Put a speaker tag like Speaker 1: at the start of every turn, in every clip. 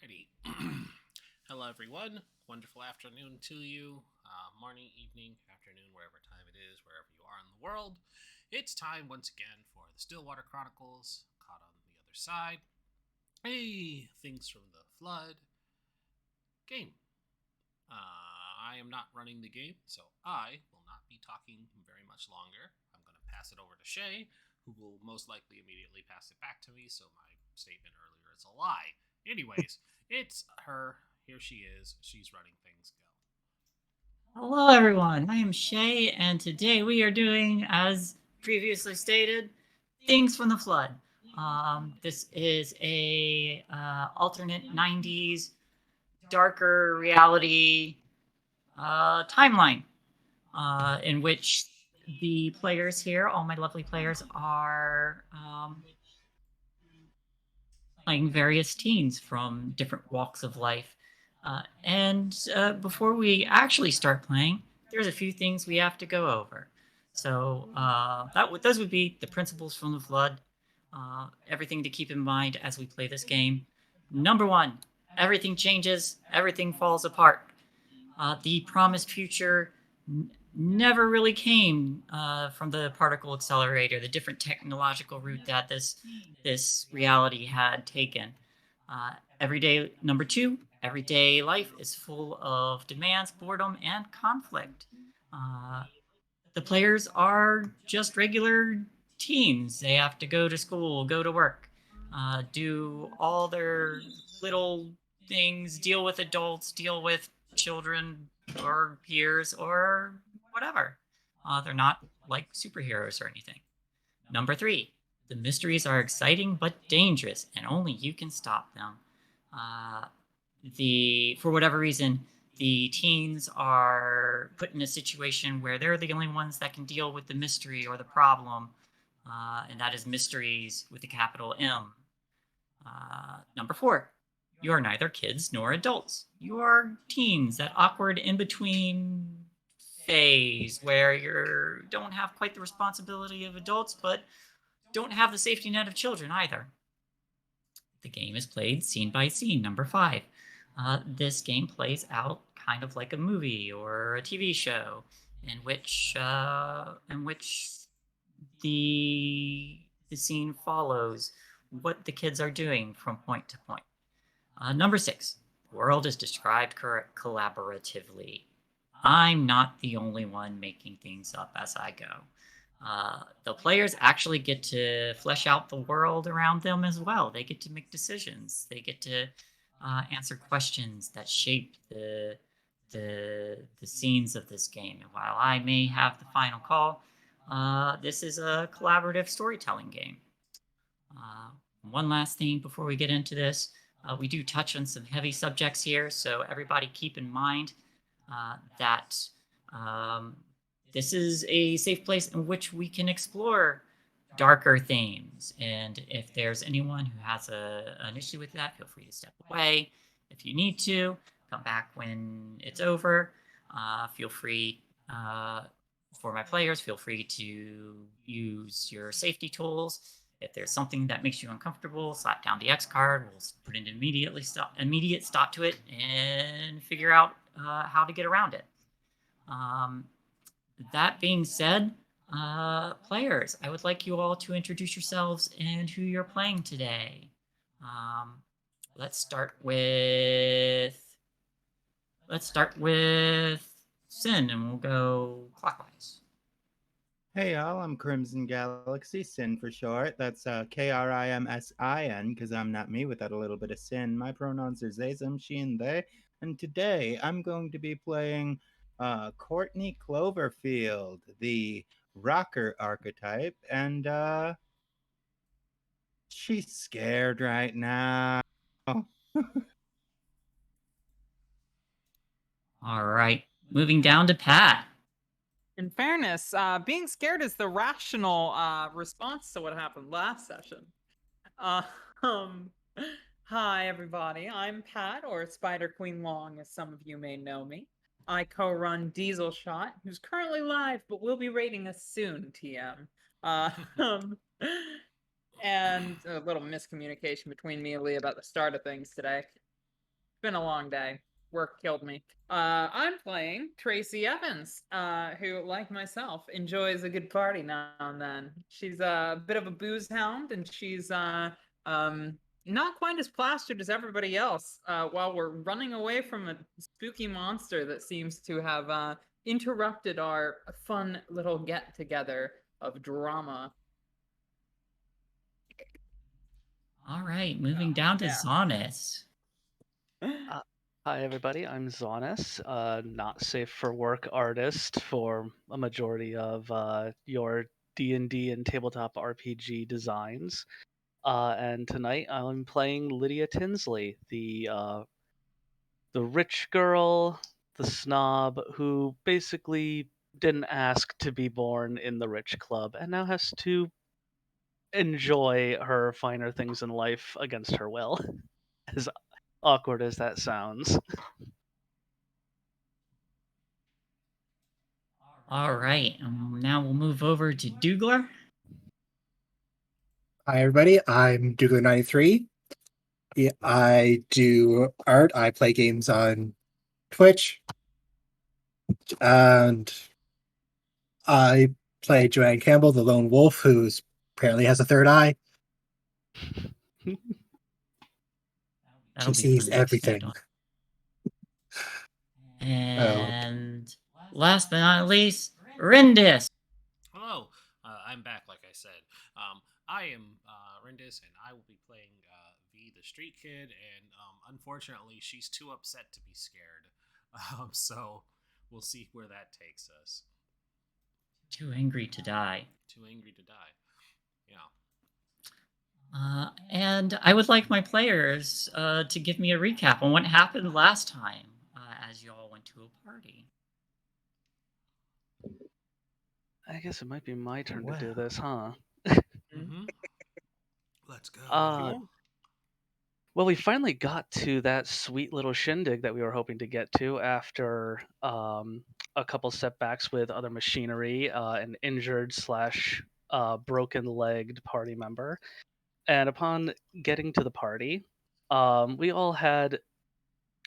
Speaker 1: Alrighty. Hello, everyone. Wonderful afternoon to you. Morning, evening, afternoon, wherever time it is, wherever you are in the world. It's time once again for the Stillwater Chronicles, caught on the other side. Hey, things from the flood game. I am not running the game, so I will not be talking very much longer. I'm going to pass it over to Shae, who will most likely immediately pass it back to me, so my statement earlier is a lie. Anyways, it's her. Here she is. She's running things. Go.
Speaker 2: Hello, everyone. I am Shae, and today we are doing, as previously stated, things from the flood. This is a alternate '90s darker reality timeline in which the players here, all my lovely players, are playing various teens from different walks of life. And before we actually start playing, there's a few things we have to go over. So those would be the principles from the flood, everything to keep in mind as we play this game. Number one, everything changes, everything falls apart. The promised future never really came from the particle accelerator, the different technological route that this reality had taken. Everyday number two, everyday life is full of demands, boredom, and conflict. Uh, the players are just regular teens. They have to go to school, go to work, do all their little things, deal with adults, deal with children or peers or whatever. They're not like superheroes or anything. Number three, the mysteries are exciting but dangerous, and only you can stop them. Uh, for whatever reason, the teens are put in a situation where they're the only ones that can deal with the mystery or the problem, and that is mysteries with a capital M. Number four, you are neither kids nor adults. You are teens, that awkward in between phase where you don't have quite the responsibility of adults, but don't have the safety net of children either. The game is played scene by scene. Number five. This game plays out kind of like a movie or a TV show, in which the scene follows what the kids are doing from point to point. Number six. The world is described collaboratively. I'm not the only one making things up as I go. The players actually get to flesh out the world around them as well. They get to make decisions. They get to answer questions that shape the scenes of this game. And while I may have the final call, this is a collaborative storytelling game. Uh, One last thing before we get into this, we do touch on some heavy subjects here, so everybody keep in mind that um, this is a safe place in which we can explore darker themes. And if there's anyone who has an issue with that, feel free to step away. If you need to, come back when it's over. Feel free, for my players, feel free to use your safety tools. If there's something that makes you uncomfortable, slap down the X card. We'll put an immediate stop to it and figure out how to get around it. Um, that being said, players, I would like you all to introduce yourselves and who you're playing today. Um, let's start with Sin, and we'll go clockwise.
Speaker 3: Hey y'all, I'm Crimson Galaxy, Sin for short. That's Krimsin, because I'm not me without a little bit of sin. My pronouns are they, them, she, and they. And today I'm going to be playing Courtney Cloverfield, the rocker archetype, and she's scared right now.
Speaker 2: All right, moving down to Pat.
Speaker 4: In fairness, being scared is the rational response to what happened last session. Um, Hi, everybody. I'm Pat, or Spider Queen Long, as some of you may know me. I co-run Diesel Shot, who's currently live, but will be rating us soon, TM. And a little miscommunication between me and Lee about the start of things today. been a long day. Work killed me. I'm playing Tracy Evans, who, like myself, enjoys a good party now and then. She's a bit of a booze hound, and she's not quite as plastered as everybody else. While we're running away from a spooky monster that seems to have interrupted our fun little get together of drama.
Speaker 2: All right, moving down to Zaunis.
Speaker 5: Hi everybody, I'm Zaunis, not safe for work artist for a majority of your D&D and tabletop RPG designs. And tonight I'm playing Lydia Tinsley, the rich girl, the snob, who basically didn't ask to be born in the rich club and now has to enjoy her finer things in life against her will. As awkward as that sounds.
Speaker 2: All right, now we'll move over to Doogler.
Speaker 6: Hi, everybody. I'm Doogler93. I do art. I play games on Twitch. And I play Joanne Campbell, the lone wolf, who apparently has a third eye. She sees everything.
Speaker 2: And last but not least, Rindis.
Speaker 1: Hello, I'm back, like I said. I am Rindis, and I will be playing V, the street kid, and unfortunately, she's too upset to be scared. So we'll see where that takes us.
Speaker 2: Too angry to die.
Speaker 1: Too angry to die. Yeah.
Speaker 2: And I would like my players to give me a recap on what happened last time as you all went to a party.
Speaker 5: I guess it might be my turn to do this, huh?
Speaker 1: Mm-hmm. Let's go.
Speaker 5: Well, we finally got to that sweet little shindig that we were hoping to get to after a couple setbacks with other machinery, an injured / broken-legged party member. And upon getting to the party, we all had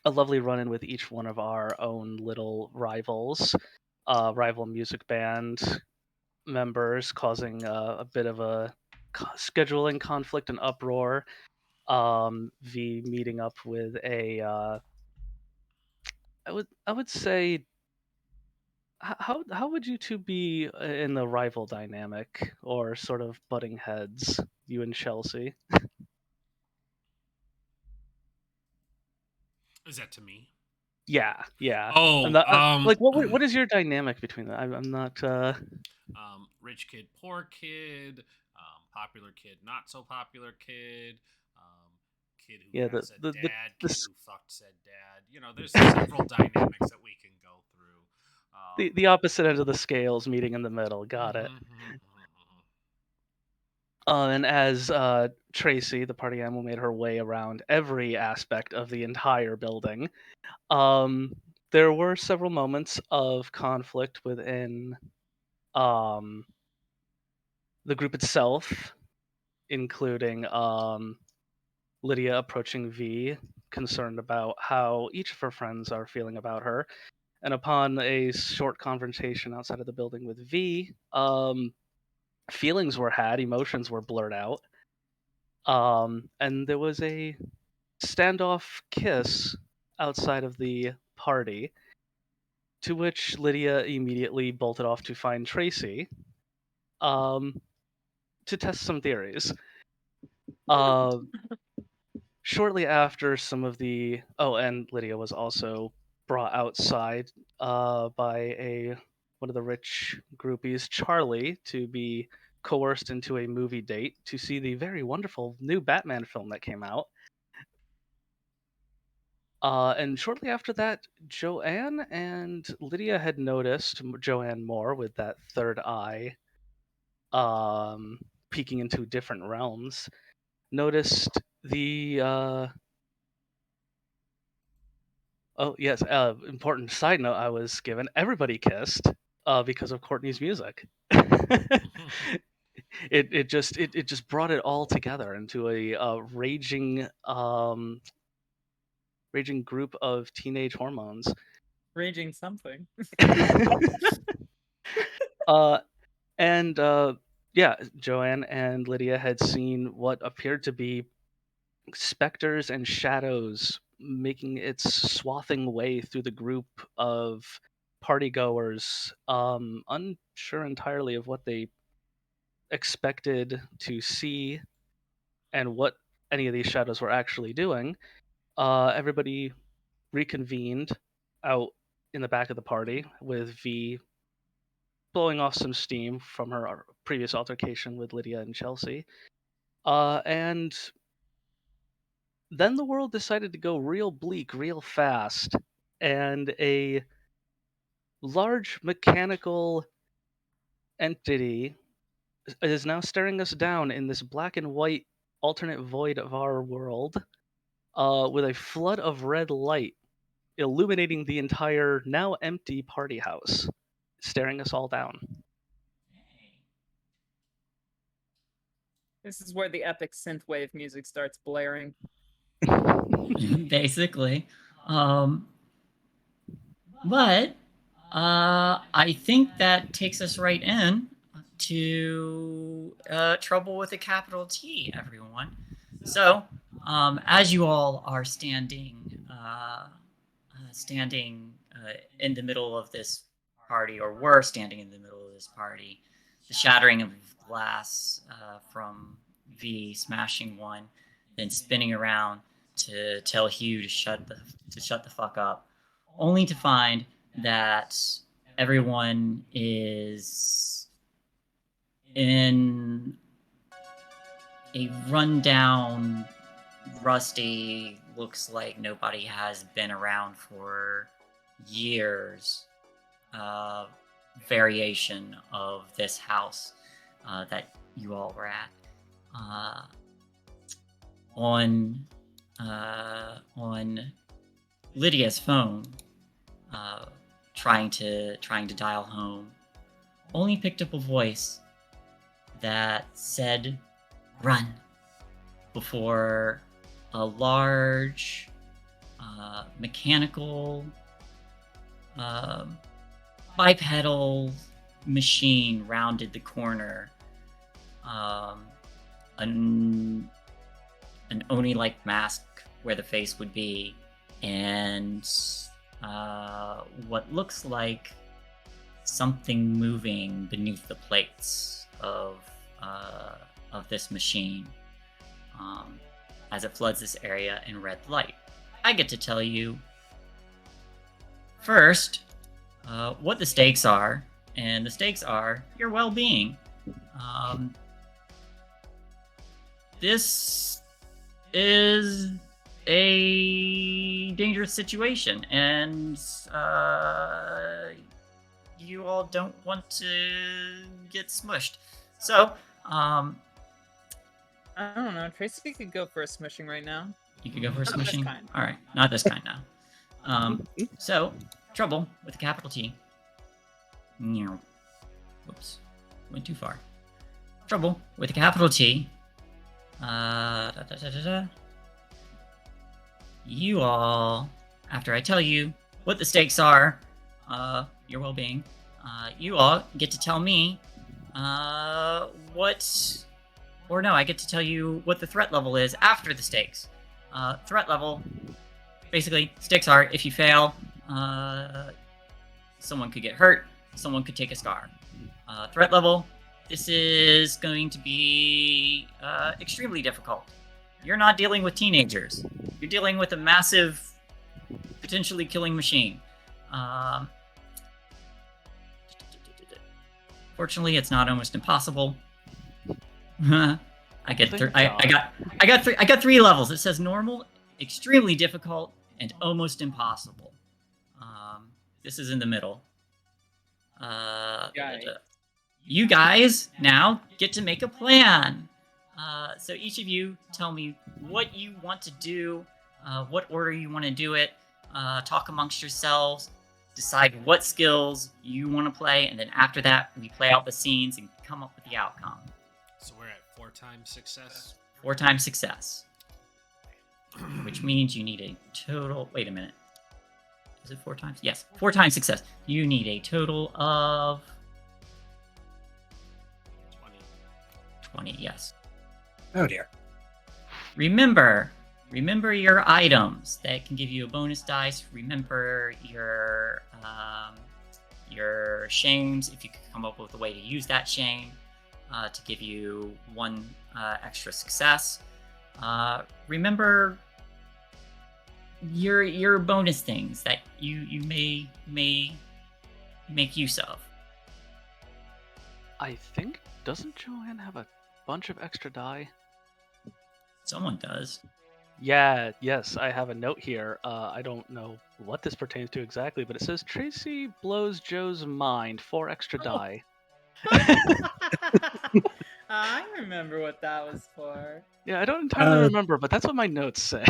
Speaker 5: a lovely run-in with each one of our own little rivals, rival music band members, causing a bit of a scheduling conflict and uproar. V meeting up with a I would say, how would you two be in the rival dynamic or sort of butting heads, you and Chelsea?
Speaker 1: Is that to me?
Speaker 5: Yeah.
Speaker 1: Oh,
Speaker 5: like what is your dynamic between them? I'm not.
Speaker 1: Rich kid, poor kid, popular kid, not so popular kid, kid who has a dad, kid who fucked said dad. You know, there's several dynamics that we can go through.
Speaker 5: The opposite end of the scales meeting in the middle. Got it. And as Tracy, the party animal, made her way around every aspect of the entire building, there were several moments of conflict within the group itself, including Lydia approaching V, concerned about how each of her friends are feeling about her. And upon a short confrontation outside of the building with V, feelings were had, emotions were blurred out. And there was a standoff kiss outside of the party, to which Lydia immediately bolted off to find Tracy to test some theories. Shortly after, some of the and Lydia was also brought outside by one of the rich groupies, Charlie, to be coerced into a movie date to see the very wonderful new Batman film that came out. And shortly after that, Joanne and Lydia had noticed Joanne more with that third eye, peeking into different realms. Noticed the important side note I was given: everybody kissed because of Courtney's music. It just brought it all together into a raging raging group of teenage hormones.
Speaker 4: Raging something.
Speaker 5: Joanne and Lydia had seen what appeared to be specters and shadows making its swathing way through the group of partygoers, unsure entirely of what they expected to see and what any of these shadows were actually doing. Everybody reconvened out in the back of the party with V blowing off some steam from her previous altercation with Lydia and Chelsea. And then the world decided to go real bleak real fast, and a large mechanical entity is now staring us down in this black and white alternate void of our world, with a flood of red light illuminating the entire now empty party house, staring us all down.
Speaker 4: This is where the epic synthwave music starts blaring.
Speaker 2: Basically. But I think that takes us right in to trouble with a capital T, everyone. So, as you all are standing in the middle of this party, or were standing in the middle of this party, the shattering of glass from V smashing one, then spinning around to tell Hugh to shut the fuck up, only to find that everyone is in a rundown, rusty, looks like nobody has been around for years variation of this house that you all were at. On Lydia's phone, trying to dial home, only picked up a voice that said "run" before a large mechanical bipedal machine rounded the corner. An Oni-like mask where the face would be, and what looks like something moving beneath the plates of this machine as it floods this area in red light. I get to tell you first what the stakes are, and the stakes are your well-being. This is a dangerous situation, and you all don't want to get smushed. So,
Speaker 4: I don't know. Tracy could go for a smushing right now.
Speaker 2: You could go for a
Speaker 4: Not
Speaker 2: smushing?
Speaker 4: this kind.
Speaker 2: All right, not this kind now. So, trouble with a capital T. Whoops, went too far. Trouble with a capital T. You all, after I tell you what the stakes are, your well-being, you all get to tell me I get to tell you what the threat level is after the stakes. Threat level, basically, stakes are if you fail, someone could get hurt, someone could take a scar. Threat level, this is going to be extremely difficult. You're not dealing with teenagers. You're dealing with a massive, potentially killing machine. Fortunately, it's not almost impossible. I got 3 levels. It says normal, extremely difficult, and almost impossible. This is in the middle. You guys now get to make a plan. So each of you tell me what you want to do, what order you want to do it, talk amongst yourselves, decide what skills you want to play, and then after that, we play out the scenes and come up with the outcome.
Speaker 1: So we're at 4 times success?
Speaker 2: 4 times success. which means you need a total. Wait a minute. Is it 4 times? Yes, 4 times success. You need a total of 20. Yes.
Speaker 6: Oh dear.
Speaker 2: Remember your items that can give you a bonus dice. Remember your shames, if you could come up with a way to use that shame to give you 1 extra success. Remember your bonus things that you may make use of.
Speaker 5: I think, doesn't Joanne have a bunch of extra die?
Speaker 2: Someone does.
Speaker 5: Yeah, yes, I have a note here. I don't know what this pertains to exactly, but it says Tracy blows Joe's mind, 4 extra die.
Speaker 4: I remember what that was for.
Speaker 5: Yeah, I don't entirely remember, but that's what my notes say.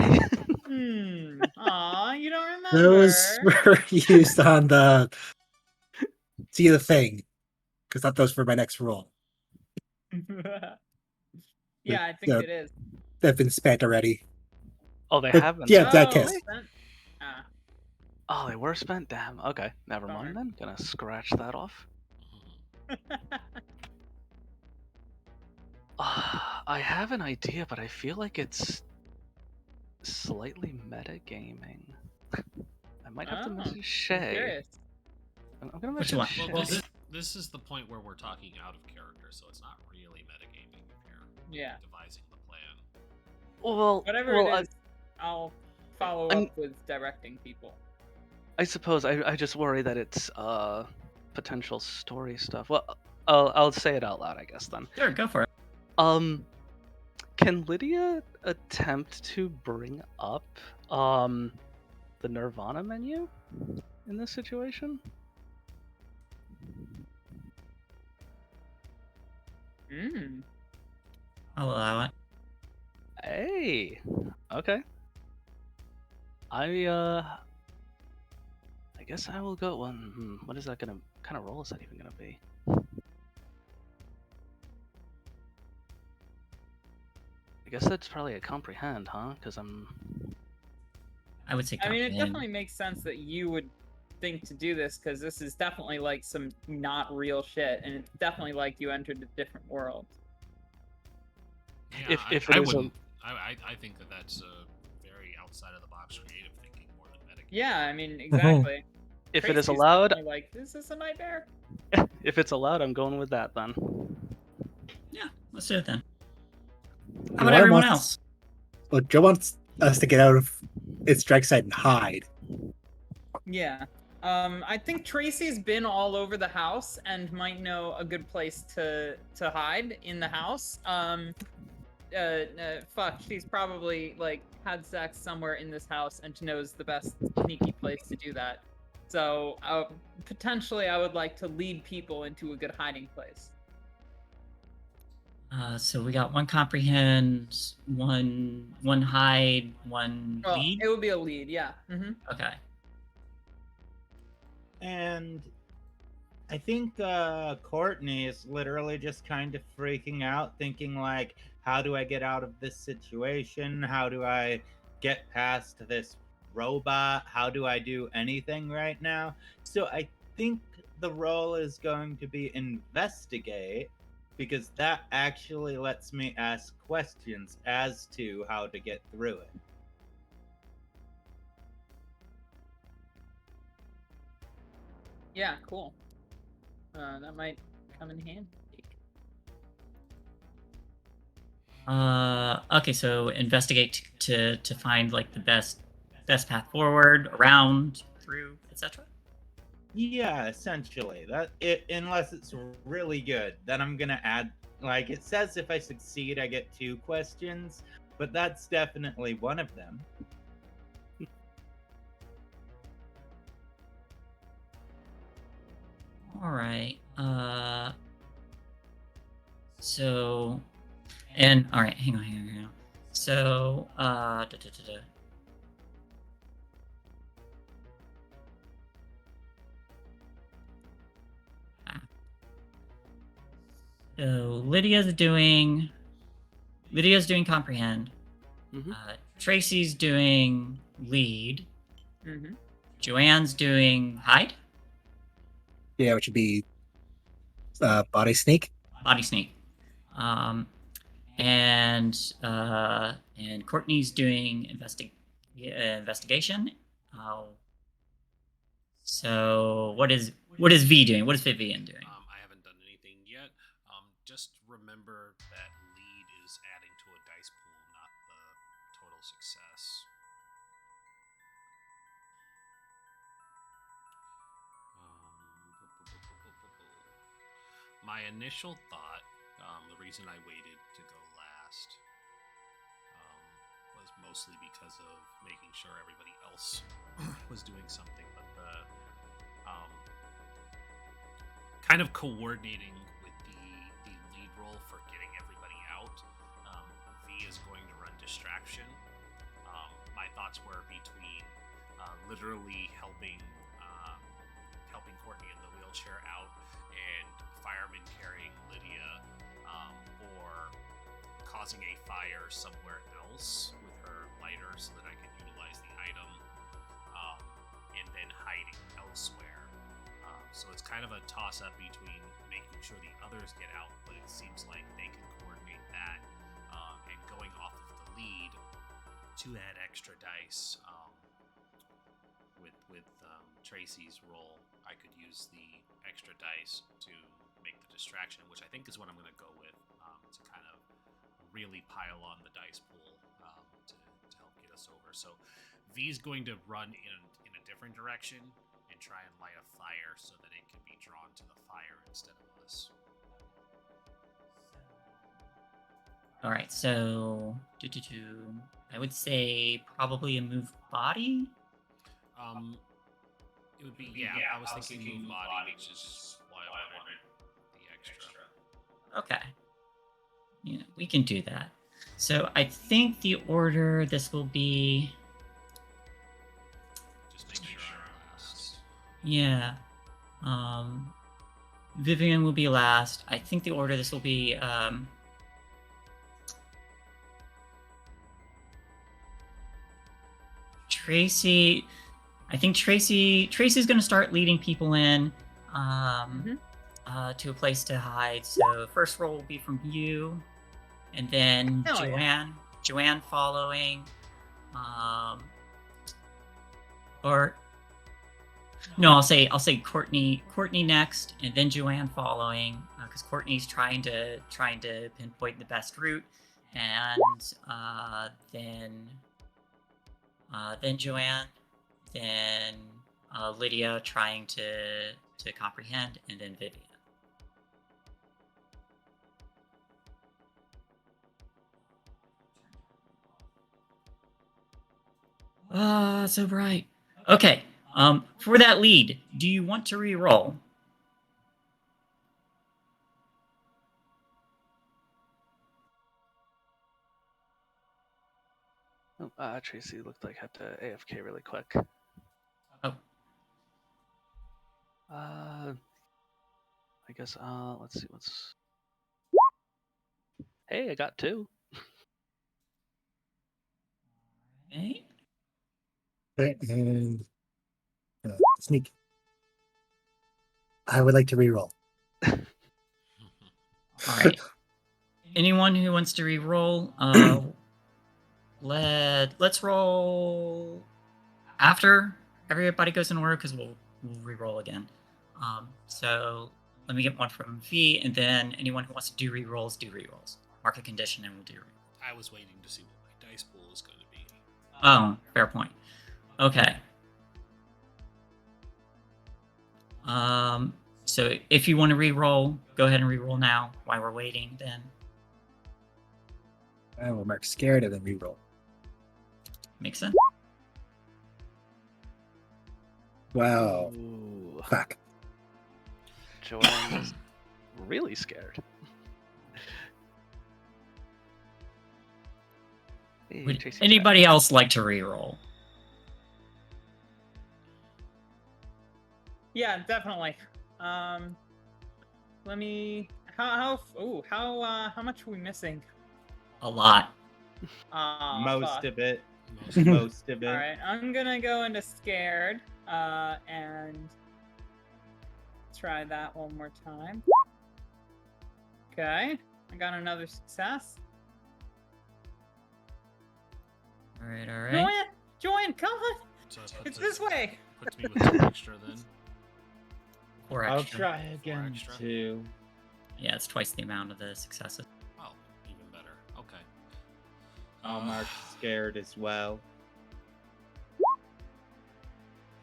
Speaker 4: Aw, you don't remember.
Speaker 6: Those were used on the See the Thing, because that those for my next roll.
Speaker 4: Yeah, I think it is.
Speaker 6: They've been spent already.
Speaker 5: Oh, they
Speaker 6: But,
Speaker 5: have been.
Speaker 6: yeah,
Speaker 5: spent?
Speaker 6: that counts.
Speaker 5: Oh, they were spent? Damn. Okay, never mind then. Gonna scratch that off. I have an idea, but I feel like it's slightly metagaming. I might have to message Shae. I'm gonna message Shae.
Speaker 1: Well, this is the point where we're talking out of character, so it's not really metagaming if you're devising the plan.
Speaker 5: Well,
Speaker 4: whatever it is, I'll follow up with directing people.
Speaker 5: I suppose I just worry that it's potential story stuff. Well, I'll say it out loud, I guess then.
Speaker 2: Sure, go for it.
Speaker 5: Can Lydia attempt to bring up the Nirvana menu in this situation?
Speaker 2: I'll allow it.
Speaker 5: Hey, okay. I guess I will go. Well, what is that gonna kind of roll? Is that even gonna be? I guess that's probably a comprehend, huh? Because
Speaker 2: I would say
Speaker 4: I mean,
Speaker 2: comprehend.
Speaker 4: it definitely makes sense that you would think to do this, because this is definitely like some not real shit, and it's definitely like you entered a different world.
Speaker 1: Yeah,
Speaker 5: if
Speaker 1: I wouldn't. I think that's very outside of the box creative thinking more than metagaming.
Speaker 4: Yeah, I mean, exactly.
Speaker 5: If it is
Speaker 4: Tracy's
Speaker 5: allowed,
Speaker 4: definitely like, this is a nightmare.
Speaker 5: if it's allowed, I'm going with that then.
Speaker 2: Yeah, let's do it then. How about everyone else?
Speaker 6: Well, Joe wants us to get out of its strike site and hide.
Speaker 4: Yeah. I think Tracy's been all over the house and might know a good place to hide in the house. Fuck, she's probably like had sex somewhere in this house and knows the best sneaky place to do that. So potentially, I would like to lead people into a good hiding place.
Speaker 2: So we got 1 comprehend, one hide, 1 lead.
Speaker 4: It would be a lead, yeah.
Speaker 2: Okay.
Speaker 3: And I think Courtney is literally just kind of freaking out, thinking like, how do I get out of this situation? How do I get past this robot? How do I do anything right now? So I think the role is going to be investigate, because that actually lets me ask questions as to how to get through it.
Speaker 4: Yeah, cool. That might come in handy.
Speaker 2: Okay, so investigate to find like the best path forward, around, through, etc.
Speaker 3: Yeah, essentially. Unless it's really good, then I'm gonna add, like, it says if I succeed I get 2 questions, but that's definitely one of them.
Speaker 2: All right. So, and all right, hang on. So, So Lydia's doing comprehend. Tracy's doing lead.
Speaker 4: Mm-hmm.
Speaker 2: Joanne's doing hide.
Speaker 6: Yeah, which would be body sneak.
Speaker 2: Body sneak. And Courtney's doing investigation. So what is V doing? What is Vivian doing?
Speaker 1: I haven't done anything yet. Just remember that lead is adding to a dice pool, not the total success. My initial thought, the reason I waited to go last, was mostly because of making sure everybody else was doing something, but the kind of coordinating with the lead role for getting everybody out. V is going to run distraction. My thoughts were between literally helping Courtney in the wheelchair out and fireman carrying Lydia, or causing a fire somewhere else with her lighter so that I could utilize the item, and then hiding elsewhere. So it's kind of a toss-up between making sure the others get out, but it seems like they can coordinate that, and going off of the lead to add extra dice. With Tracy's role, I could use the extra dice to make the distraction, which I think is what I'm going to go with, to kind of really pile on the dice pool, to help get us over. So V's going to run in a different direction and try and light a fire so that it can be drawn to the fire instead of us.
Speaker 2: All right, so I would say probably a move body.
Speaker 1: It would be, I was thinking move body, which is why I wanted the extra.
Speaker 2: Okay. Yeah, we can do that. So I think the order this will be.
Speaker 1: Just make sure I'm last.
Speaker 2: Yeah. Vivian will be last. I think the order this will be. Tracy. I think Tracy's going to start leading people in to a place to hide. So first roll will be from you, and then Joanne following, or no, I'll say Courtney next, and then Joanne following, because Courtney's trying to pinpoint the best route, and then Joanne. Then Lydia trying to comprehend, and then Vivian. So bright. Okay. For that lead, do you want to re-roll?
Speaker 5: Tracy looked like had to AFK really quick.
Speaker 2: Oh.
Speaker 5: I guess, let's see what's... Hey, I got 2.
Speaker 2: Okay.
Speaker 6: Okay, and sneak. I would like to re-roll.
Speaker 2: All right. Anyone who wants to re-roll, let's roll after everybody goes in order, because we'll re-roll again. So let me get one from V, and then anyone who wants to do re-rolls, do re-rolls. Mark a condition, and we'll do re-rolls.
Speaker 1: I was waiting to see what my dice pool is going to be.
Speaker 2: Oh, fair point. Okay. So if you want to re-roll, go ahead and re-roll now while we're waiting, then.
Speaker 6: I will mark scared and then re-roll.
Speaker 2: Makes sense.
Speaker 6: Wow.
Speaker 5: Ooh.
Speaker 6: Fuck.
Speaker 5: Joanne is really scared. Hey,
Speaker 2: Would
Speaker 5: Tracy's
Speaker 2: anybody else like to re-roll?
Speaker 4: Yeah, definitely. Let me. How much are we missing?
Speaker 2: A lot.
Speaker 3: Most of it.
Speaker 1: Most of it.
Speaker 3: Most of it.
Speaker 4: All right, I'm gonna go into scared and try that one more time. Okay, I got another success.
Speaker 2: All right.
Speaker 4: Joanne, come on!
Speaker 1: So it puts
Speaker 4: It's
Speaker 1: us-
Speaker 4: this way.
Speaker 1: Puts me with 2 extra then.
Speaker 2: 4
Speaker 3: I'll
Speaker 2: extra.
Speaker 3: try again
Speaker 1: extra?
Speaker 3: too.
Speaker 2: Yeah, it's twice the amount of the successes.
Speaker 1: Oh, even better. Okay.
Speaker 3: I'll mark scared as well.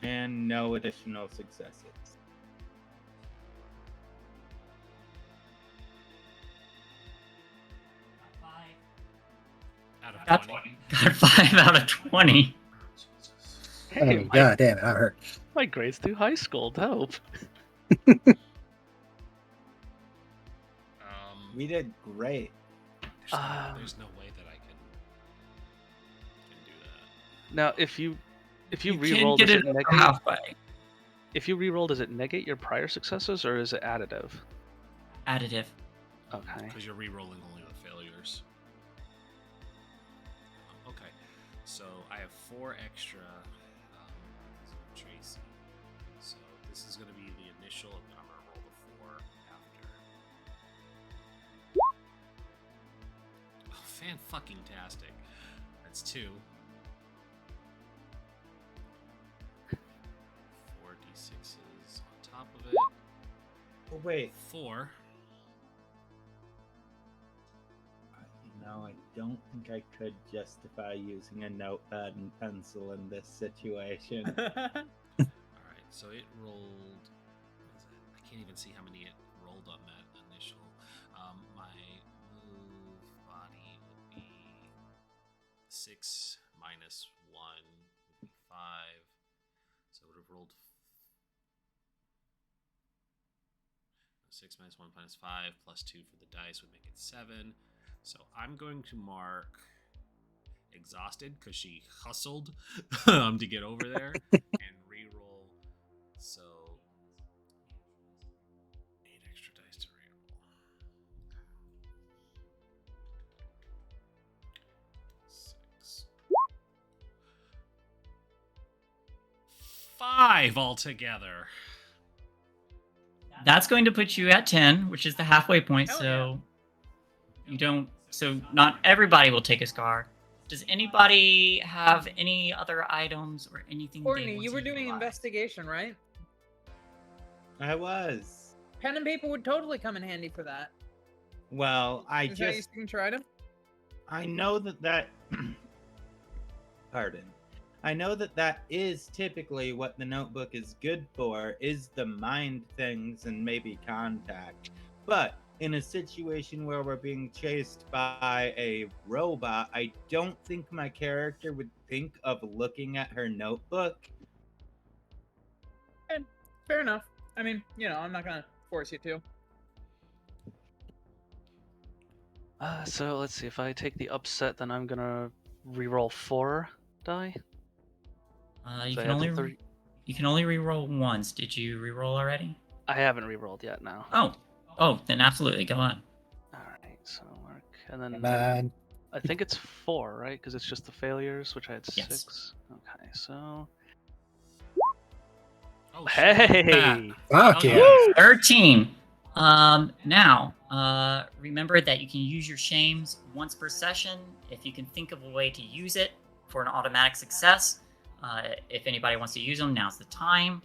Speaker 3: And no additional successes.
Speaker 1: Out of
Speaker 2: Got
Speaker 1: 20.
Speaker 2: Got 5 out of 20.
Speaker 5: Hey,
Speaker 6: Oh, god damn it, I'm hurt.
Speaker 5: my grades through high school. Dope.
Speaker 3: We did great.
Speaker 1: There's no way that I can do that.
Speaker 5: Now, if you
Speaker 2: You
Speaker 5: re-roll,
Speaker 2: can
Speaker 5: does
Speaker 2: get
Speaker 5: it
Speaker 2: it
Speaker 5: negate?
Speaker 2: halfway.
Speaker 5: If you re-roll, does it negate your prior successes, or is it additive?
Speaker 2: Additive.
Speaker 5: Okay.
Speaker 1: Because you're re-rolling only the failures. Okay. So I have 4 extra. So Tracy. So this is going to be the initial, and then I'm going to roll the 4 after. Oh, fan-fucking-tastic. That's 2. 4 d6s on top of it.
Speaker 3: Oh, wait.
Speaker 1: 4.
Speaker 3: No, I don't think I could justify using a notepad and pencil in this situation.
Speaker 1: Alright, so it rolled. What is it? I can't even see how many it rolled on that initial. My move body would be 6 minus 1 would be 5. So it would have rolled 6 minus 1 minus 5 plus 2 for the dice would make it 7. So I'm going to mark exhausted because she hustled to get over there and re-roll. So 8 extra dice to re-roll. 6. 5 altogether.
Speaker 2: That's going to put you at 10, which is the halfway point.
Speaker 4: Hell
Speaker 2: So you don't. So not everybody will take a scar. Does anybody have any other items or anything?
Speaker 4: Courtney,
Speaker 2: they want
Speaker 4: you
Speaker 2: to
Speaker 4: were doing
Speaker 2: utilize?
Speaker 4: investigation, right?
Speaker 3: I was.
Speaker 4: Pen and paper would totally come in handy for that.
Speaker 3: Well, I
Speaker 4: Is that your
Speaker 3: just.
Speaker 4: signature item?
Speaker 3: I know that. Pardon. I know that is typically what the notebook is good for, is the mind things and maybe contact. But in a situation where we're being chased by a robot, I don't think my character would think of looking at her notebook.
Speaker 4: And fair enough. I mean, I'm not gonna force you to.
Speaker 5: So let's see. If I take the upset, then I'm gonna re-roll 4 die.
Speaker 2: You
Speaker 5: So I
Speaker 2: can
Speaker 5: had
Speaker 2: only
Speaker 5: the 3.
Speaker 2: you can only re-roll once. Did you re-roll already?
Speaker 5: I haven't re-rolled yet. No.
Speaker 2: Oh, then absolutely go on.
Speaker 5: All right. So mark, and then
Speaker 6: Man.
Speaker 5: I think it's 4, right? Because it's just the failures, which I had
Speaker 2: Yes.
Speaker 5: 6. Okay. So
Speaker 1: Oh, shit.
Speaker 5: hey.
Speaker 6: Fuck
Speaker 1: Oh,
Speaker 6: yeah.
Speaker 2: 13. Now, remember that you can use your shames once per session. If you can think of a way to use it for an automatic success, if anybody wants to use them, now's the time.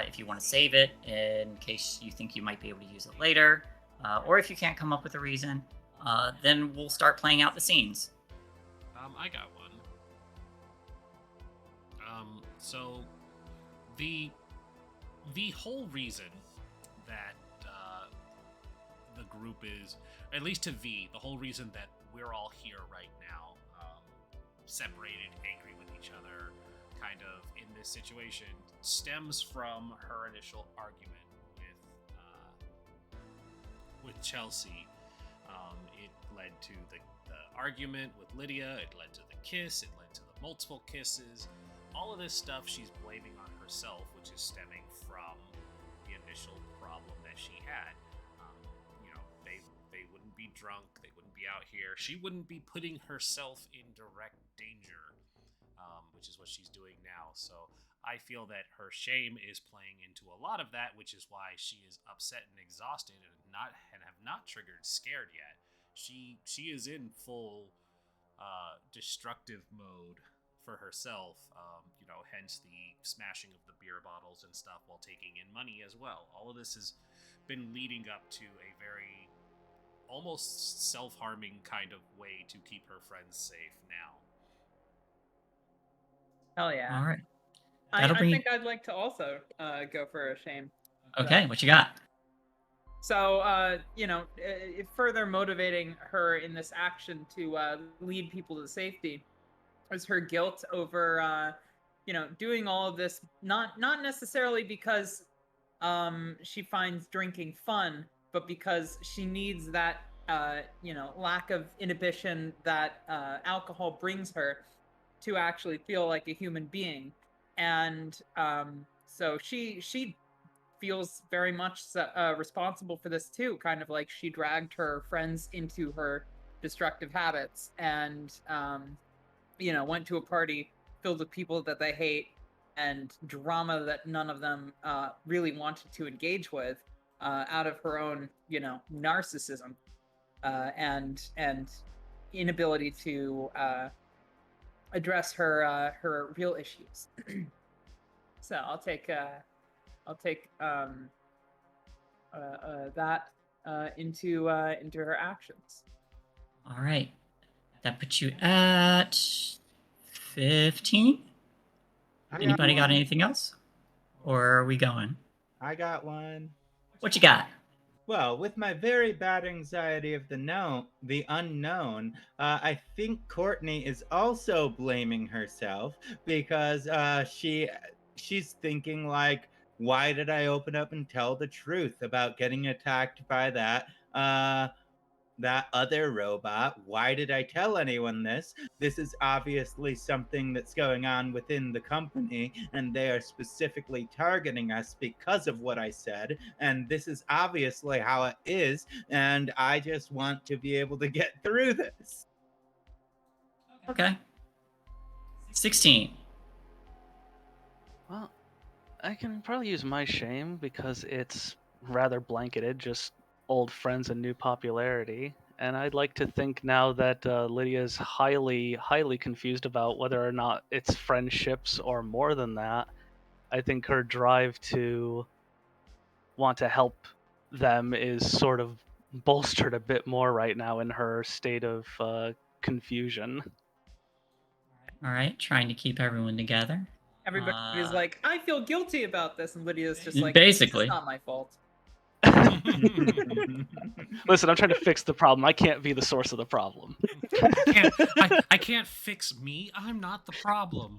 Speaker 2: If you want to save it in case you think you might be able to use it later, or if you can't come up with a reason, then we'll start playing out the scenes.
Speaker 1: I got one. So the whole reason that the group is, at least to V, the whole reason that we're all here right now, separated, angry with each other, kind of in this situation, stems from her initial argument with Chelsea. It led to the argument with Lydia. It led to the kiss. It led to the multiple kisses. All of this stuff she's blaming on herself, which is stemming from the initial problem that she had. They wouldn't be drunk. They wouldn't be out here. She wouldn't be putting herself in direct danger, which is what she's doing now. So I feel that her shame is playing into a lot of that, which is why she is upset and exhausted and have not triggered scared yet. She is in full destructive mode for herself, hence the smashing of the beer bottles and stuff while taking in money as well. All of this has been leading up to a very almost self-harming kind of way to keep her friends safe now.
Speaker 4: Hell yeah.
Speaker 2: All right.
Speaker 4: I
Speaker 2: That'll bring-
Speaker 4: think I'd like to also go for a shame.
Speaker 2: Okay, what you got?
Speaker 4: So, further motivating her in this action to lead people to safety is her guilt over, doing all of this, not necessarily because she finds drinking fun, but because she needs that, lack of inhibition that alcohol brings her to actually feel like a human being. And so she feels very much responsible for this too, kind of like she dragged her friends into her destructive habits and went to a party filled with people that they hate and drama that none of them really wanted to engage with, out of her own narcissism and inability to address her real issues. So I'll take that into her actions.
Speaker 2: All right. That puts you at 15. Anybody got anything else? Or are we going?
Speaker 3: I got one.
Speaker 2: What you got?
Speaker 3: Well, with my very bad anxiety of the unknown, I think Courtney is also blaming herself because she's thinking like, why did I open up and tell the truth about getting attacked by that other robot? Why did I tell anyone this? This is obviously something that's going on within the company, and they are specifically targeting us because of what I said, and this is obviously how it is, and I just want to be able to get through this.
Speaker 2: Okay. 16.
Speaker 5: Well, I can probably use my shame because it's rather blanketed, just old friends and new popularity. And I'd like to think now that Lydia is highly, highly confused about whether or not it's friendships or more than that. I think her drive to want to help them is sort of bolstered a bit more right now in her state of confusion.
Speaker 2: All right. Trying to keep everyone together.
Speaker 4: Everybody's like, I feel guilty about this, and Lydia's just like,
Speaker 2: basically,
Speaker 4: it's not my fault.
Speaker 5: Listen, I'm trying to fix the problem. I can't be the source of the problem.
Speaker 1: I can't fix me. I'm not the problem.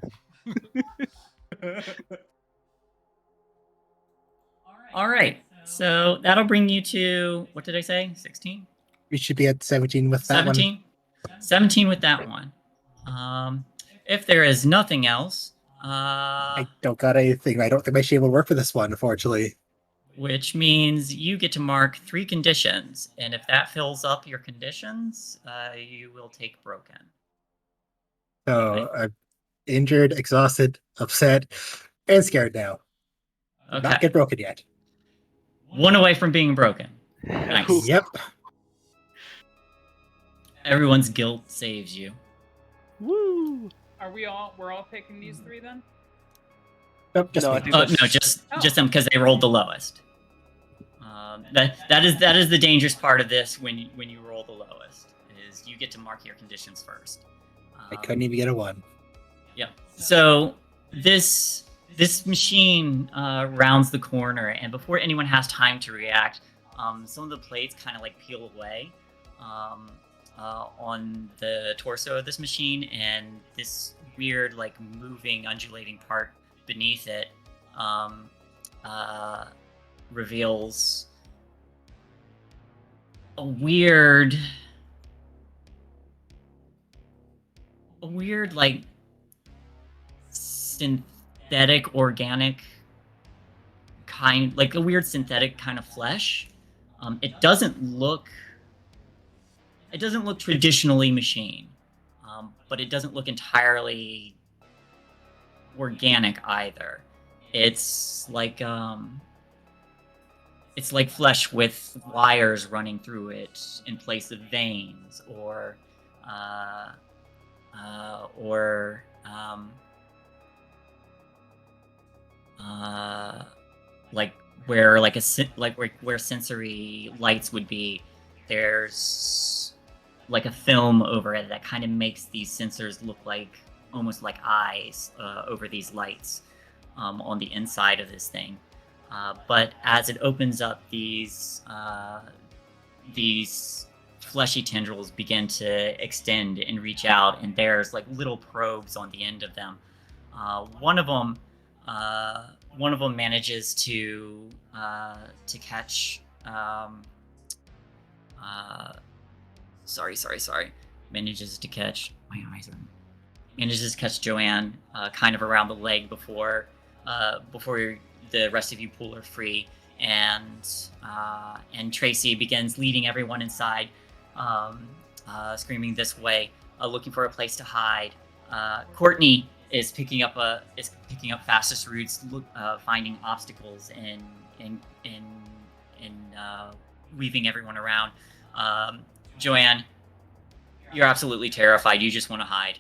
Speaker 2: All right. So that'll bring you to, what did I say? 16?
Speaker 6: We should be at 17 with that
Speaker 2: 17? 17 with that one. If there is nothing else,
Speaker 6: I don't got anything. I don't think my shame will work for this one, unfortunately.
Speaker 2: which means you get to mark 3 conditions, and if that fills up your conditions, you will take broken.
Speaker 6: So I'm injured, exhausted, upset, and scared now.
Speaker 2: Okay.
Speaker 6: Not get broken yet.
Speaker 2: 1 away from being broken. Nice.
Speaker 6: Yep.
Speaker 2: Everyone's guilt saves you.
Speaker 5: Woo!
Speaker 4: We're all taking these 3 then?
Speaker 6: Nope, just
Speaker 5: No,
Speaker 6: me.
Speaker 5: I think
Speaker 2: No,
Speaker 5: that's-
Speaker 2: just them because they rolled the lowest. That is the dangerous part of this when you roll the lowest is you get to mark your conditions first.
Speaker 6: I couldn't even get a 1.
Speaker 2: Yep. So this machine rounds the corner, and before anyone has time to react, some of the plates kind of like peel away on the torso of this machine, and this weird like moving, undulating part beneath it reveals a weird like synthetic organic kind, like a weird synthetic kind of flesh. It doesn't look it doesn't look traditionally machine, but it doesn't look entirely organic either. It's like flesh with wires running through it in place of veins, or like where sensory lights would be. There's like a film over it that kind of makes these sensors look like almost like eyes over these lights on the inside of this thing. But as it opens up, these fleshy tendrils begin to extend and reach out, and there's like little probes on the end of them. One of them manages to catch. Manages to catch. My eyes are. Manages to catch Joanne, kind of around the leg before the rest of you pull her free, and Tracy begins leading everyone inside, screaming this way, looking for a place to hide. Courtney is picking up fastest routes, finding obstacles and weaving everyone around. Joanne, you're absolutely terrified. You just want to hide.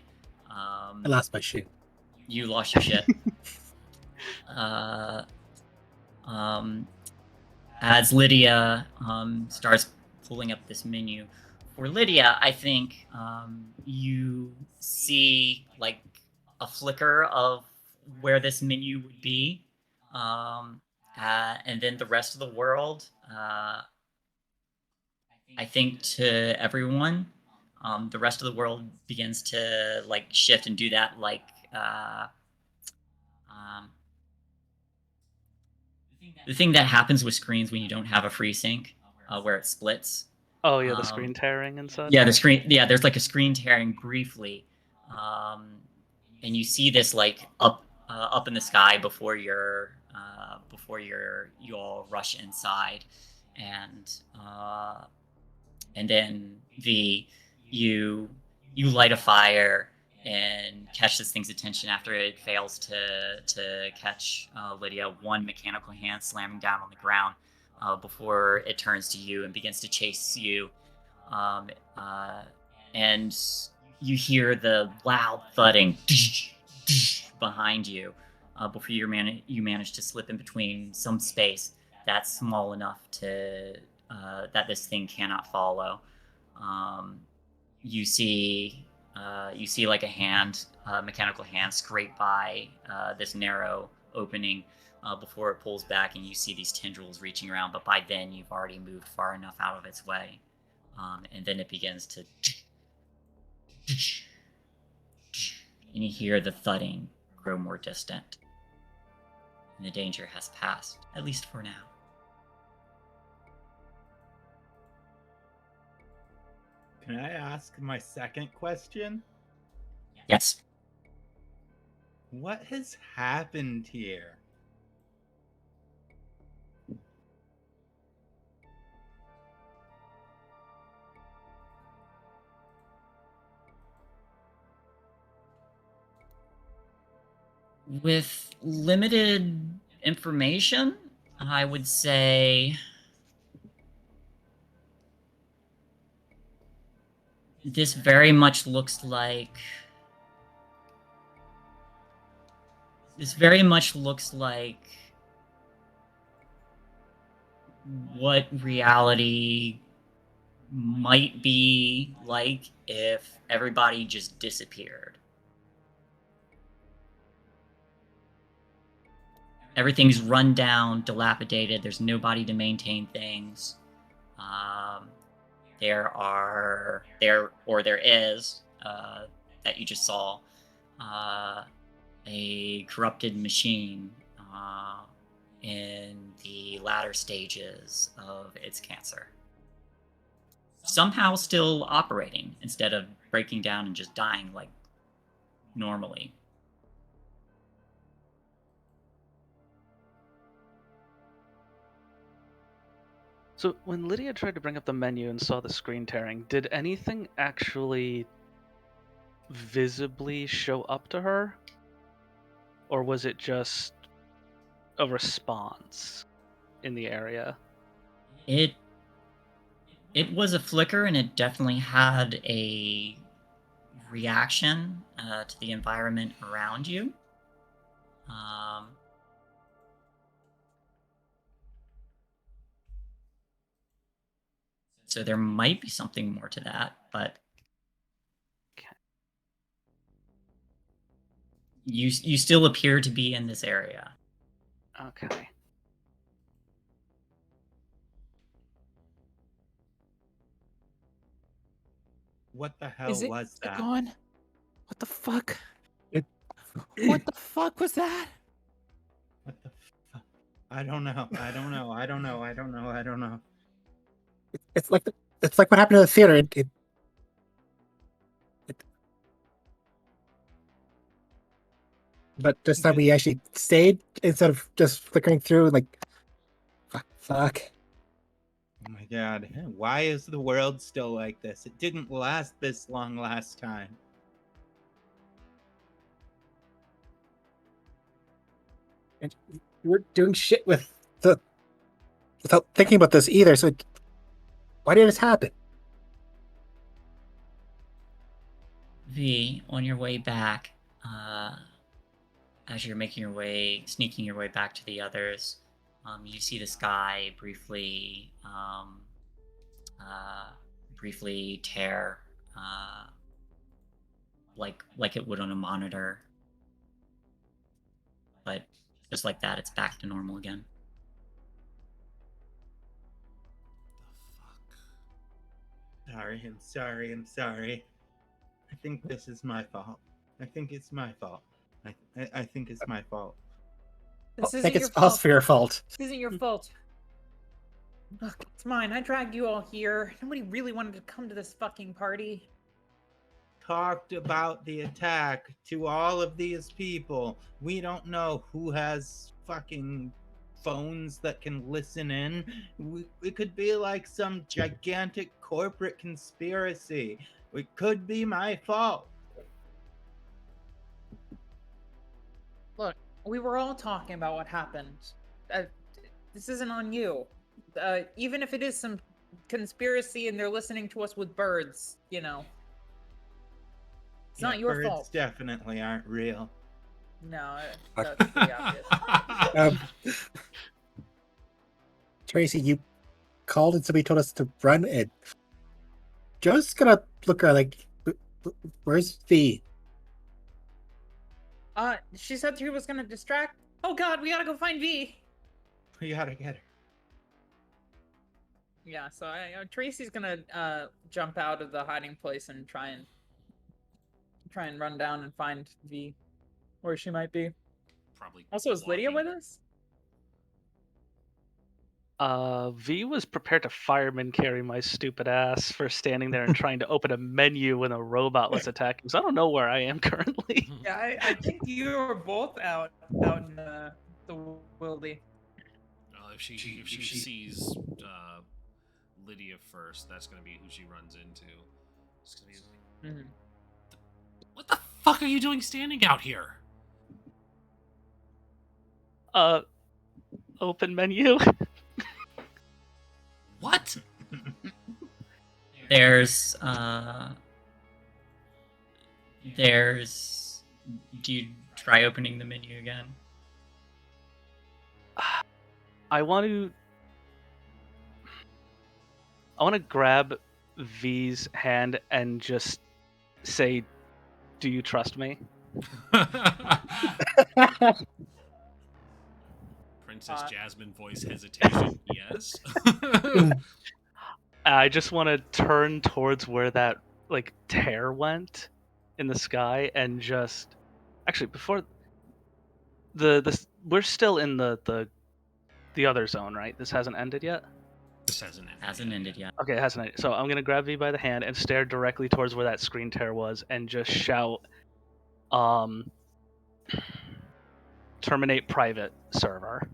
Speaker 6: I lost my shit.
Speaker 2: You lost your shit. As Lydia starts pulling up this menu. For Lydia, I think you see like a flicker of where this menu would be. And then the rest of the world, I think to everyone, the rest of the world begins to like shift and do that like the thing that happens with screens when you don't have a FreeSync, where it splits.
Speaker 5: Oh yeah, the screen tearing and such.
Speaker 2: Yeah, there's like a screen tearing briefly, and you see this like up in the sky before you all rush inside, and then you light a fire and catch this thing's attention after it fails to catch Lydia. One mechanical hand slamming down on the ground before it turns to you and begins to chase you. And you hear the loud thudding behind you before you manage to slip in between some space that's small enough to that this thing cannot follow. You see like a mechanical hand scrape by this narrow opening before it pulls back, and you see these tendrils reaching around, but by then you've already moved far enough out of its way. And then it begins to... And you hear the thudding grow more distant. And the danger has passed, at least for now.
Speaker 3: Can I ask my second question?
Speaker 2: Yes.
Speaker 3: What has happened here?
Speaker 2: With limited information, I would say this very much looks like what reality might be like if everybody just disappeared. Everything's run down, dilapidated. There's nobody to maintain things. There is that you just saw a corrupted machine in the latter stages of its cancer. Somehow still operating instead of breaking down and just dying like normally.
Speaker 5: So when Lydia tried to bring up the menu and saw the screen tearing, did anything actually visibly show up to her? Or was it just a response in the area?
Speaker 2: It was a flicker, and it definitely had a reaction to the environment around you. So there might be something more to that, but you still appear to be in this area.
Speaker 5: Okay.
Speaker 3: What the hell
Speaker 7: Is it
Speaker 3: was that?
Speaker 7: gone? What the fuck?
Speaker 6: It-
Speaker 7: What the fuck was that?
Speaker 3: What the fuck? I don't know. I don't know. I don't know. I don't know. I don't know.
Speaker 6: It's like what happened to the theater. But this time we actually stayed instead of just flickering through. Like, fuck.
Speaker 3: Oh my god. Why is the world still like this? It didn't last this long last time.
Speaker 6: And you weren't doing shit without thinking about this either. So why did this happen?
Speaker 2: V, on your way back, as you're sneaking your way back to the others, you see the sky briefly tear, like it would on a monitor. But just like that, it's back to normal again.
Speaker 1: The fuck?
Speaker 3: Sorry, I'm sorry, I'm sorry. I think this is my fault. I think it's my fault. I think it's my fault.
Speaker 4: This
Speaker 6: I
Speaker 4: isn't
Speaker 6: think
Speaker 4: your
Speaker 6: it's
Speaker 4: fault.
Speaker 6: also your fault.
Speaker 4: This isn't your fault. Look, it's mine. I dragged you all here. Nobody really wanted to come to this fucking party.
Speaker 3: Talked about the attack to all of these people. We don't know who has fucking phones that can listen in. It could be like some gigantic corporate conspiracy. It could be my fault.
Speaker 4: Look, we were all talking about what happened. This isn't on you. Even if it is some conspiracy and they're listening to us with birds, you know. It's not your
Speaker 3: birds
Speaker 4: fault.
Speaker 3: Definitely aren't real.
Speaker 4: No, that's pretty obvious.
Speaker 6: Tracy, you called and somebody told us to run it. Joe's gonna look around like, where's V?
Speaker 4: She said she was gonna distract. Oh god, we gotta go find V.
Speaker 3: We gotta get her.
Speaker 4: Yeah, so Tracy's gonna jump out of the hiding place and try and run down and find V, where she might be.
Speaker 1: Probably.
Speaker 4: Also, is Lydia with us?
Speaker 5: V was prepared to fireman carry my stupid ass for standing there and trying to open a menu when a robot was attacking. So I don't know where I am currently.
Speaker 4: Yeah, I think you were both out in the wildy.
Speaker 1: If she sees Lydia first, that's gonna be who she runs into. It's gonna be like, what the fuck are you doing standing out here?
Speaker 5: Open menu.
Speaker 1: What?
Speaker 2: There's do you try opening the menu again?
Speaker 5: I want to grab V's hand and just say, "Do you trust me?"
Speaker 1: Princess Jasmine voice hesitation. Yes.
Speaker 5: I just want to turn towards where that tear went in the sky and just actually before we're still in the other zone, right? This hasn't ended yet.
Speaker 1: This hasn't ended yet.
Speaker 5: Okay, it hasn't ended. So I'm gonna grab V by the hand and stare directly towards where that screen tear was and just shout, "Terminate private server."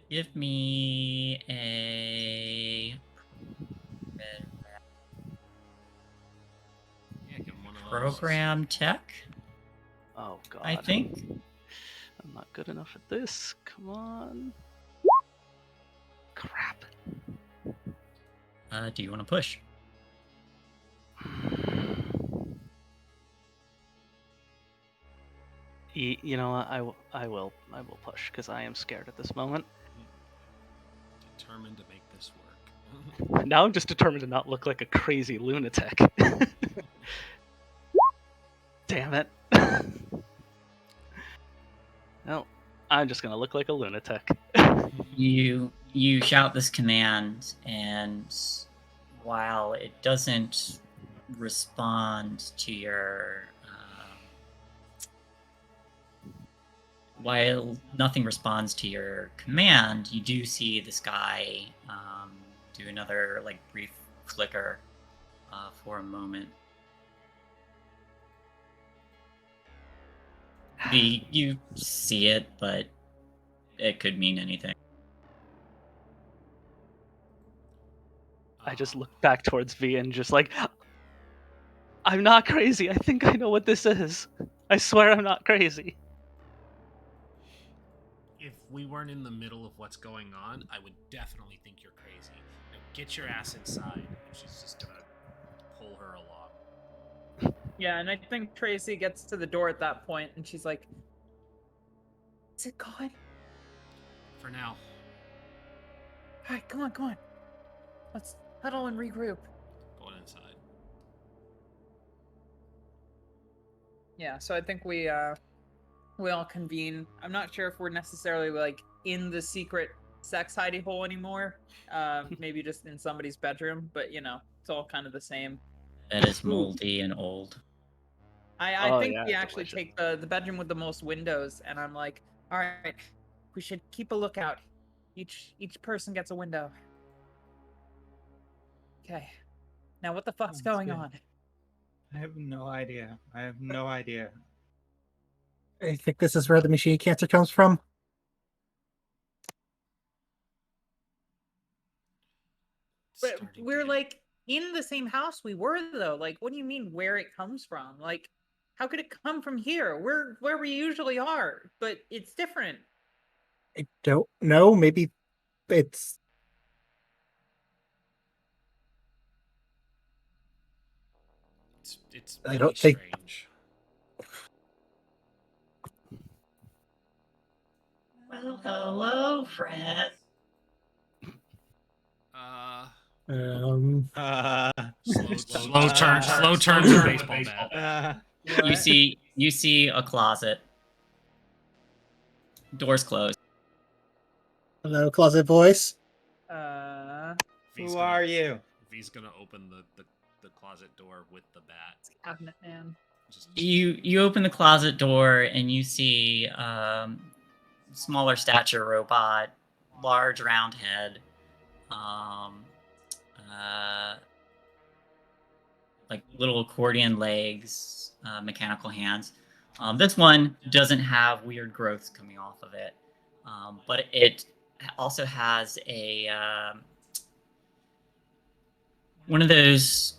Speaker 2: Give me a
Speaker 1: Yeah, give him one of those.
Speaker 2: program tech,
Speaker 5: Oh god.
Speaker 2: I think.
Speaker 5: I'm not good enough at this. Come on. Crap.
Speaker 2: Do you want to push?
Speaker 5: You know what? I will push because I am scared at this moment.
Speaker 1: Determined to make this work.
Speaker 5: Now I'm just determined to not look like a crazy lunatic. Damn it. Well, I'm just gonna look like a lunatic.
Speaker 2: You shout this command, and while it doesn't respond to your while nothing responds to your command, you do see this guy do another like brief flicker for a moment. You see it, but it could mean anything.
Speaker 5: I just look back towards V and just like, I'm not crazy. I think I know what this is. I swear I'm not crazy.
Speaker 1: If we weren't in the middle of what's going on, I would definitely think you're crazy. Now get your ass inside. And she's just gonna pull her along.
Speaker 4: Yeah, and I think Tracy gets to the door at that point, and she's like, "Is it gone?
Speaker 1: For now.
Speaker 4: All right, come on. Let's huddle and regroup."
Speaker 1: Going inside.
Speaker 4: Yeah, so I think we all convene. I'm not sure if we're necessarily like in the secret sex hidey hole anymore. Maybe just in somebody's bedroom, but you know, it's all kind of the same.
Speaker 2: That is moldy and old.
Speaker 4: I think
Speaker 5: yeah,
Speaker 4: we actually
Speaker 5: delicious.
Speaker 4: take the bedroom with the most windows, and I'm like, all right, we should keep a lookout. Each person gets a window. Okay. Now what the fuck's
Speaker 3: Sounds
Speaker 4: going
Speaker 3: good.
Speaker 4: on?
Speaker 3: I have no idea.
Speaker 6: I think this is where the machine cancer comes from.
Speaker 4: But
Speaker 1: Starting to
Speaker 4: we're
Speaker 1: get-
Speaker 4: like in the same house we were though. Like, what do you mean where it comes from? Like, how could it come from here? We're where we usually are, but it's different.
Speaker 6: I don't know. Maybe it's
Speaker 1: It's
Speaker 6: I
Speaker 1: really
Speaker 6: don't think-
Speaker 1: strange.
Speaker 2: Well, hello, friend.
Speaker 1: Slow turns of baseball bat.
Speaker 2: You see a closet. Doors closed.
Speaker 6: Hello, closet voice.
Speaker 1: V's
Speaker 3: Who
Speaker 1: gonna-
Speaker 3: are you?
Speaker 1: V's gonna open the closet door with the bat.
Speaker 4: Cabinet man.
Speaker 1: Just
Speaker 2: You open the closet door and you see smaller stature robot, large round head, like little accordion legs, mechanical hands. This one doesn't have weird growths coming off of it, but it also has a one of those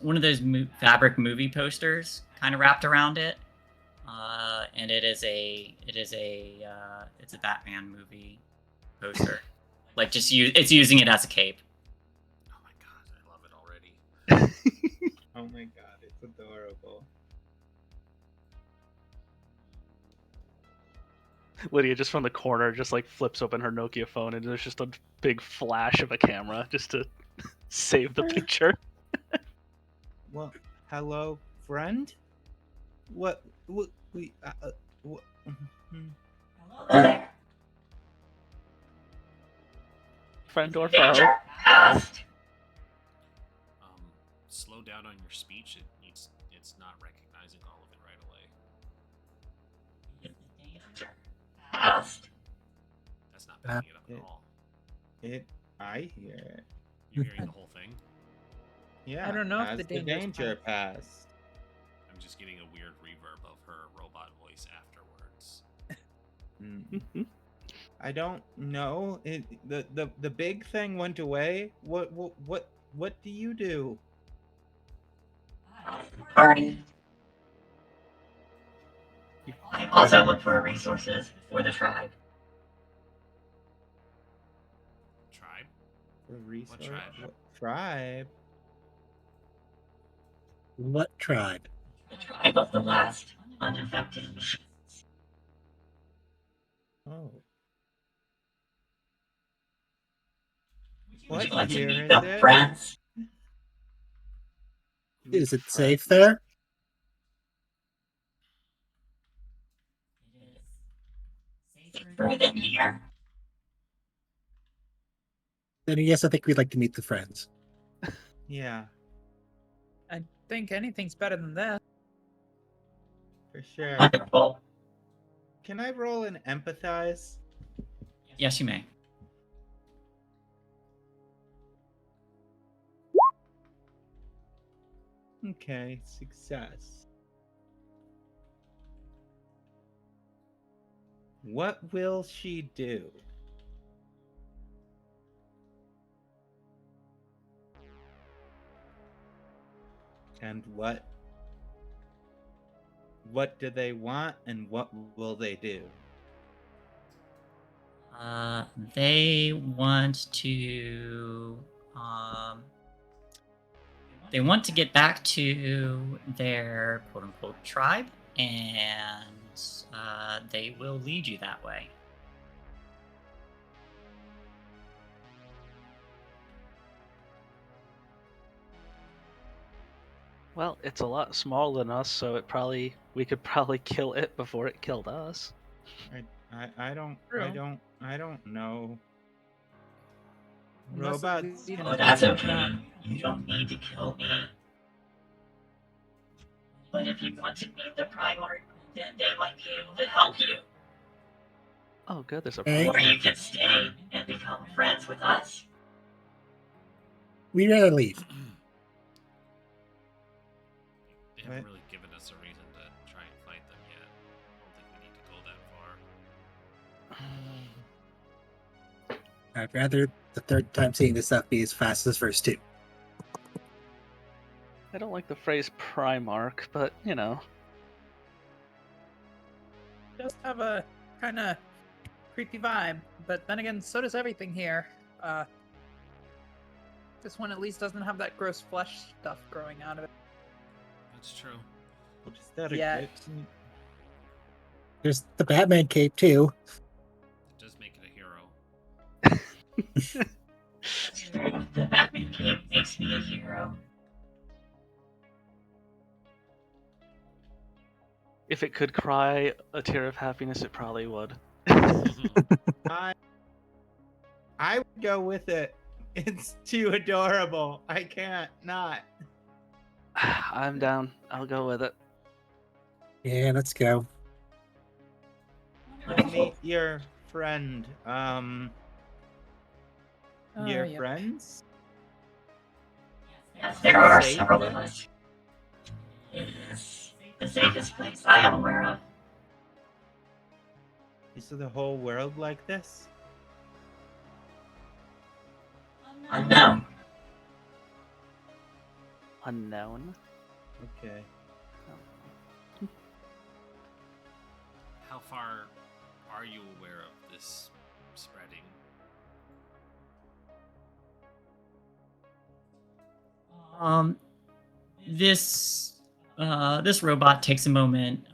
Speaker 2: fabric movie posters kind of wrapped around it, and it's a Batman movie poster. Like it's using it as a cape.
Speaker 1: oh my god, I love it already.
Speaker 3: Oh my god, it's adorable.
Speaker 5: Lydia just from the corner just like flips open her Nokia phone and there's just a big flash of a camera just to save the picture.
Speaker 3: Well, hello, friend. What we what?
Speaker 5: Friend or foe.
Speaker 1: Slow down on your speech. It's not recognizing all of it right away. That's not picking it up at all.
Speaker 3: I hear it.
Speaker 1: You're hearing the whole thing?
Speaker 3: Yeah.
Speaker 4: I don't know if
Speaker 3: as
Speaker 4: the danger
Speaker 3: passed.
Speaker 1: I'm just getting a weird reverb of her robot voice afterwards.
Speaker 3: Mm. I don't know. The big thing went away. What do you do?
Speaker 2: Party. I also look for resources for the tribe.
Speaker 1: Tribe?
Speaker 3: For resource?
Speaker 1: tribe?
Speaker 3: What tribe?
Speaker 6: What tribe?
Speaker 2: The tribe of the last unaffected machines.
Speaker 3: Oh.
Speaker 2: Would you
Speaker 3: What
Speaker 2: like to
Speaker 3: year
Speaker 2: meet
Speaker 3: is
Speaker 2: them,
Speaker 3: it?
Speaker 2: friends?
Speaker 6: Is it safe there?
Speaker 2: Safer than here.
Speaker 6: Then yes, I think we'd like to meet the friends.
Speaker 3: Yeah,
Speaker 4: I think anything's better than this.
Speaker 3: for sure.
Speaker 2: Wonderful.
Speaker 3: Can I roll an empathize?
Speaker 2: Yes, you may.
Speaker 3: Okay, success. What will she do? And what do they want, and what will they do?
Speaker 2: They want to. They want to get back to their quote-unquote tribe, and they will lead you that way.
Speaker 5: Well, it's a lot smaller than us, so we could probably kill it before it killed us.
Speaker 3: I don't
Speaker 4: True.
Speaker 3: I don't know.
Speaker 4: Unless
Speaker 3: Robots
Speaker 4: we-
Speaker 3: can
Speaker 2: Oh, that's okay. You don't need to kill me. But if you want to meet the Primarch, then they might be able to help you.
Speaker 5: Oh, good, there's a
Speaker 6: Okay.
Speaker 2: Or
Speaker 5: problem.
Speaker 2: you can stay and become friends with us.
Speaker 6: We'd rather leave.
Speaker 1: They haven't
Speaker 3: Right.
Speaker 1: really given us a reason to try and fight them yet. I don't think we need to go that far.
Speaker 6: I'd rather the third time seeing this stuff be as fast as first two.
Speaker 5: I don't like the phrase Primarch, but you know.
Speaker 4: Just have a kind of creepy vibe, but then again, so does everything here. This one at least doesn't have that gross flesh stuff growing out of it.
Speaker 1: That's true.
Speaker 3: Is that
Speaker 4: Yeah.
Speaker 3: a good?
Speaker 6: There's the Batman cape too.
Speaker 1: It does make it a hero.
Speaker 2: The Batman cape makes me a hero.
Speaker 5: If it could cry a tear of happiness, it probably would.
Speaker 3: I would go with it. It's too adorable. I can't not.
Speaker 5: I'm down. I'll go with it.
Speaker 6: Yeah, let's go.
Speaker 3: Meet your friend. Your
Speaker 4: Yep.
Speaker 3: friends?
Speaker 2: Yes, there are
Speaker 3: Safe
Speaker 2: several
Speaker 3: there?
Speaker 2: of us. It is the safest place I am aware of.
Speaker 3: Is the whole world like this?
Speaker 2: Unknown.
Speaker 5: Unknown.
Speaker 3: Okay.
Speaker 1: How far are you aware of this spreading?
Speaker 2: This robot takes a moment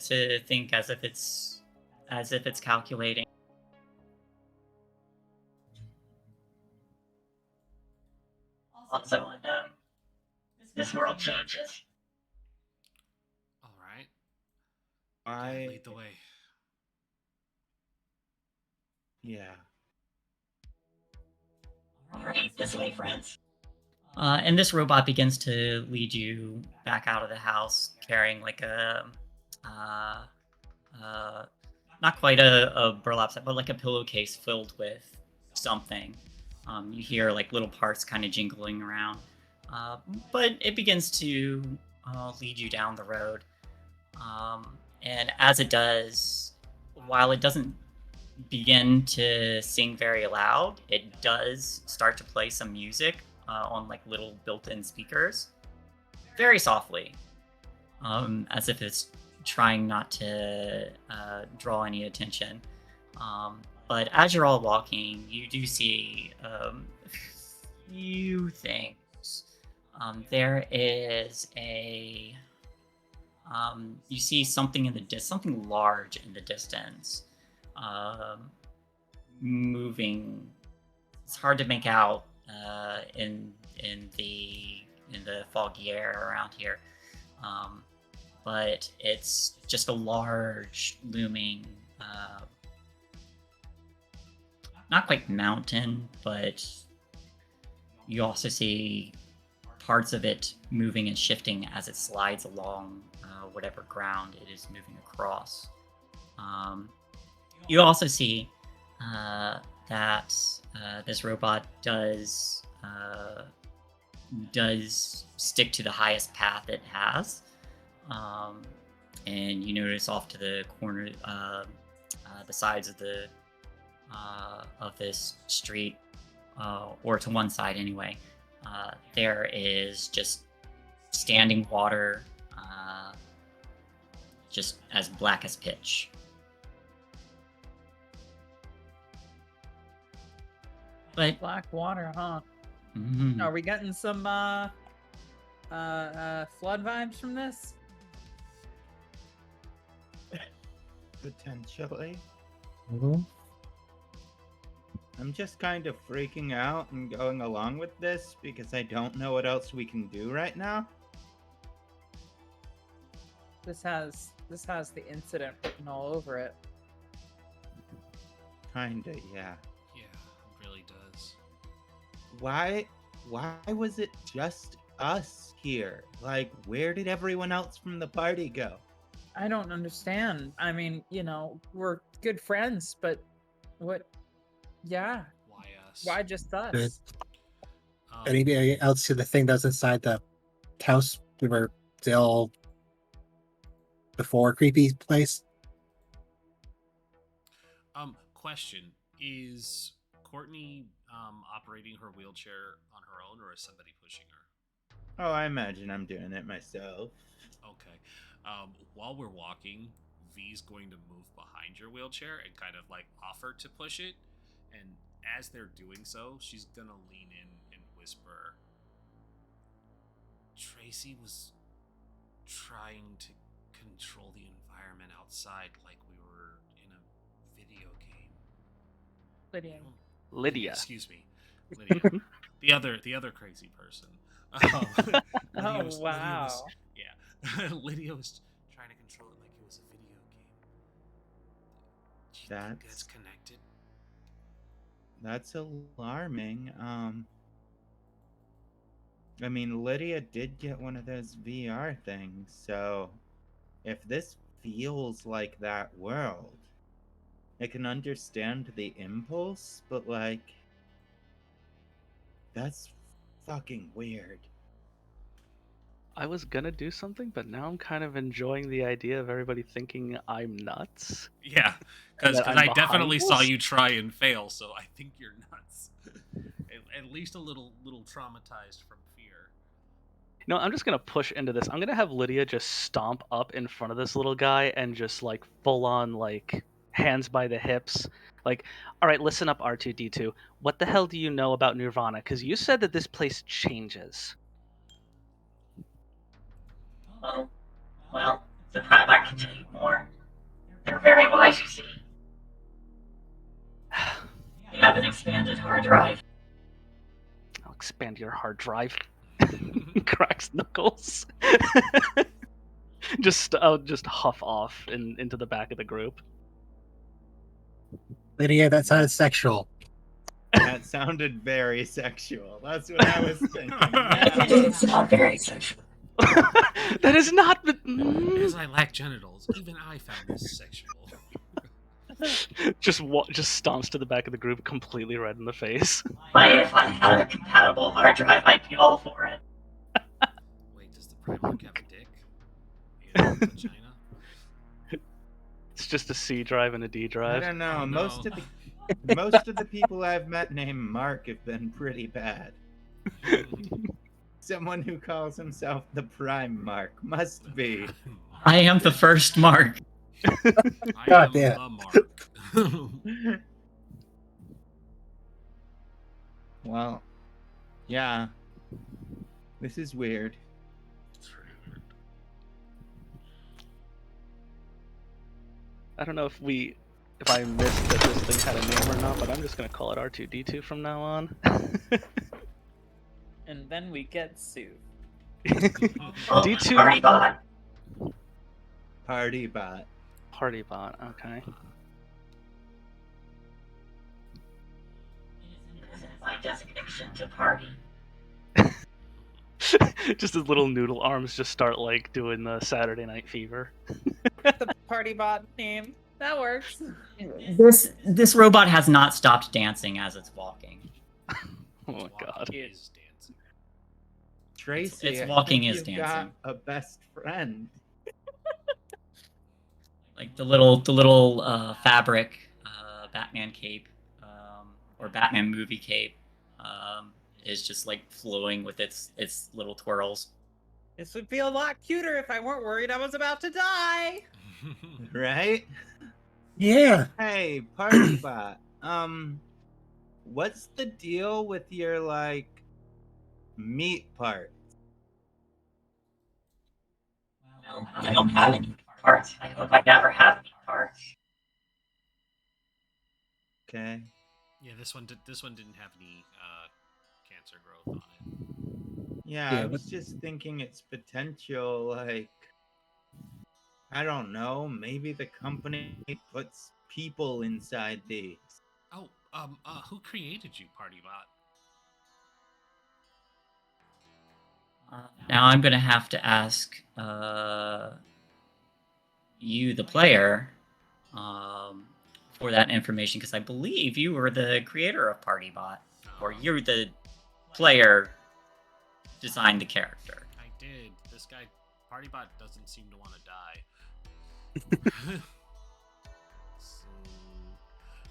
Speaker 2: to think as if it's calculating. Also unknown. This world changes.
Speaker 1: All right.
Speaker 3: I
Speaker 1: Lead the way.
Speaker 3: yeah.
Speaker 2: Alright, this way, friends. And this robot begins to lead you back out of the house, carrying like a, not quite a burlap sack, but like a pillowcase filled with something. You hear like little parts kind of jingling around, but it begins to lead you down the road. And as it does, while it doesn't begin to sing very loud. It does start to play some music on like little built-in speakers, very softly, as if it's trying not to draw any attention. But as you're all walking, you do see a few things. There is a you see something in the something large in the distance, moving. It's hard to make out in the foggy air around here, but it's just a large looming, not quite mountain, but you also see parts of it moving and shifting as it slides along whatever ground it is moving across. You also see that this robot does stick to the highest path it has, and you notice off to the corner, the sides of this street, or to one side anyway, there is just standing water, just as black as pitch. But
Speaker 4: Black water, huh?
Speaker 2: mhm.
Speaker 4: Are we getting some flood vibes from this?
Speaker 3: Potentially.
Speaker 6: Mhm.
Speaker 3: I'm just kind of freaking out and going along with this because I don't know what else we can do right now.
Speaker 4: This has the incident written all over it.
Speaker 3: Kinda, yeah.
Speaker 1: Yeah, it really does.
Speaker 3: Why was it just us here? Like, where did everyone else from the party go?
Speaker 4: I don't understand. I mean, we're good friends, but what? Yeah,
Speaker 1: Why us?
Speaker 4: why just us?
Speaker 6: Good.
Speaker 1: Um,
Speaker 6: Anybody else to the thing that was inside the house we were still before creepy place?
Speaker 1: Question: is Courtney operating her wheelchair on her own, or is somebody pushing her?
Speaker 3: Oh, I imagine I'm doing it myself.
Speaker 1: Okay. While we're walking, V's going to move behind your wheelchair and kind of like offer to push it. And as they're doing so, she's gonna lean in and whisper, Tracy was trying to control the environment outside like we were in a video game.
Speaker 4: Lydia.
Speaker 5: Lydia.
Speaker 1: Excuse me. Lydia. the other crazy person. Lydia
Speaker 4: Oh,
Speaker 1: was-
Speaker 4: wow.
Speaker 1: yeah. Lydia was trying to control it like it was a video game. Do you think that's connected?
Speaker 3: That's alarming. I mean, Lydia did get one of those VR things, so if this feels like that world, I can understand the impulse, but like, that's fucking weird.
Speaker 5: I was gonna do something, but now I'm kind of enjoying the idea of everybody thinking I'm nuts.
Speaker 1: Yeah, because
Speaker 5: That I'm
Speaker 1: I
Speaker 5: behind
Speaker 1: definitely saw
Speaker 5: this?
Speaker 1: you try and fail, so I think you're nuts. At least a little traumatized from fear.
Speaker 5: No, I'm just gonna push into this. I'm gonna have Lydia just stomp up in front of this little guy and just like full on like hands by the hips. Like, all right, listen up, R2D2. What the hell do you know about Nirvana? Because you said that this place changes.
Speaker 2: Well, the time I can tell you more. They're very wise, you see. They have an expanded hard drive.
Speaker 5: I'll expand your hard drive. Cracks knuckles. I'll just huff off into the back of the group.
Speaker 6: Lydia, that sounded sexual.
Speaker 3: That sounded very sexual. That's what I was thinking.
Speaker 2: It didn't sound very sexual.
Speaker 5: That is not the.
Speaker 1: As I lack genitals, even I found this sexual.
Speaker 5: just stomps to the back of the group, completely red in the face.
Speaker 2: If I had a compatible hard drive, I'd be all for it.
Speaker 1: Wait, does the Primarch have a dick? And a vagina?
Speaker 5: It's just a C drive and a D
Speaker 3: I
Speaker 5: drive.
Speaker 3: don't know.
Speaker 1: Oh,
Speaker 3: Most
Speaker 1: no.
Speaker 3: of the people I've met named Mark have been pretty bad. Someone who calls himself the Prime Mark must be.
Speaker 2: I am the first Mark.
Speaker 1: I
Speaker 6: God
Speaker 1: am
Speaker 6: damn.
Speaker 1: the Mark.
Speaker 3: Well, yeah. This is weird.
Speaker 5: I don't know if I missed that this thing had a name or not, but I'm just gonna call it R2D2 from now on.
Speaker 4: And then we get sued.
Speaker 5: D2
Speaker 2: Party bot.
Speaker 3: Party bot.
Speaker 5: Party bot. Okay.
Speaker 2: My designation to party.
Speaker 5: Just his little noodle arms just start like doing the Saturday Night Fever.
Speaker 4: The party bot name. That works.
Speaker 2: This robot has not stopped dancing as it's walking.
Speaker 5: Oh my god.
Speaker 1: Is dancing.
Speaker 3: Tracy,
Speaker 2: It's
Speaker 3: I
Speaker 2: walking
Speaker 3: think
Speaker 2: is
Speaker 3: you've
Speaker 2: dancing.
Speaker 3: got a best friend.
Speaker 2: Like the little fabric Batman cape or Batman movie cape is just like flowing with its little twirls.
Speaker 4: This would be a lot cuter if I weren't worried I was about to die.
Speaker 3: Right?
Speaker 6: Yeah.
Speaker 3: Hey, party bot. What's the deal with your like meat part?
Speaker 2: Well, I don't have any parts. I hope I never have any parts.
Speaker 3: Okay.
Speaker 1: Yeah, this one didn't have any cancer growth on it.
Speaker 3: Yeah,
Speaker 6: Yeah,
Speaker 3: I
Speaker 6: but-
Speaker 3: was just thinking its potential, like, I don't know, maybe the company puts people inside these.
Speaker 1: Oh, who created you, Party Bot?
Speaker 2: Now I'm gonna have to ask you, the player, for that information because I believe you were the creator of PartyBot, or you're the player designed the character.
Speaker 1: I did. This guy, Party Bot, doesn't seem to want to die. So,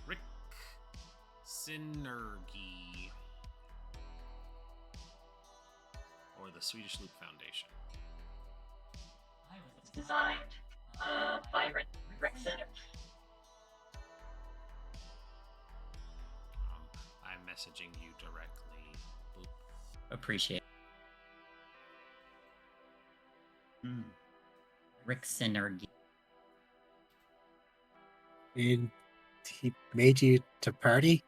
Speaker 1: Rick Synergy, or the Swedish Loop Foundation.
Speaker 2: I was designed by Rick Center.
Speaker 1: I'm messaging you directly. Boop.
Speaker 2: Appreciate it.
Speaker 3: Hmm.
Speaker 2: Rick Synergy.
Speaker 6: And he made you to party?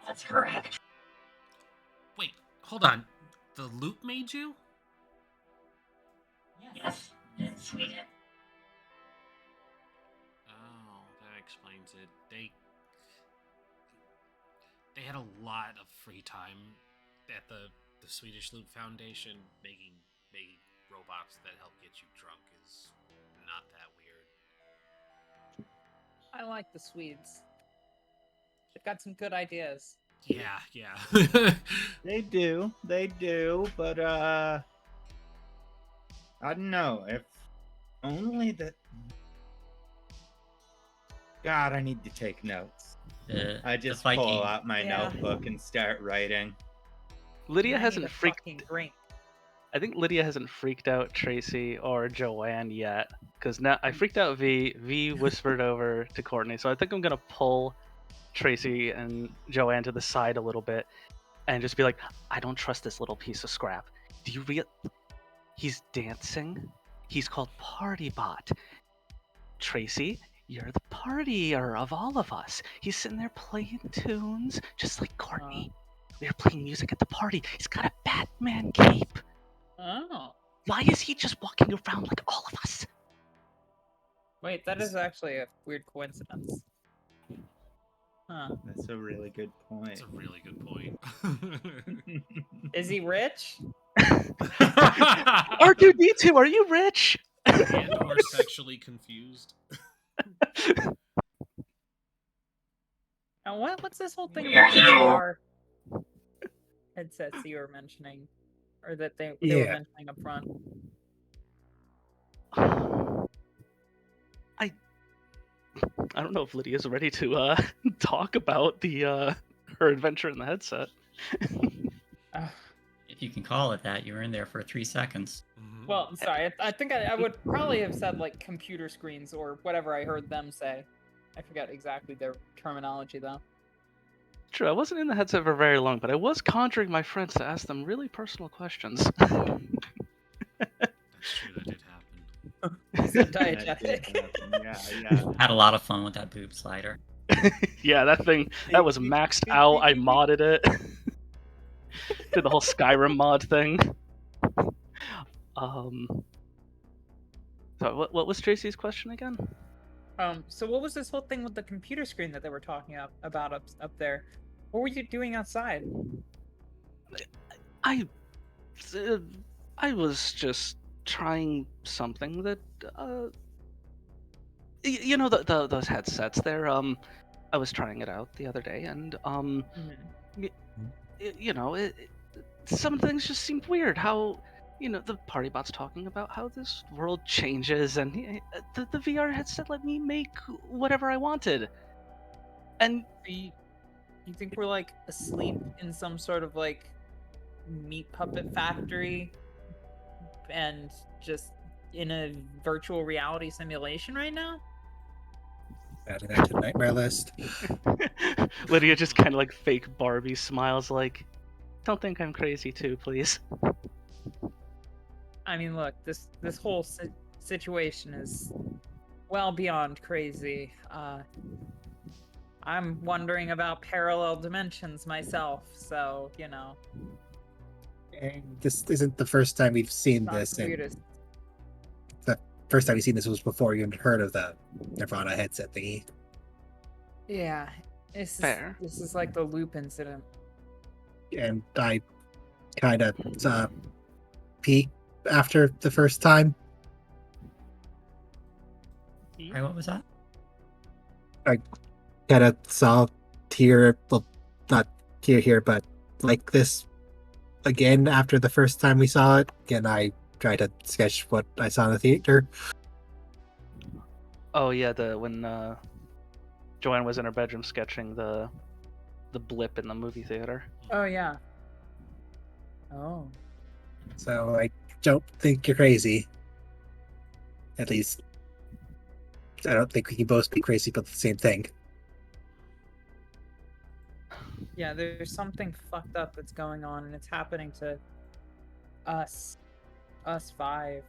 Speaker 2: That's correct.
Speaker 1: Wait, hold on. The loop made you?
Speaker 2: Yes, in Sweden.
Speaker 1: Oh, that explains it. They had a lot of free time at the Swedish Loop Foundation. Making robots that help get you drunk is not that weird.
Speaker 4: I like the Swedes. They've got some good ideas.
Speaker 1: Yeah.
Speaker 3: They do, but I don't know, if only that. God, I need to take notes. I just
Speaker 2: Viking.
Speaker 3: pull out my
Speaker 4: Yeah.
Speaker 3: notebook and start writing.
Speaker 5: Lydia
Speaker 4: I need
Speaker 5: hasn't
Speaker 4: a
Speaker 5: freaked.
Speaker 4: fucking drink.
Speaker 5: I think Lydia hasn't freaked out Tracy or Joanne yet, because now I freaked out V. V whispered over to Courtney, so I think I'm gonna pull Tracy and Joanne to the side a little bit, and just be like, "I don't trust this little piece of scrap. Do you real? He's dancing. He's called PartyBot. Tracy, you're the partier of all of us. He's sitting there playing tunes, just like Courtney. We were playing music at the party. He's got a Batman cape.
Speaker 4: Oh.
Speaker 5: Why is he just walking around like all of us?"
Speaker 4: Wait, that is actually a weird coincidence. Huh.
Speaker 3: That's a really good point.
Speaker 1: That's a really good point.
Speaker 4: Is he rich?
Speaker 5: R2D2, are you rich?
Speaker 1: And or sexually confused.
Speaker 4: Now what's this whole thing
Speaker 2: Yeah.
Speaker 4: about VR headsets you were mentioning? or that they were
Speaker 6: Yeah.
Speaker 4: mentioning up front?
Speaker 5: I don't know if Lydia's ready to talk about the her adventure in the headset.
Speaker 2: If you can call it that, you were in there for 3 seconds.
Speaker 4: Well, sorry. I think I would probably have said like computer screens or whatever I heard them say. I forget exactly their terminology though.
Speaker 5: True, I wasn't in the headset for very long, but I was conjuring my friends to ask them really personal questions.
Speaker 1: That's true, that did happen.
Speaker 4: Is that diegetic?
Speaker 3: Yeah.
Speaker 2: Had a lot of fun with that boob slider.
Speaker 5: Yeah, that thing, that was maxed out. I modded it. Did the whole Skyrim mod thing. So what was Tracy's question again?
Speaker 4: So what was this whole thing with the computer screen that they were talking about up there? What were you doing outside?
Speaker 5: I was just trying something that you know those headsets there. I was trying it out the other day, and you know, some things just seemed weird. How, you know, the party bot's talking about how this world changes, and the VR headset let me make whatever I wanted. And
Speaker 4: You think we're like asleep in some sort of like meat puppet factory and just in a virtual reality simulation right now?
Speaker 6: Adding that to the nightmare list.
Speaker 5: Lydia just kind of like fake Barbie smiles, like, "Don't think I'm crazy too, please."
Speaker 4: I mean, look, this whole situation is well beyond crazy. I'm wondering about parallel dimensions myself, so you know.
Speaker 6: And this isn't the first time we've seen
Speaker 4: Not
Speaker 6: this.
Speaker 4: the
Speaker 6: And
Speaker 4: weirdest.
Speaker 6: the first time we've seen this was before you even heard of the Nirvana headset thingy.
Speaker 4: Yeah, this
Speaker 5: Fair.
Speaker 4: is like the loop incident.
Speaker 6: And I kind of saw peek after the first time.
Speaker 2: Right, what was that?
Speaker 6: Kind of saw here, well, not here, but like this again after the first time we saw it. Again, I tried to sketch what I saw in the theater.
Speaker 5: Oh yeah, when Joanne was in her bedroom sketching the blip in the movie theater.
Speaker 4: Oh yeah. Oh.
Speaker 6: So I don't think you're crazy. At least, I don't think we can both be crazy about the same thing.
Speaker 4: Yeah, there's something fucked up that's going on, and it's happening to us five.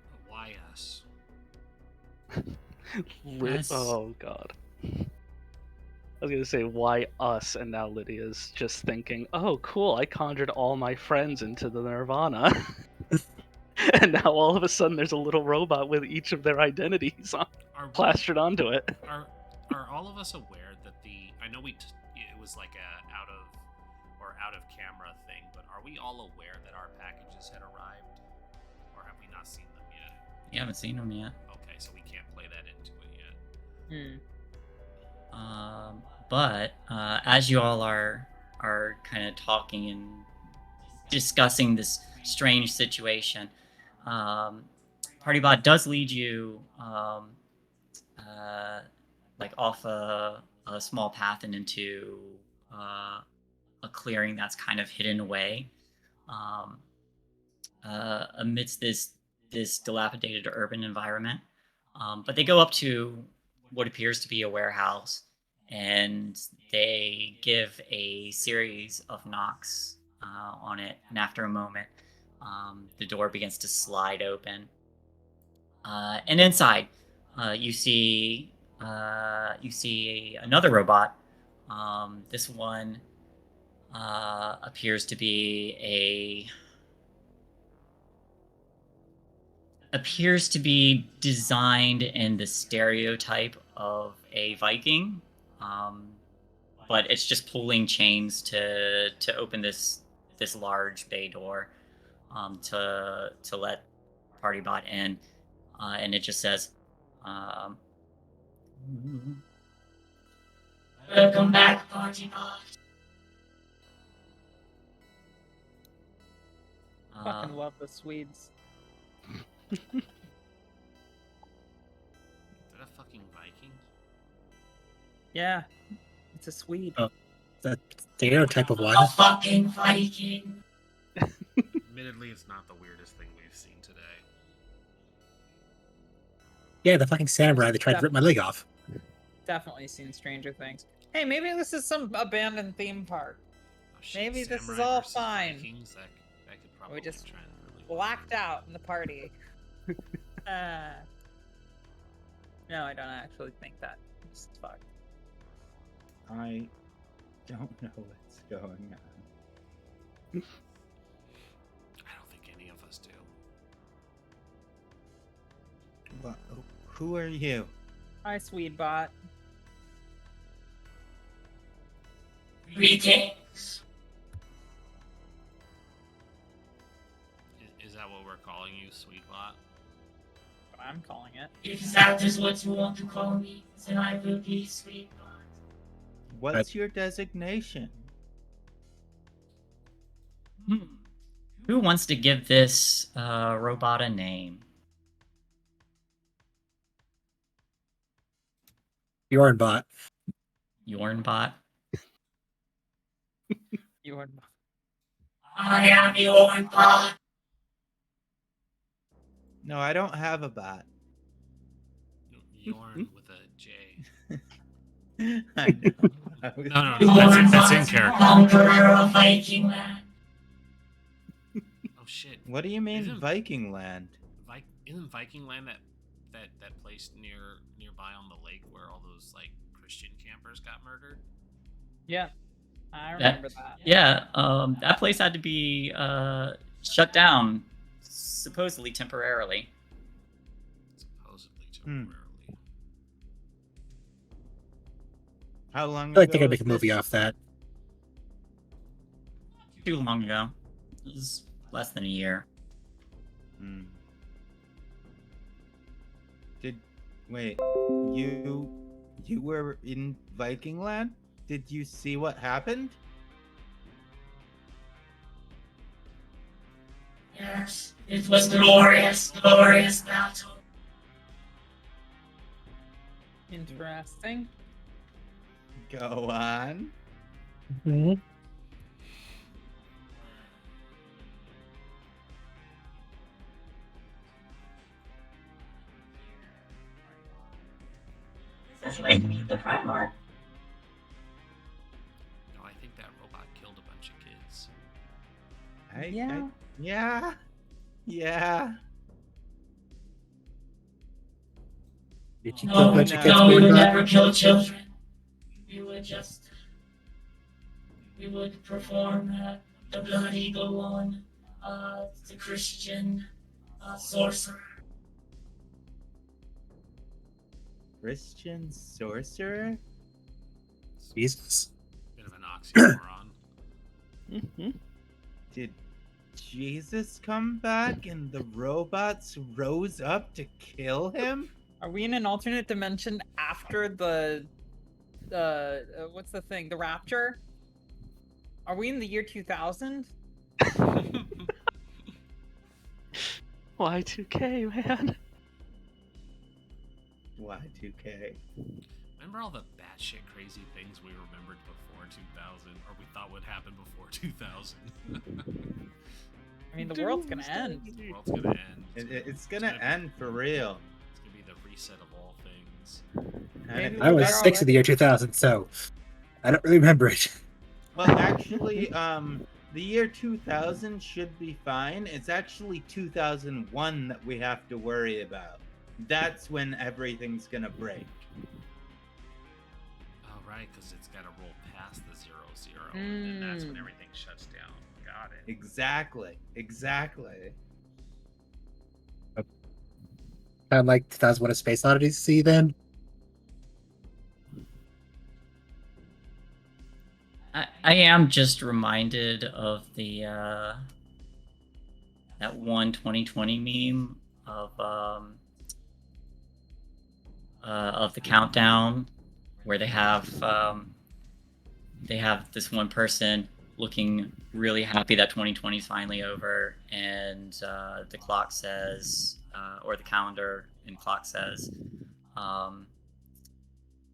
Speaker 1: But why us?
Speaker 2: Yes.
Speaker 5: Oh god. I was gonna say why us, and now Lydia's just thinking, "Oh, cool! I conjured all my friends into the Nirvana." And now all of a sudden there's a little robot with each of their identities plastered onto it.
Speaker 1: Are all of us aware that I know it was like a out of camera thing, but are we all aware that our packages had arrived, or have we not seen them yet?
Speaker 2: You haven't seen them yet.
Speaker 1: Okay, so we can't play that into it yet.
Speaker 2: But as you all are kind of talking and discussing this strange situation, Partybot does lead you like off a small path and into a clearing that's kind of hidden away amidst this dilapidated urban environment. But they go up to what appears to be a warehouse, and they give a series of knocks on it. And after a moment, the door begins to slide open, and inside, you see another robot. This one appears to be designed in the stereotype of a Viking, but it's just pulling chains to open this large bay door to let Partybot in, and it just says, "Welcome back, Partybot."
Speaker 4: Fucking love the Swedes.
Speaker 1: Is that a fucking Viking?
Speaker 4: Yeah, it's a Swede.
Speaker 6: Oh. That stereotype of one.
Speaker 2: A fucking Viking.
Speaker 1: Admittedly, it's not the weirdest thing we've seen today.
Speaker 6: Yeah, the fucking samurai that tried to rip my leg off.
Speaker 4: Definitely seen Stranger Things. Hey, maybe this is some abandoned theme park.
Speaker 1: Oh, shit,
Speaker 4: Maybe this is
Speaker 1: samurai
Speaker 4: all
Speaker 1: versus
Speaker 4: fine.
Speaker 1: Vikings? That could probably
Speaker 4: just
Speaker 1: trend really
Speaker 4: Blacked out in the party. No, I don't actually think that. It's fucked.
Speaker 3: I don't know what's going on.
Speaker 1: I don't think any of us do.
Speaker 3: What? Who are you?
Speaker 4: Hi, Swedebot.
Speaker 2: Greetings.
Speaker 1: Is that what we're calling you, Sweetbot?
Speaker 4: What I'm calling it.
Speaker 2: If that is what you want to call me, then I will be Sweetbot.
Speaker 3: What's your designation?
Speaker 2: Who wants to give this robot a name?
Speaker 6: Bjornbot.
Speaker 2: Yornbot.
Speaker 4: You are.
Speaker 2: I am Yornbot.
Speaker 3: No, I don't have a bot.
Speaker 1: Yorn with a J.
Speaker 3: I know.
Speaker 1: No, that's in character.
Speaker 2: Conqueror of Viking land.
Speaker 1: Oh shit!
Speaker 3: What do you mean,
Speaker 1: Isn't-
Speaker 3: Viking land?
Speaker 1: Isn't Viking land that place nearby on the lake where all those like Christian campers got murdered?
Speaker 4: Yeah, I remember that.
Speaker 2: Yeah, that place had to be shut down, supposedly temporarily.
Speaker 1: Supposedly temporarily.
Speaker 3: How long
Speaker 6: I
Speaker 3: ago?
Speaker 6: feel like they could make a
Speaker 3: was
Speaker 6: movie
Speaker 3: this?
Speaker 6: off that.
Speaker 2: Too long ago. It was less than a year.
Speaker 3: Hmm. Wait, you were in Viking land? Did you see what happened?
Speaker 2: Yes, it was glorious, glorious battle.
Speaker 4: Interesting.
Speaker 3: Go on.
Speaker 6: Mm-hmm.
Speaker 2: This might be the Primarch.
Speaker 1: No, I think that robot killed a bunch of kids.
Speaker 3: Yeah.
Speaker 6: Did you
Speaker 2: No,
Speaker 6: kill a bunch of kids,
Speaker 2: no, we would
Speaker 6: Bjornbot?
Speaker 2: never kill children. We would perform the Blood Eagle on the Christian sorcerer.
Speaker 3: Christian sorcerer?
Speaker 6: Jesus.
Speaker 1: Bit of an oxymoron.
Speaker 5: Mm-hmm.
Speaker 3: Did Jesus come back and the robots rose up to kill him?
Speaker 4: Are we in an alternate dimension after the what's the thing? The Rapture? Are we in the year 2000?
Speaker 5: Y2K, man.
Speaker 3: Y2K.
Speaker 1: Remember all the batshit crazy things we remembered before 2000, or we thought would happen before 2000?
Speaker 4: I mean, the world's gonna end.
Speaker 1: The world's gonna end.
Speaker 3: It's gonna end for real.
Speaker 1: It's gonna be the reset of all things.
Speaker 3: And
Speaker 6: I was
Speaker 4: They're
Speaker 6: 6 in the year 2000, so I don't really remember it.
Speaker 3: Well, actually, the year 2000 should be fine. It's actually 2001 that we have to worry about. That's when everything's gonna break.
Speaker 1: Oh, right, because it's got to roll past the 00, and then that's when everything shuts down. Got it.
Speaker 3: Exactly.
Speaker 6: Kind of like 2001: A Space Odyssey then.
Speaker 2: I am just reminded of the that one 2020 meme of the countdown where they have this one person looking really happy that 2020 is finally over, and the clock says, or the calendar and clock says,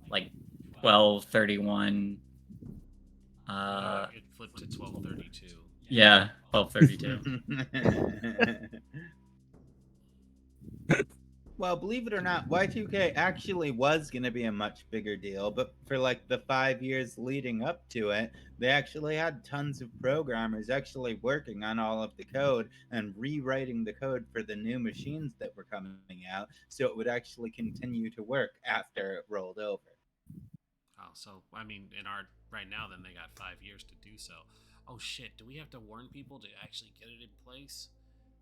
Speaker 2: like 12:31.
Speaker 1: It flipped to 12:32.
Speaker 2: Yeah, 12:32.
Speaker 3: Well, believe it or not, Y2K actually was going to be a much bigger deal, but for like the 5 years leading up to it, they actually had tons of programmers actually working on all of the code and rewriting the code for the new machines that were coming out so it would actually continue to work after it rolled over.
Speaker 1: Oh, so I mean, right now, then they got 5 years to do so. Oh shit! Do we have to warn people to actually get it in place?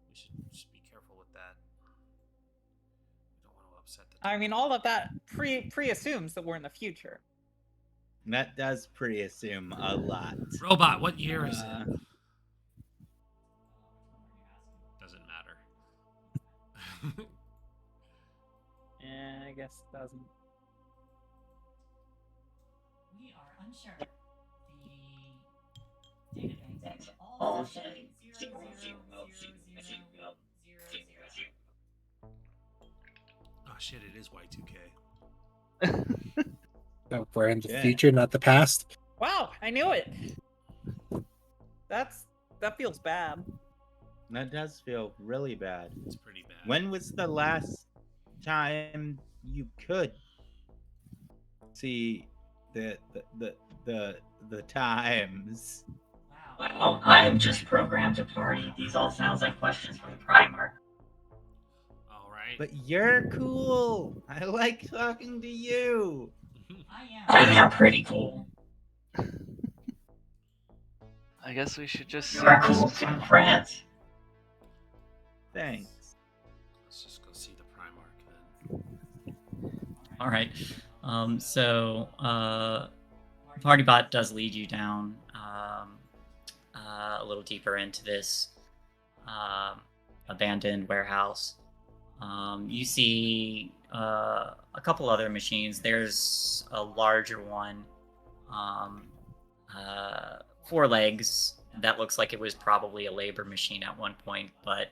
Speaker 1: We should be careful with that. We don't want to upset the.
Speaker 4: I mean, all of that pre-assumes that we're in the future.
Speaker 3: That does pre-assume a lot.
Speaker 1: Robot, what year is it? Doesn't matter.
Speaker 4: Yeah, I guess it doesn't.
Speaker 2: We are unsure. The data banks all say 0000000.
Speaker 1: Oh shit! It is Y2K.
Speaker 6: We're in the future, not the past.
Speaker 4: Wow, I knew it. That feels bad.
Speaker 3: That does feel really bad.
Speaker 1: It's pretty bad.
Speaker 3: When was the last time you could see the times?
Speaker 2: Wow, I am just programmed to party. These all sounds like questions for the Primarch.
Speaker 1: All right.
Speaker 3: But you're cool. I like talking to you.
Speaker 2: I am pretty cool.
Speaker 5: I guess we should just.
Speaker 2: You are cool too, friends.
Speaker 3: Thanks.
Speaker 1: Let's just go see the Primarch then.
Speaker 2: All right. So PartyBot does lead you down a little deeper into this abandoned warehouse. You see a couple other machines. There's a larger one, 4 legs. That looks like it was probably a labor machine at one point, but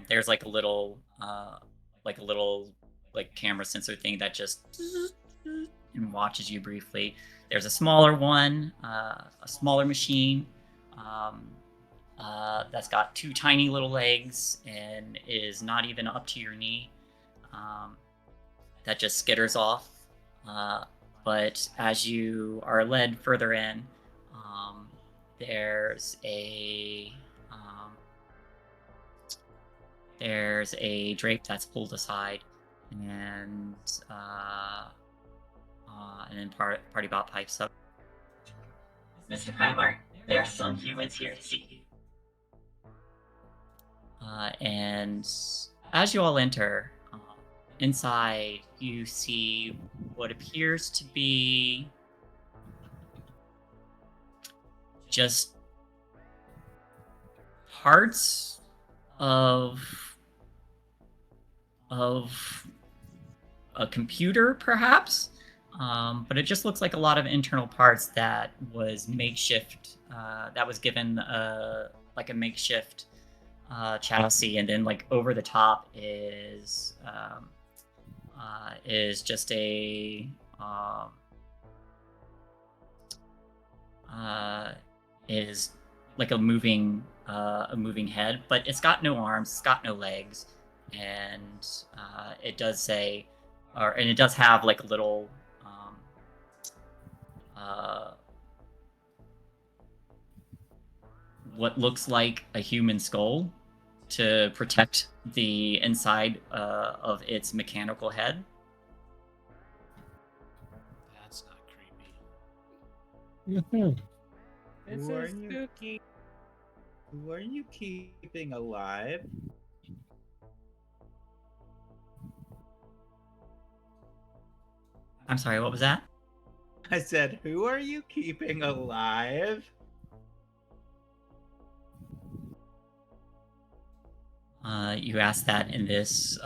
Speaker 2: there's like a little camera sensor thing that just and watches you briefly. There's a smaller one, a smaller machine that's got 2 tiny little legs and is not even up to your knee. That just skitters off. But as you are led further in, there's a drape that's pulled aside, and then PartyBot pipes up. Mr. Primarch, there are some humans here to see you. And as you all enter, inside you see what appears to be just parts of a computer, perhaps, but it just looks like a lot of internal parts that was makeshift. That was given like a makeshift chassis, and then like over the top is just is like a moving head, but it's got no arms, it's got no legs, and it does say, and it does have like a little what looks like a human skull to protect the inside of its mechanical head.
Speaker 1: That's not creepy.
Speaker 4: This
Speaker 3: Who are
Speaker 4: is
Speaker 3: you?
Speaker 4: spooky.
Speaker 3: Who are you keeping alive?
Speaker 2: I'm sorry, what was that?
Speaker 3: I said, who are you keeping alive?
Speaker 2: You asked that in this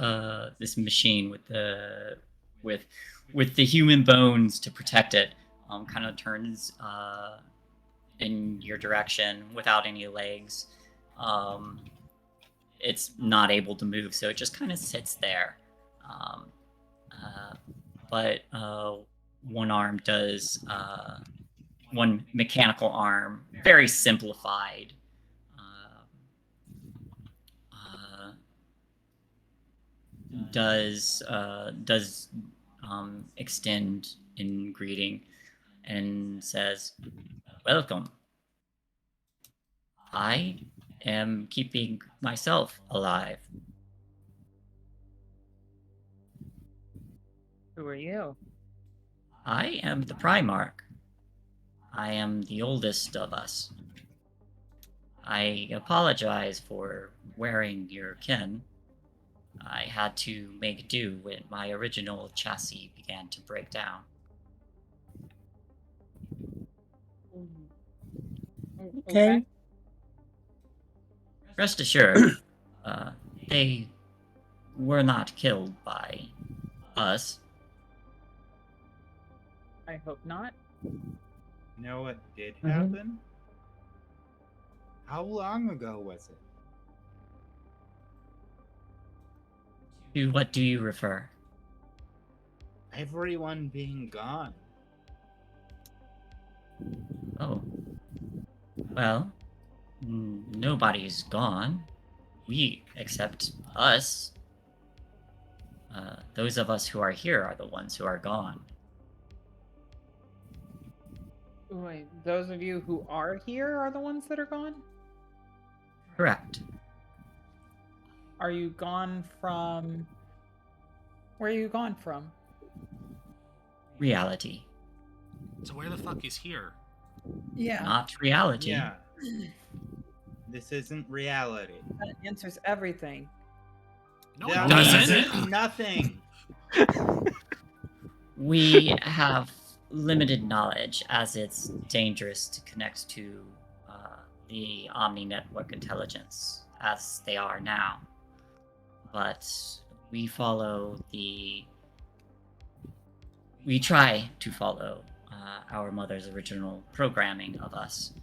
Speaker 2: this machine with the in your direction without any legs. It's not able to move, so it just kind of sits there. But one arm does, one mechanical arm, very simplified, does extend in greeting and says, "Welcome. I am keeping myself alive."
Speaker 4: Who are you?
Speaker 2: I am the Primarch. I am the oldest of us. I apologize for wearing your kin. I had to make do when my original chassis began to break down.
Speaker 6: Okay.
Speaker 2: Rest assured, they were not killed by us.
Speaker 4: I hope not.
Speaker 3: You know what did
Speaker 6: Mhm.
Speaker 3: happen? How long ago was it?
Speaker 2: To what do you refer?
Speaker 3: Everyone being gone.
Speaker 2: Oh. Well, nobody's gone. We, except us. Those of us who are here are the ones who are gone.
Speaker 4: Wait, those of you who are here are the ones that are gone?
Speaker 2: Correct.
Speaker 4: Are you gone from... Where are you gone from?
Speaker 2: Reality.
Speaker 1: So where the fuck is here?
Speaker 4: Yeah.
Speaker 2: Not reality.
Speaker 3: Yeah. This isn't reality.
Speaker 4: That answers everything.
Speaker 1: No,
Speaker 3: That
Speaker 1: it
Speaker 2: doesn't.
Speaker 1: doesn't.
Speaker 3: Nothing.
Speaker 2: We have limited knowledge, as it's dangerous to connect to the Omni Network intelligence as they are now. But we try to follow our mother's original programming of us.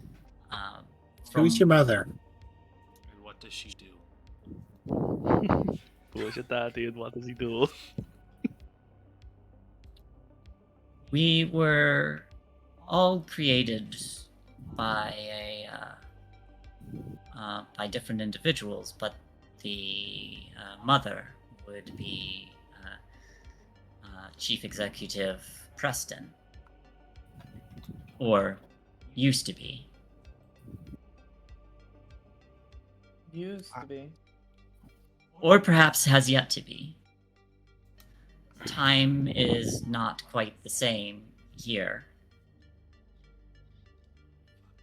Speaker 6: Who's your mother?
Speaker 1: And what does she do?
Speaker 5: Who is your dad, dude? What does he do?
Speaker 2: We were all created by by different individuals, but the mother would be Chief Executive Preston, or used to be.
Speaker 4: Used to be.
Speaker 2: Or perhaps has yet to be. Time is not quite the same here.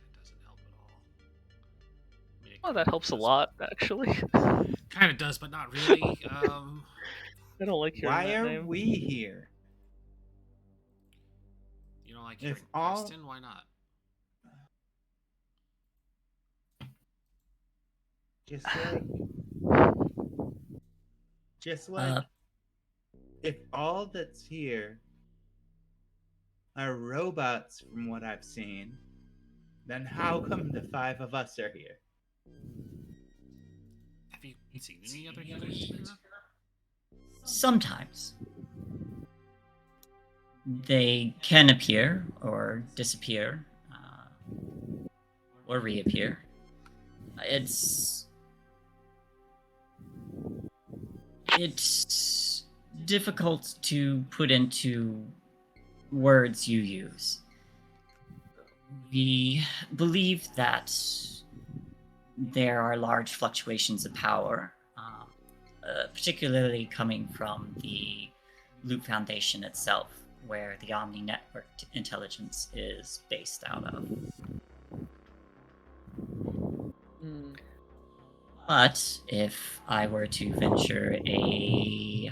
Speaker 1: That doesn't help at all. I mean,
Speaker 5: Oh, that helps a lot, actually.
Speaker 1: Kind of does, but not really.
Speaker 5: I don't like hearing
Speaker 3: Why
Speaker 5: that
Speaker 3: are
Speaker 5: name.
Speaker 3: we here?
Speaker 1: You don't like
Speaker 3: If
Speaker 1: hearing
Speaker 3: all-
Speaker 1: Preston? Why not?
Speaker 3: Just like,
Speaker 2: Uh,
Speaker 3: if all that's here are robots from what I've seen, then how come the 5 of us are here?
Speaker 1: Have you seen any other humans here?
Speaker 2: Sometimes. They can appear or disappear, or reappear. It's difficult to put into words you use. We believe that there are large fluctuations of power, particularly coming from the Loop Foundation itself, where the Omni Network intelligence is based out of.
Speaker 4: Hmm.
Speaker 2: But if I were to venture a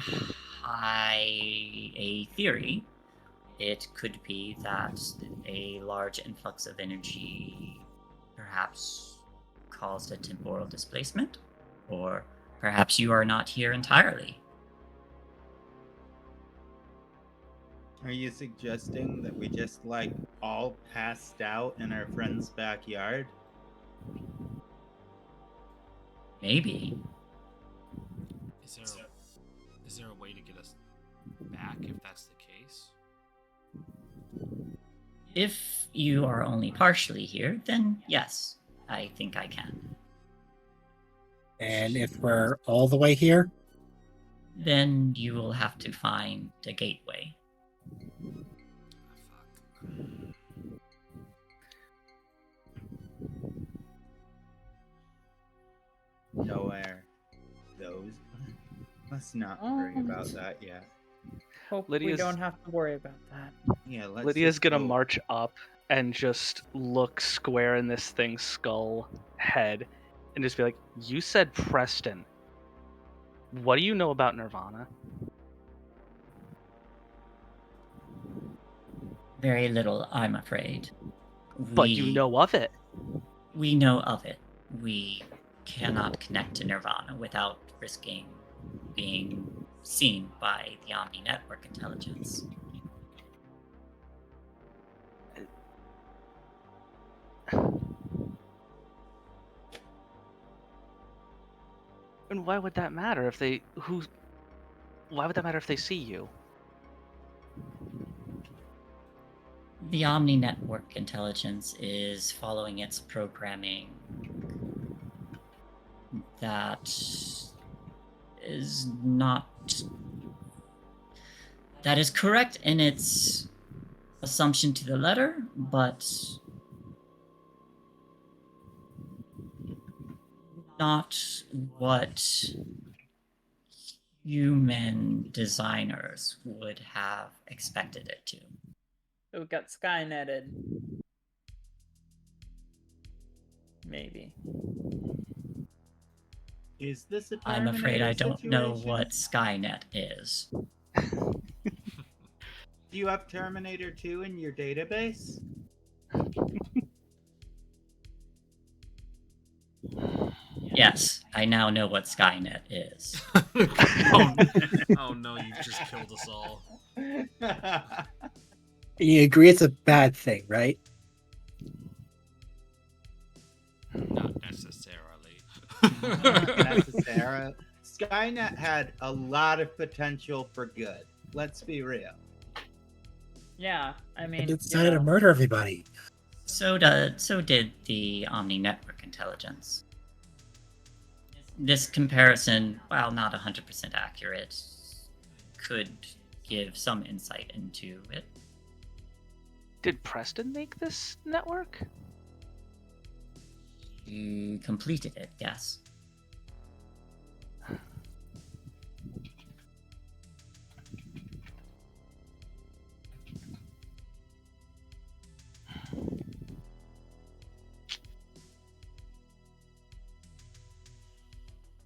Speaker 2: theory, it could be that a large influx of energy perhaps caused a temporal displacement, or perhaps you are not here entirely.
Speaker 3: Are you suggesting that we just, like, all passed out in our friend's backyard?
Speaker 2: Maybe.
Speaker 1: Is there a way to get us back if that's the case?
Speaker 2: If you are only partially here, then yes, I think I can.
Speaker 6: And if we're all the way here,
Speaker 2: Then you will have to find a gateway.
Speaker 1: Fuck.
Speaker 3: Nowhere. Those. Let's not worry about that yet.
Speaker 4: Hope we
Speaker 5: Lydia's-
Speaker 4: don't have to worry about that.
Speaker 3: Yeah, let's.
Speaker 5: Lydia's
Speaker 3: just
Speaker 5: gonna
Speaker 3: go.
Speaker 5: march up and just look square in this thing's skull head and just be like, "You said Preston. What do you know about Nirvana?"
Speaker 2: Very little, I'm afraid.
Speaker 5: But you know of it.
Speaker 2: We know of it. We cannot connect to Nirvana without risking being seen by the Omni Network intelligence.
Speaker 5: And why would that matter if they why would that matter if they see you?
Speaker 2: The Omni Network intelligence is following its programming that is not. That is correct in its assumption to the letter, but not what human designers would have expected it to.
Speaker 4: It got Skyneted. Maybe.
Speaker 3: Is this a
Speaker 2: I'm afraid I
Speaker 3: Terminator
Speaker 2: don't know
Speaker 3: situation?
Speaker 2: what Skynet is.
Speaker 3: Do you have Terminator 2 in your database?
Speaker 2: Yes, I now know what Skynet is.
Speaker 1: Oh no, you've just killed us all.
Speaker 6: you agree it's a bad thing, right?
Speaker 1: Not necessarily.
Speaker 3: Not necessarily. Skynet had a lot of potential for good. Let's be real.
Speaker 4: Yeah, I mean,
Speaker 6: And it decided to murder everybody.
Speaker 2: So did the Omni Network intelligence. This comparison, while not 100% accurate, could give some insight into it.
Speaker 5: Did Preston make this network?
Speaker 2: You completed it, yes.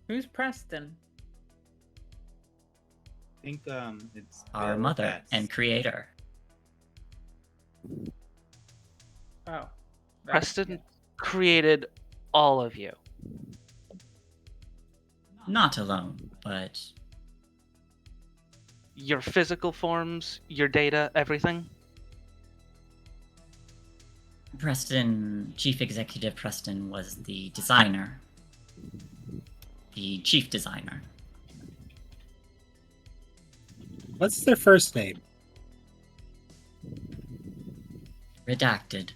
Speaker 4: Who's Preston?
Speaker 3: I think it's
Speaker 2: Our
Speaker 3: Bill
Speaker 2: mother
Speaker 3: Betts.
Speaker 2: and creator.
Speaker 4: Oh. right,
Speaker 5: Preston
Speaker 4: yeah.
Speaker 5: created all of you.
Speaker 2: Not alone, but
Speaker 5: Your physical forms, your data, everything.
Speaker 2: Preston, Chief Executive Preston, was the designer. The chief designer.
Speaker 6: What's their first name?
Speaker 2: Redacted.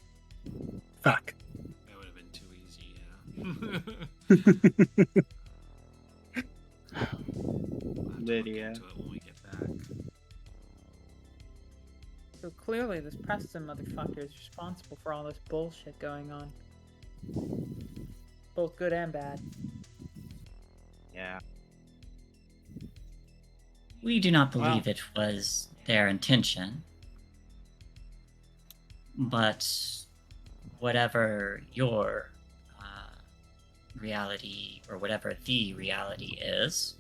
Speaker 6: Fuck.
Speaker 1: That would have been too easy, yeah. We'll have to
Speaker 3: Lydia.
Speaker 1: look into it when we get back.
Speaker 4: So clearly this Preston motherfucker is responsible for all this bullshit going on. Both good and bad.
Speaker 3: Yeah.
Speaker 2: We do not
Speaker 3: Wow.
Speaker 2: believe it was their intention. But whatever your reality, or whatever the reality is,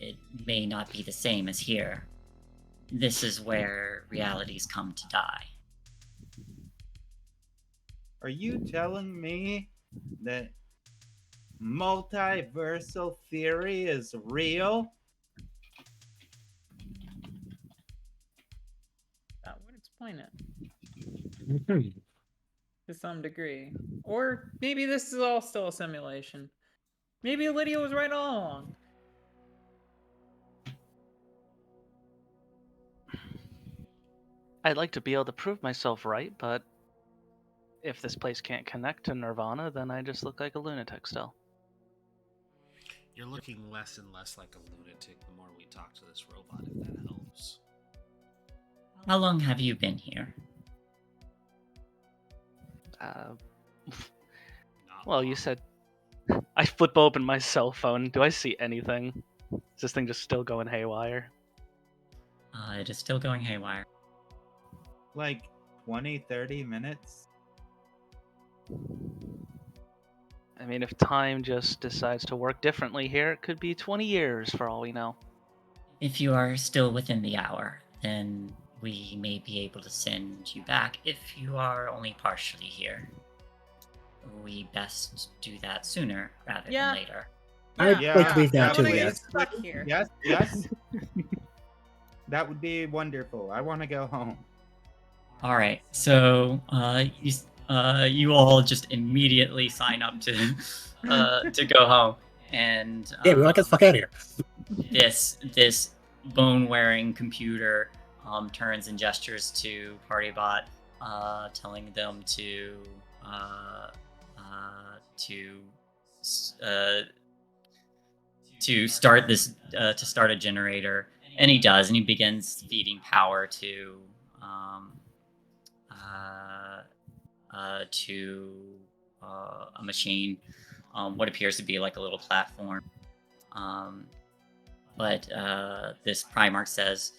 Speaker 2: it may not be the same as here. This is where realities come to die.
Speaker 3: Are you telling me that multiversal theory is real?
Speaker 4: explain it
Speaker 6: Mhm.
Speaker 4: to some degree. Or maybe this is all still a simulation. Maybe Lydia was right all along.
Speaker 5: I'd like to be able to prove myself right, but if this place can't connect to Nirvana, then I just look like a lunatic still.
Speaker 1: You're looking less and less like a lunatic the more we talk to this robot, if that helps.
Speaker 2: How long have you been here?
Speaker 5: Well, you said I flip open my cell phone. Do I see anything? Is this thing just still going haywire?
Speaker 2: It is still going haywire.
Speaker 3: Like 20, 30 minutes?
Speaker 5: I mean, if time just decides to work differently here, it could be 20 years for all we know.
Speaker 2: If you are still within the hour, then we may be able to send you back. If you are only partially here, we best do that sooner rather
Speaker 4: Yeah.
Speaker 2: than later.
Speaker 6: I'd like to leave now
Speaker 4: I
Speaker 6: too,
Speaker 4: wanna get
Speaker 6: yes.
Speaker 4: stuck here.
Speaker 3: Yes. That would be wonderful. I want to go home.
Speaker 2: All right, so you all just immediately sign up to go home, and
Speaker 6: Yeah, we want to get the fuck out of here.
Speaker 2: this bone-wearing computer turns and gestures to PartyBot, telling them to start a generator, and he does, and he begins feeding power to a machine, what appears to be like a little platform. But this Primarch says,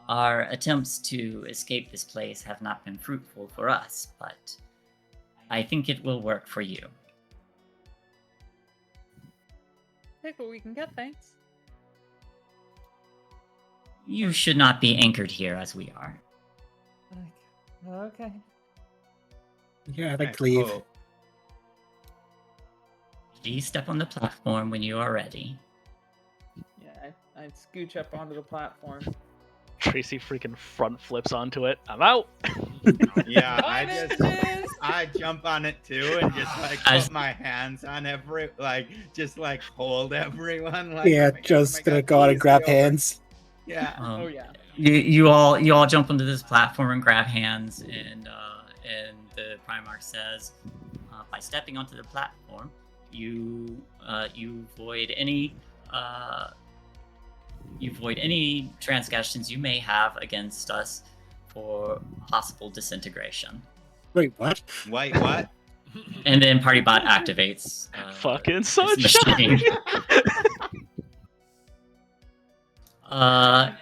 Speaker 2: our attempts to escape this place have not been fruitful for us, but I think it will work for you.
Speaker 4: Take what we can get, thanks.
Speaker 2: You should not be anchored here as we are.
Speaker 4: Okay.
Speaker 6: Yeah, I'd like to leave.
Speaker 3: Oh,
Speaker 2: Please step on the platform when you are ready.
Speaker 4: Yeah, I'd scooch up onto the platform.
Speaker 5: Tracy freaking front flips onto it. I'm out!
Speaker 3: yeah,
Speaker 4: Bye, messages!
Speaker 3: I jump on it too and just like
Speaker 2: As-
Speaker 3: put my hands on just hold everyone. Like,
Speaker 6: Yeah,
Speaker 3: oh my God,
Speaker 6: Joe's
Speaker 3: oh my
Speaker 6: gonna
Speaker 3: God,
Speaker 6: go out and
Speaker 3: please
Speaker 6: grab
Speaker 3: be over.
Speaker 6: hands.
Speaker 3: Yeah.
Speaker 4: Oh yeah.
Speaker 2: You all jump onto this platform and grab hands, and the Primarch says, by stepping onto the platform, you void any transgressions you may have against us for possible disintegration.
Speaker 6: Wait, what?
Speaker 3: Wait, what?
Speaker 2: And then PartyBot activates.
Speaker 5: Fucking
Speaker 2: this
Speaker 5: sunshine!
Speaker 2: machine.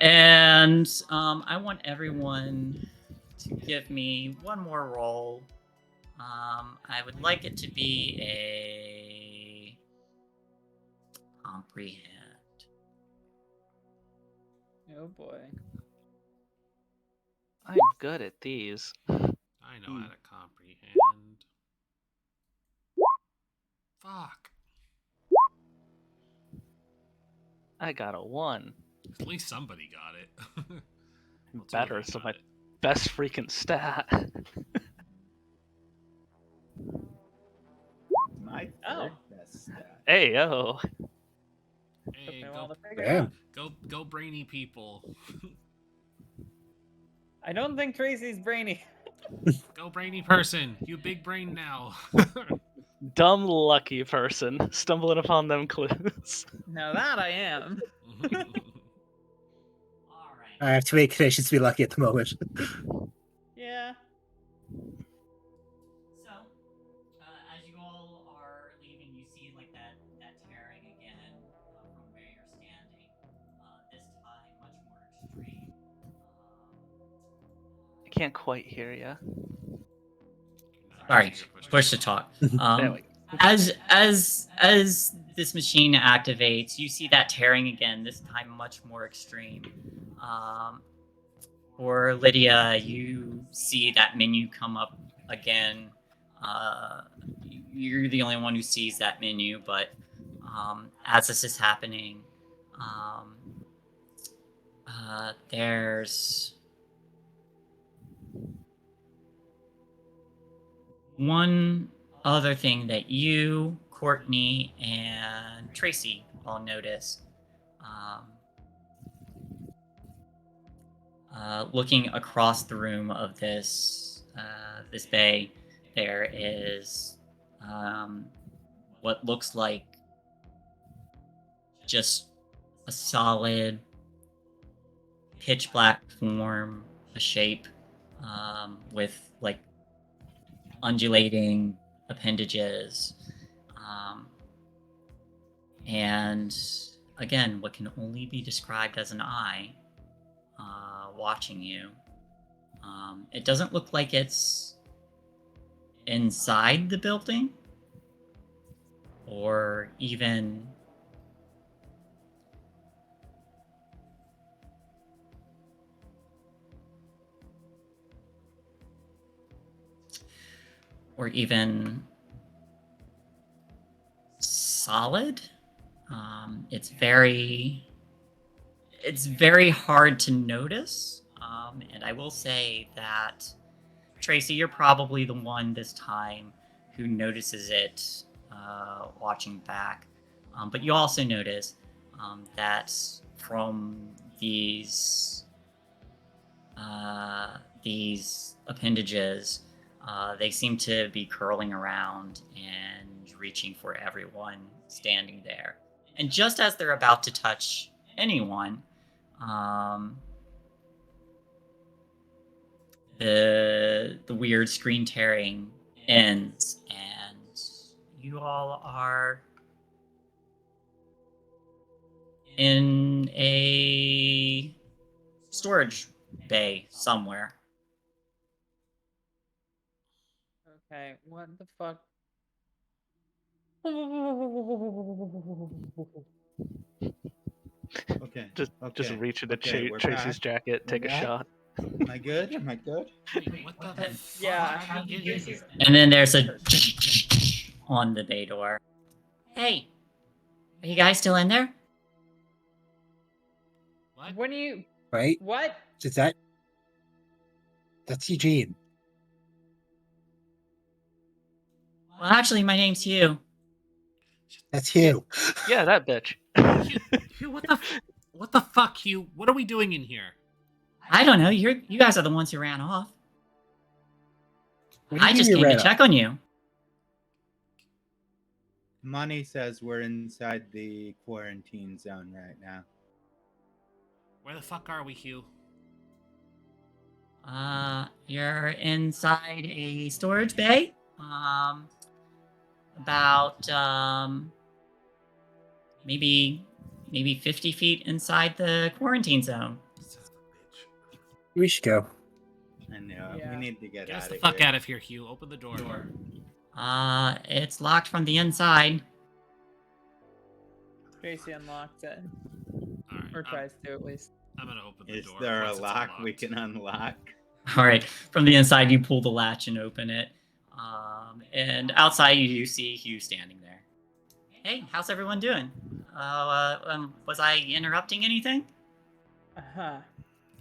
Speaker 2: And I want everyone to give me one more roll. I would like it to be a comprehend.
Speaker 4: Oh boy.
Speaker 5: I'm good at these.
Speaker 1: I know how to comprehend. Fuck.
Speaker 5: I got a 1.
Speaker 1: At least somebody got it. Well, two of
Speaker 5: Better,
Speaker 1: you
Speaker 5: so
Speaker 1: got
Speaker 5: my
Speaker 1: it.
Speaker 5: best freaking stat.
Speaker 3: My
Speaker 4: Oh.
Speaker 3: third best stat.
Speaker 5: Hey, yo.
Speaker 1: Hey,
Speaker 4: Took me a while
Speaker 1: go,
Speaker 4: to figure
Speaker 6: Damn.
Speaker 4: out.
Speaker 1: go, brainy people.
Speaker 4: I don't think Tracy's brainy.
Speaker 1: Go, brainy person. You big brain now.
Speaker 5: Dumb lucky person stumbling upon them clues.
Speaker 4: Now that I am.
Speaker 2: All right.
Speaker 6: I have too many connections to be lucky at the moment.
Speaker 4: Yeah.
Speaker 2: So, as you all are leaving, you see like that tearing again from where you're standing. This time, much more extreme.
Speaker 5: I can't quite hear ya.
Speaker 2: Sorry, push to talk.
Speaker 5: There we go.
Speaker 2: As this machine activates, you see that tearing again. This time, much more extreme. For Lydia, you see that menu come up again. You're the only one who sees that menu, but as this is happening, there's one other thing that you, Courtney, and Tracy all notice. Looking across the room of this bay, there is what looks like just a solid pitch black form, a shape with like undulating appendages, and again, what can only be described as an eye watching you. It doesn't look like it's inside the building or even solid. It's very hard to notice. And I will say that, Tracy, you're probably the one this time who notices it watching back. But you also notice that from these appendages, they seem to be curling around and reaching for everyone standing there. And just as they're about to touch anyone, the weird screen tearing ends, and you all are in a storage bay somewhere.
Speaker 4: Okay, what the fuck?
Speaker 3: Okay.
Speaker 5: Just reach into
Speaker 3: we're
Speaker 5: Tracy's
Speaker 3: back.
Speaker 5: jacket, take a
Speaker 3: back.
Speaker 5: shot.
Speaker 3: Am I good? Am I good?
Speaker 1: Wait, what the fuck?
Speaker 4: Yeah.
Speaker 1: How did you get here?
Speaker 2: And then there's a on the bay door. Hey, are you guys still in there?
Speaker 1: What?
Speaker 4: When you
Speaker 6: Right?
Speaker 4: what?
Speaker 6: Is that? That's Eugene.
Speaker 2: Well, actually, my name's Hugh.
Speaker 6: That's Hugh.
Speaker 5: Yeah, that bitch.
Speaker 1: Hugh, what the fuck, Hugh? What are we doing in here?
Speaker 2: I don't know. You guys are the ones who ran off.
Speaker 6: What do you
Speaker 2: I
Speaker 6: mean
Speaker 2: just
Speaker 6: you
Speaker 2: came to
Speaker 6: ran off?
Speaker 2: check on you.
Speaker 3: Money says we're inside the quarantine zone right now.
Speaker 1: Where the fuck are we, Hugh?
Speaker 2: You're inside a storage bay. About maybe 50 feet inside the quarantine zone.
Speaker 1: Son of a bitch.
Speaker 6: We should go.
Speaker 3: I know.
Speaker 4: Yeah.
Speaker 3: We need to get
Speaker 1: Get us
Speaker 3: out
Speaker 1: the
Speaker 3: of
Speaker 1: fuck
Speaker 3: here.
Speaker 1: out of here, Hugh. Open the door.
Speaker 2: It's locked from the inside.
Speaker 4: Tracy unlocked it,
Speaker 1: Alright,
Speaker 4: or tries to at least.
Speaker 1: I'm gonna open the
Speaker 3: Is
Speaker 1: door.
Speaker 3: there a
Speaker 1: once it's
Speaker 3: lock we
Speaker 1: unlocked.
Speaker 3: can unlock?
Speaker 2: All right, from the inside, you pull the latch and open it. And outside, you see Hugh standing there. Hey, how's everyone doing? Was I interrupting anything?
Speaker 4: Uh-huh.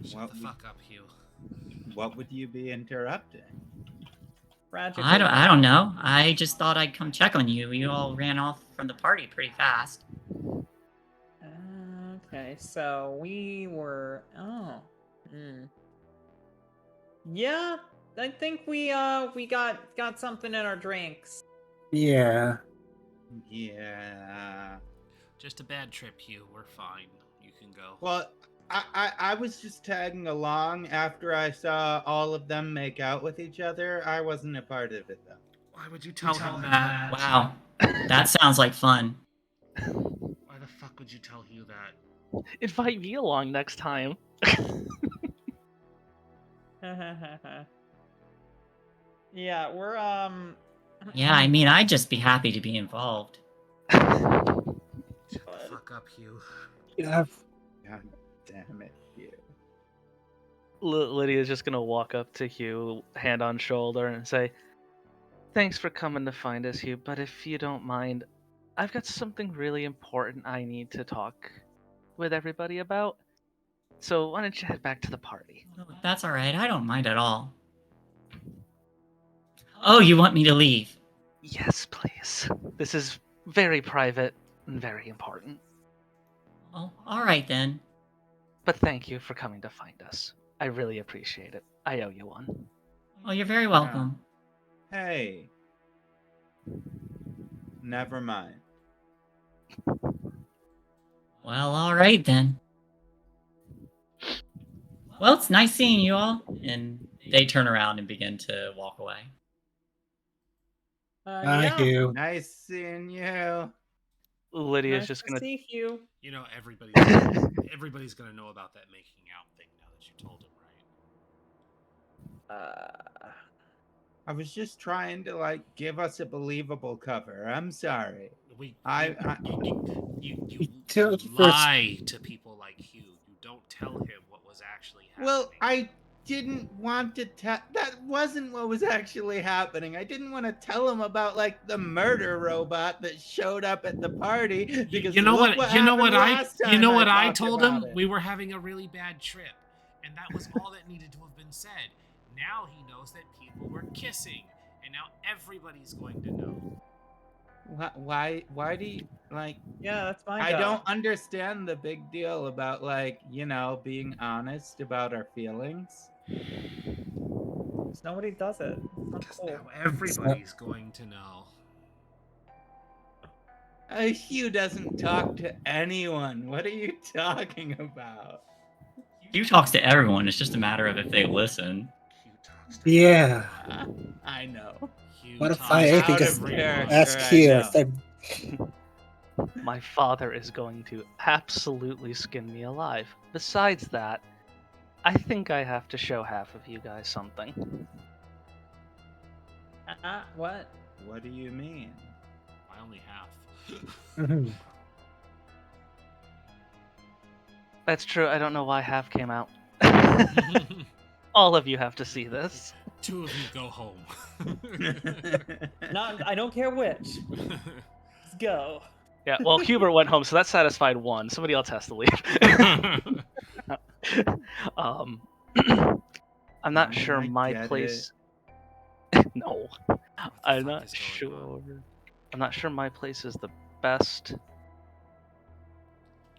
Speaker 1: Shut
Speaker 3: What
Speaker 1: the
Speaker 3: would-
Speaker 1: fuck up, Hugh.
Speaker 3: What would you be interrupting?
Speaker 4: Tragically.
Speaker 2: I don't know. I just thought I'd come check on you. You all ran off from the party pretty fast.
Speaker 4: Okay, so we were. Oh. Yeah, I think we got something in our drinks.
Speaker 6: Yeah.
Speaker 3: Yeah.
Speaker 1: Just a bad trip, Hugh. We're fine. You can go.
Speaker 3: Well, I was just tagging along after I saw all of them make out with each other. I wasn't a part of it, though.
Speaker 1: Why would you tell him that?
Speaker 2: Wow, that sounds like fun.
Speaker 1: Why the fuck would you tell Hugh that?
Speaker 5: Invite me along next time.
Speaker 4: Yeah, we're
Speaker 2: Yeah, I mean, I'd just be happy to be involved.
Speaker 1: Shut the fuck up, Hugh.
Speaker 6: Yeah.
Speaker 3: God damn it, you.
Speaker 5: Lydia's just gonna walk up to Hugh, hand on shoulder, and say, "Thanks for coming to find us, Hugh, but if you don't mind, I've got something really important I need to talk with everybody about. So why don't you head back to the party?"
Speaker 2: That's all right. I don't mind at all. Oh, you want me to leave?
Speaker 5: Yes, please. This is very private and very important.
Speaker 2: Oh, all right then.
Speaker 5: But thank you for coming to find us. I really appreciate it. I owe you one.
Speaker 2: Oh, you're very welcome.
Speaker 3: Hey. Never mind.
Speaker 2: Well, all right then. Well, it's nice seeing you all. And they turn around and begin to walk away.
Speaker 6: Thank
Speaker 4: Yeah.
Speaker 6: you.
Speaker 3: Nice seeing you.
Speaker 5: Lydia's
Speaker 4: Nice
Speaker 5: just
Speaker 4: to
Speaker 5: gonna.
Speaker 4: see you.
Speaker 1: You know, everybody's gonna know about that making out thing now that you told him, right?
Speaker 3: I was just trying to like give us a believable cover. I'm sorry.
Speaker 1: You
Speaker 6: Till the first-
Speaker 1: lie to people like Hugh. You don't tell him what was actually happening.
Speaker 3: Well, I didn't want to tell. That wasn't what was actually happening. I didn't want to tell him about like the murder robot that showed up at the party because
Speaker 1: you know
Speaker 3: look
Speaker 1: what you know what I
Speaker 3: talked
Speaker 1: told
Speaker 3: about
Speaker 1: him?
Speaker 3: it.
Speaker 1: We were having a really bad trip, and that was all that needed to have been said. Now he knows that people were kissing, and now everybody's going to know.
Speaker 3: Why do you like?
Speaker 4: Yeah, that's my
Speaker 3: I
Speaker 4: job.
Speaker 3: don't understand the big deal about like, being honest about our feelings.
Speaker 4: Nobody does it. It's not
Speaker 1: Because
Speaker 4: cool.
Speaker 1: now everybody's going to know.
Speaker 3: Hugh doesn't talk to anyone. What are you talking about?
Speaker 2: Hugh talks to everyone. It's just a matter of if they listen.
Speaker 1: Hugh talks to
Speaker 6: Yeah.
Speaker 3: I know.
Speaker 1: Hugh
Speaker 6: What if
Speaker 1: talks
Speaker 6: I
Speaker 1: to
Speaker 6: anything
Speaker 3: Out
Speaker 6: just
Speaker 3: of
Speaker 1: everyone.
Speaker 3: character.
Speaker 6: ask
Speaker 3: I
Speaker 6: Hugh
Speaker 3: know.
Speaker 6: instead?
Speaker 5: My father is going to absolutely skin me alive. Besides that, I think I have to show half of you guys something.
Speaker 4: What?
Speaker 3: What do you mean?
Speaker 1: I only half.
Speaker 6: Mhm.
Speaker 5: That's true, I don't know why half came out. All of you have to see this.
Speaker 1: 2 of you go home.
Speaker 4: I don't care which. Let's go.
Speaker 5: Yeah, well, Hubert went home, so that satisfied one. Somebody else has to leave. I'm not sure
Speaker 3: I
Speaker 5: my
Speaker 3: get
Speaker 5: place. No,
Speaker 1: What the
Speaker 5: I'm
Speaker 1: fuck
Speaker 5: not
Speaker 1: is going
Speaker 5: sure.
Speaker 1: on?
Speaker 5: I'm not sure my place is the best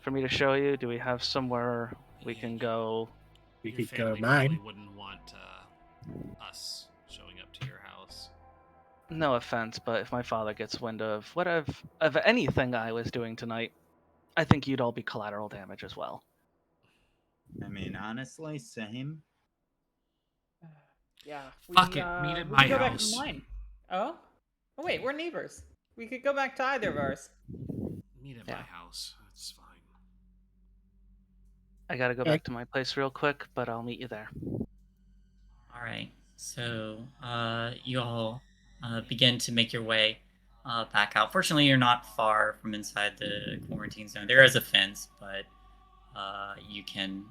Speaker 5: for me to show you. Do we have somewhere we can go?
Speaker 6: We
Speaker 1: Your
Speaker 6: could go
Speaker 1: family probably
Speaker 6: mine.
Speaker 1: wouldn't want us showing up to your house.
Speaker 5: No offense, but if my father gets wind of of anything I was doing tonight, I think you'd all be collateral damage as well.
Speaker 3: I mean, honestly, same.
Speaker 4: Yeah.
Speaker 1: Fuck it, meet at
Speaker 4: We
Speaker 1: my
Speaker 4: can go back
Speaker 1: house.
Speaker 4: to mine. Oh? Oh wait, we're neighbors. We could go back to either of ours.
Speaker 1: Meet at
Speaker 4: Yeah.
Speaker 1: my house. That's fine.
Speaker 5: I gotta go
Speaker 6: Okay.
Speaker 5: back to my place real quick, but I'll meet you there.
Speaker 2: All right. So you all begin to make your way back out. Fortunately, you're not far from inside the quarantine zone. There is a fence, but you can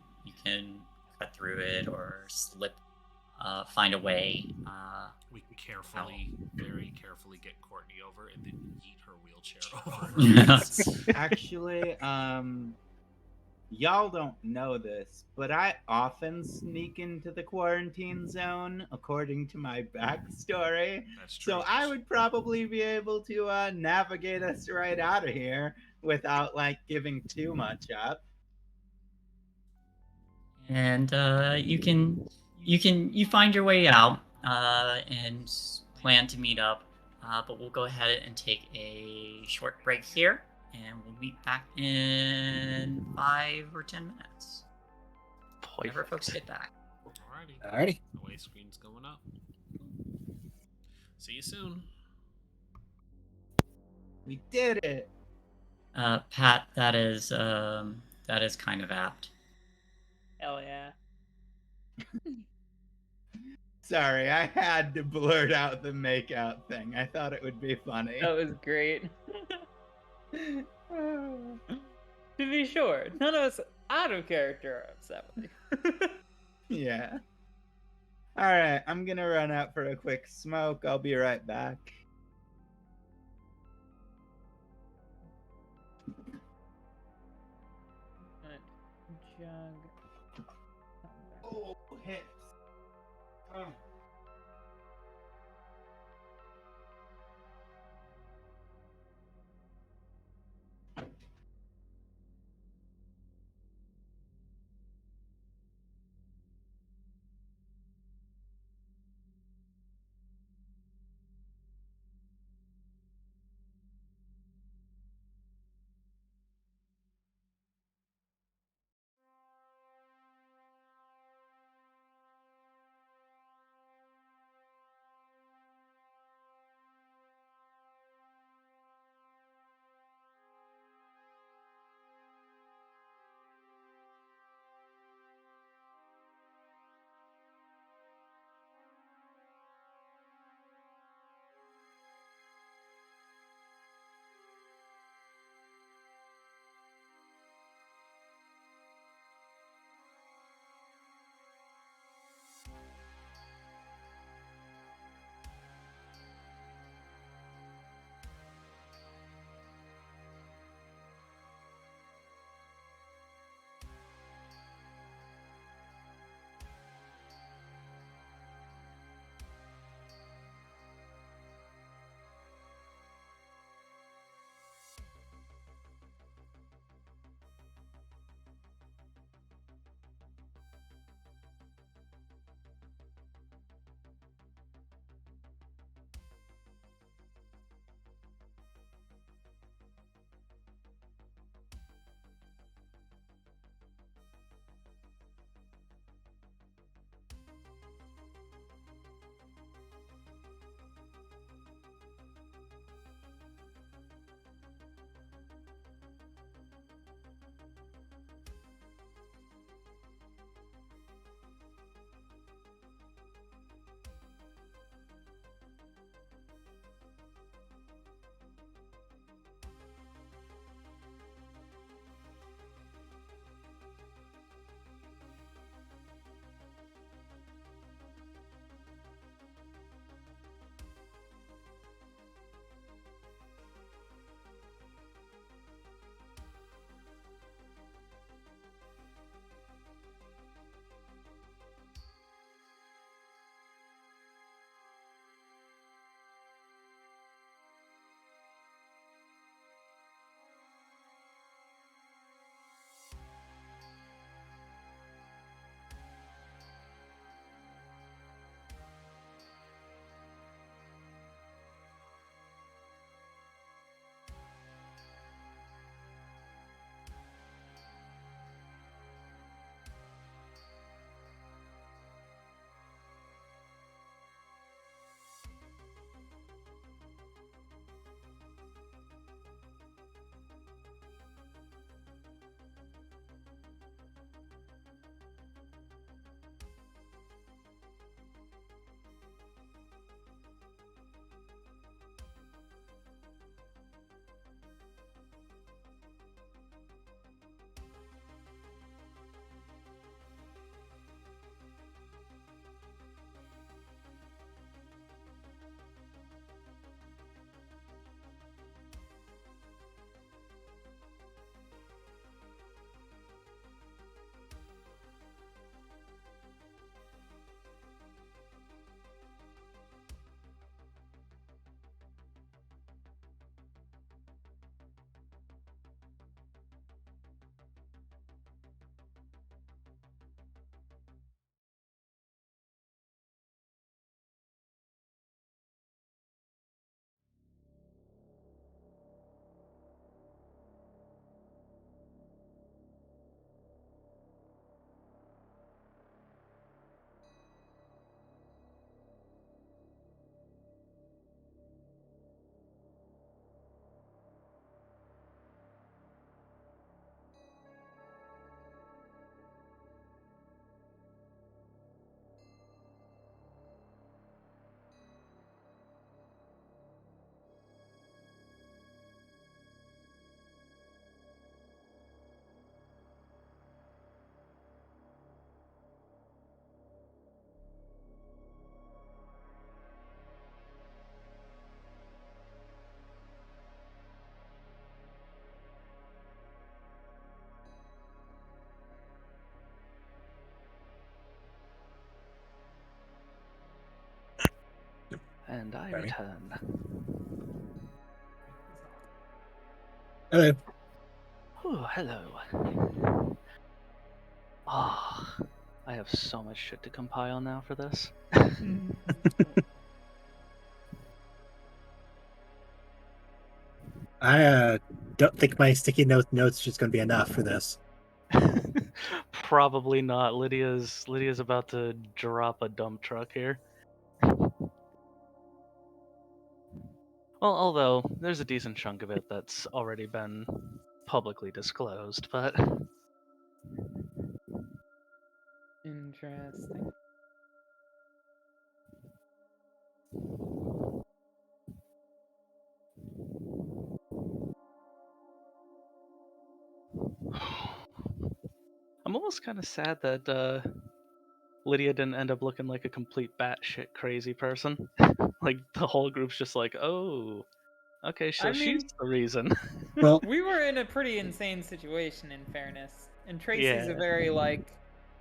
Speaker 2: cut through it or slip, find a way.
Speaker 1: We carefully, very carefully get Courtney over and then yeet her wheelchair over.
Speaker 2: Yeah.
Speaker 3: Actually, y'all don't know this, but I often sneak into the quarantine zone according to my backstory.
Speaker 1: That's true.
Speaker 3: So I would probably be able to navigate us right out of here without like giving too much up.
Speaker 2: And you find your way out and plan to meet up. But we'll go ahead and take a short break here, and we'll meet back in 5 or 10 minutes. Whenever folks get back.
Speaker 1: Alrighty.
Speaker 6: Alrighty.
Speaker 1: The way screen's going up. See you soon.
Speaker 3: We did it.
Speaker 2: Pat, that is kind of apt.
Speaker 4: Hell yeah.
Speaker 3: Sorry, I had to blurt out the makeout thing. I thought it would be funny.
Speaker 4: That was great. To be sure, none of us out of character are upset with you.
Speaker 3: Yeah. Alright, I'm gonna run out for a quick smoke. I'll be right back.
Speaker 4: Jug.
Speaker 3: Oh, hips. Oh.
Speaker 5: And I
Speaker 6: Sorry.
Speaker 5: return.
Speaker 6: Hello.
Speaker 5: Oh, hello. Ah, I have so much shit to compile now for this.
Speaker 6: I don't think my sticky notes is going to be enough for this.
Speaker 5: Probably not. Lydia's about to drop a dump truck here. Well, although there's a decent chunk of it that's already been publicly disclosed, but
Speaker 4: Interesting.
Speaker 5: I'm almost kind of sad that Lydia didn't end up looking like a complete batshit crazy person. Like the whole group's just like, oh, okay, so
Speaker 4: I
Speaker 5: she's
Speaker 4: mean-
Speaker 5: the reason.
Speaker 6: Well,
Speaker 4: We were in a pretty insane situation, in fairness. And Tracy's a
Speaker 5: Yeah.
Speaker 4: very, like,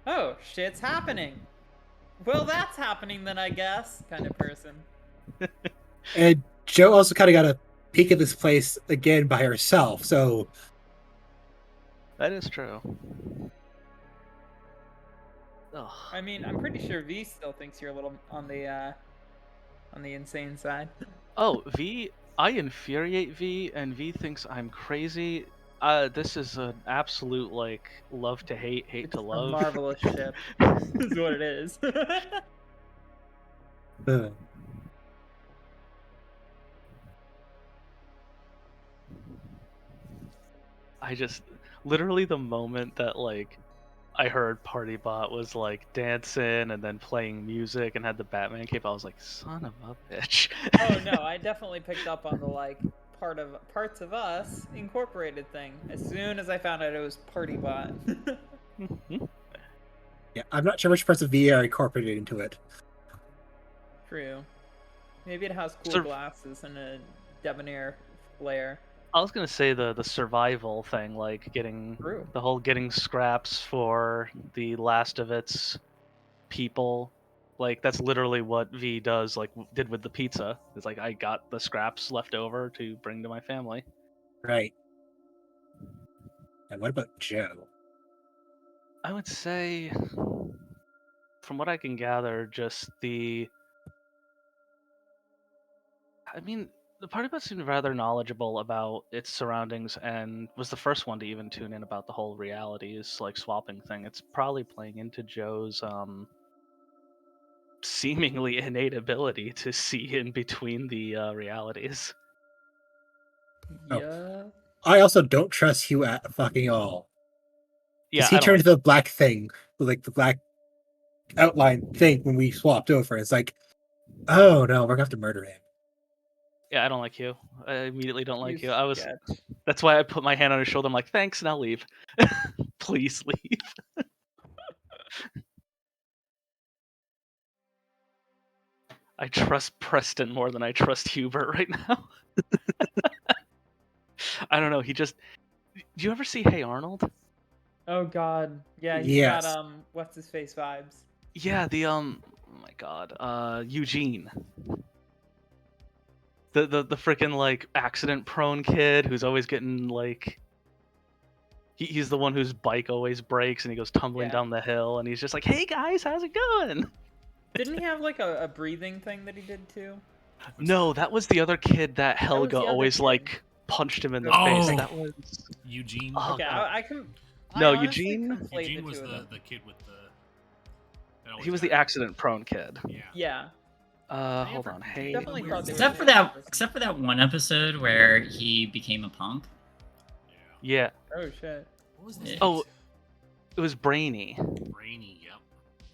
Speaker 4: oh, shit's happening. Well, that's happening then, I guess, kind of person.
Speaker 6: and Joe also kind of got a peek at this place again by herself, so
Speaker 5: That is true. Ugh.
Speaker 4: I mean, I'm pretty sure V still thinks you're a little on the insane side.
Speaker 5: Oh, V, I infuriate V, and V thinks I'm crazy. This is an absolute, like, love to hate, hate
Speaker 4: It's
Speaker 5: to
Speaker 4: a
Speaker 5: love.
Speaker 4: marvelous ship, is what it is.
Speaker 5: I just, literally the moment that, like, I heard Partybot was, like, dancing and then playing music and had the Batman cape, I was like, son of a bitch.
Speaker 4: Oh no, I definitely picked up on the like parts of us incorporated thing as soon as I found out it was PartyBot.
Speaker 6: yeah, I'm not sure which parts of V are incorporated into it.
Speaker 4: True. Maybe it has cool
Speaker 5: Sur-
Speaker 4: glasses and a debonair flair.
Speaker 5: I was gonna say the survival thing, like
Speaker 4: True.
Speaker 5: getting scraps for the last of its people. Like that's literally what V does, like did with the pizza. It's like I got the scraps left over to bring to my family.
Speaker 6: Right. And what about Joe?
Speaker 5: I would say, from what I can gather, just I mean, the party bus seemed rather knowledgeable about its surroundings and was the first one to even tune in about the whole realities, like swapping thing. It's probably playing into Joe's seemingly innate ability to see in between the realities.
Speaker 6: Oh.
Speaker 4: Yeah.
Speaker 6: I also don't trust Hugh at fucking all.
Speaker 5: Yeah,
Speaker 6: Because he
Speaker 5: I don't
Speaker 6: turned
Speaker 5: like-
Speaker 6: into the black thing, like the black outline thing when we swapped over. It's like, oh no, we're gonna have to murder him.
Speaker 5: Yeah, I don't like you. I immediately don't like you.
Speaker 4: sketch.
Speaker 5: That's why I put my hand on his shoulder. I'm like, thanks, and I'll leave. Please leave. I trust Preston more than I trust Hubert right now. I don't know. He just. Do you ever see Hey Arnold?
Speaker 4: Oh god. Yeah, he's
Speaker 6: Yes.
Speaker 4: got what's his face vibes.
Speaker 5: Yeah, the Oh my god. Eugene. The freaking like accident prone kid who's always getting like. He's the one whose bike always breaks and he goes tumbling
Speaker 4: Yeah.
Speaker 5: down the hill and he's just like, "Hey guys, how's it going?"
Speaker 4: Didn't he have like a breathing thing that he did too?
Speaker 5: No, that was the other kid that Helga
Speaker 4: the other
Speaker 5: always
Speaker 4: kid.
Speaker 5: like punched him in the
Speaker 1: Oh.
Speaker 5: face. That was
Speaker 1: Eugene.
Speaker 5: Oh,
Speaker 4: Okay,
Speaker 5: God.
Speaker 4: I can.
Speaker 5: No,
Speaker 4: I honestly
Speaker 5: Eugene-
Speaker 4: conflate
Speaker 1: Eugene
Speaker 4: the
Speaker 1: was
Speaker 4: two of them.
Speaker 1: the kid with the. that always
Speaker 5: he was the
Speaker 1: got-
Speaker 5: accident prone kid.
Speaker 1: Yeah.
Speaker 4: Yeah.
Speaker 5: Hold on. Hey,
Speaker 4: Definitely thought they
Speaker 2: Except for that one episode where he became a punk.
Speaker 5: yeah,
Speaker 4: Oh shit.
Speaker 1: What was this?
Speaker 5: Oh. it was Brainy.
Speaker 1: Brainy. Yep.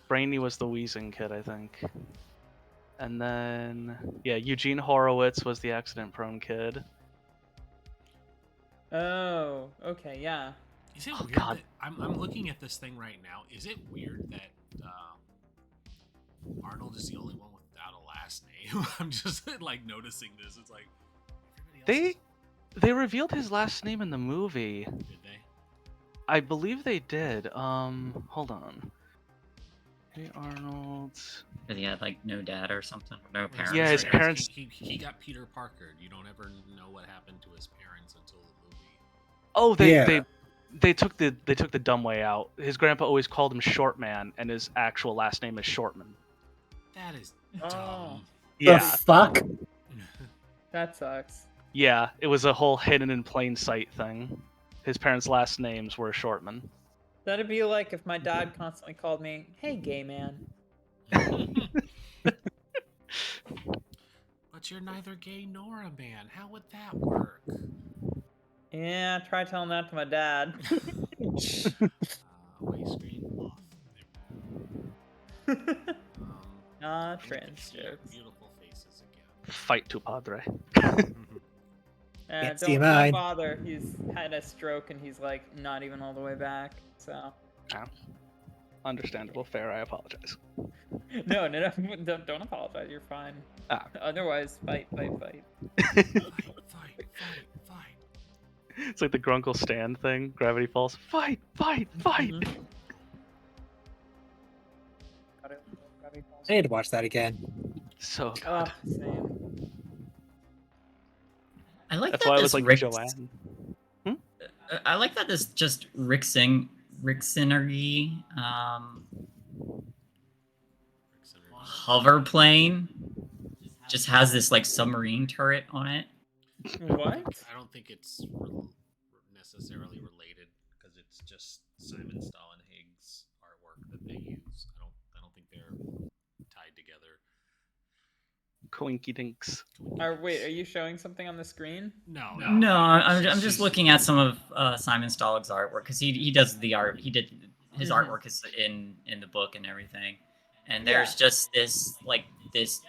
Speaker 5: Brainy was the wheezing kid, I think. And then yeah, Eugene Horowitz was the accident prone kid.
Speaker 4: Oh, okay, yeah.
Speaker 1: Is it
Speaker 5: Oh,
Speaker 1: weird
Speaker 5: God.
Speaker 1: that I'm looking at this thing right now? Is it weird that Arnold is the only one without a last name? I'm just like noticing this. It's like everybody else
Speaker 5: They revealed his last name in the movie.
Speaker 1: did they?
Speaker 5: I believe they did. Hold on. Hey, Arnold.
Speaker 2: Because he had like no dad or something, or no parents.
Speaker 5: Yeah, his
Speaker 2: right?
Speaker 5: parents-
Speaker 1: He got Peter Parker. You don't ever know what happened to his parents until the movie.
Speaker 5: Oh,
Speaker 6: Yeah.
Speaker 5: they took the dumb way out. His grandpa always called him Short Man, and his actual last name is Shortman.
Speaker 1: That is
Speaker 4: Oh.
Speaker 1: dumb.
Speaker 6: The fuck?
Speaker 4: That sucks.
Speaker 5: Yeah, it was a whole hidden in plain sight thing. His parents' last names were Shortman.
Speaker 4: That'd be like if my dad constantly called me, "Hey, gay man."
Speaker 1: But you're neither gay nor a man. How would that work?
Speaker 4: Yeah, try telling that to my dad.
Speaker 1: White screen off.
Speaker 4: Trans
Speaker 1: Look at your
Speaker 4: jokes.
Speaker 1: beautiful faces again.
Speaker 5: Fight to Padre.
Speaker 6: Can't see
Speaker 4: Don't
Speaker 6: mine.
Speaker 4: bother. He's had a stroke and he's like not even all the way back. So
Speaker 5: Understandable, fair. I apologize.
Speaker 4: no, don't apologize. You're fine.
Speaker 5: Ah.
Speaker 4: Otherwise, fight.
Speaker 1: Fight.
Speaker 5: It's like the Grunkle Stand thing. Gravity Falls. Fight!
Speaker 4: Mhm.
Speaker 6: I need to watch that again.
Speaker 5: So good.
Speaker 4: Oh, same.
Speaker 2: I like
Speaker 5: That's
Speaker 2: that
Speaker 5: why I
Speaker 2: this
Speaker 5: was like
Speaker 2: Rick.
Speaker 5: Joanne.
Speaker 2: I like that this just Ricksenergy hover plane just has this like submarine turret on it.
Speaker 4: What?
Speaker 1: I don't think it's necessarily related because it's just Simon Stollenhag's artwork that they use. I don't think they're tied together.
Speaker 5: Coinky dinks.
Speaker 4: Wait, are you showing something on the screen?
Speaker 1: No,
Speaker 2: I'm just looking at some of Simon Stollig's artwork because he does the art. He did his artwork is in the book and everything. And there's just this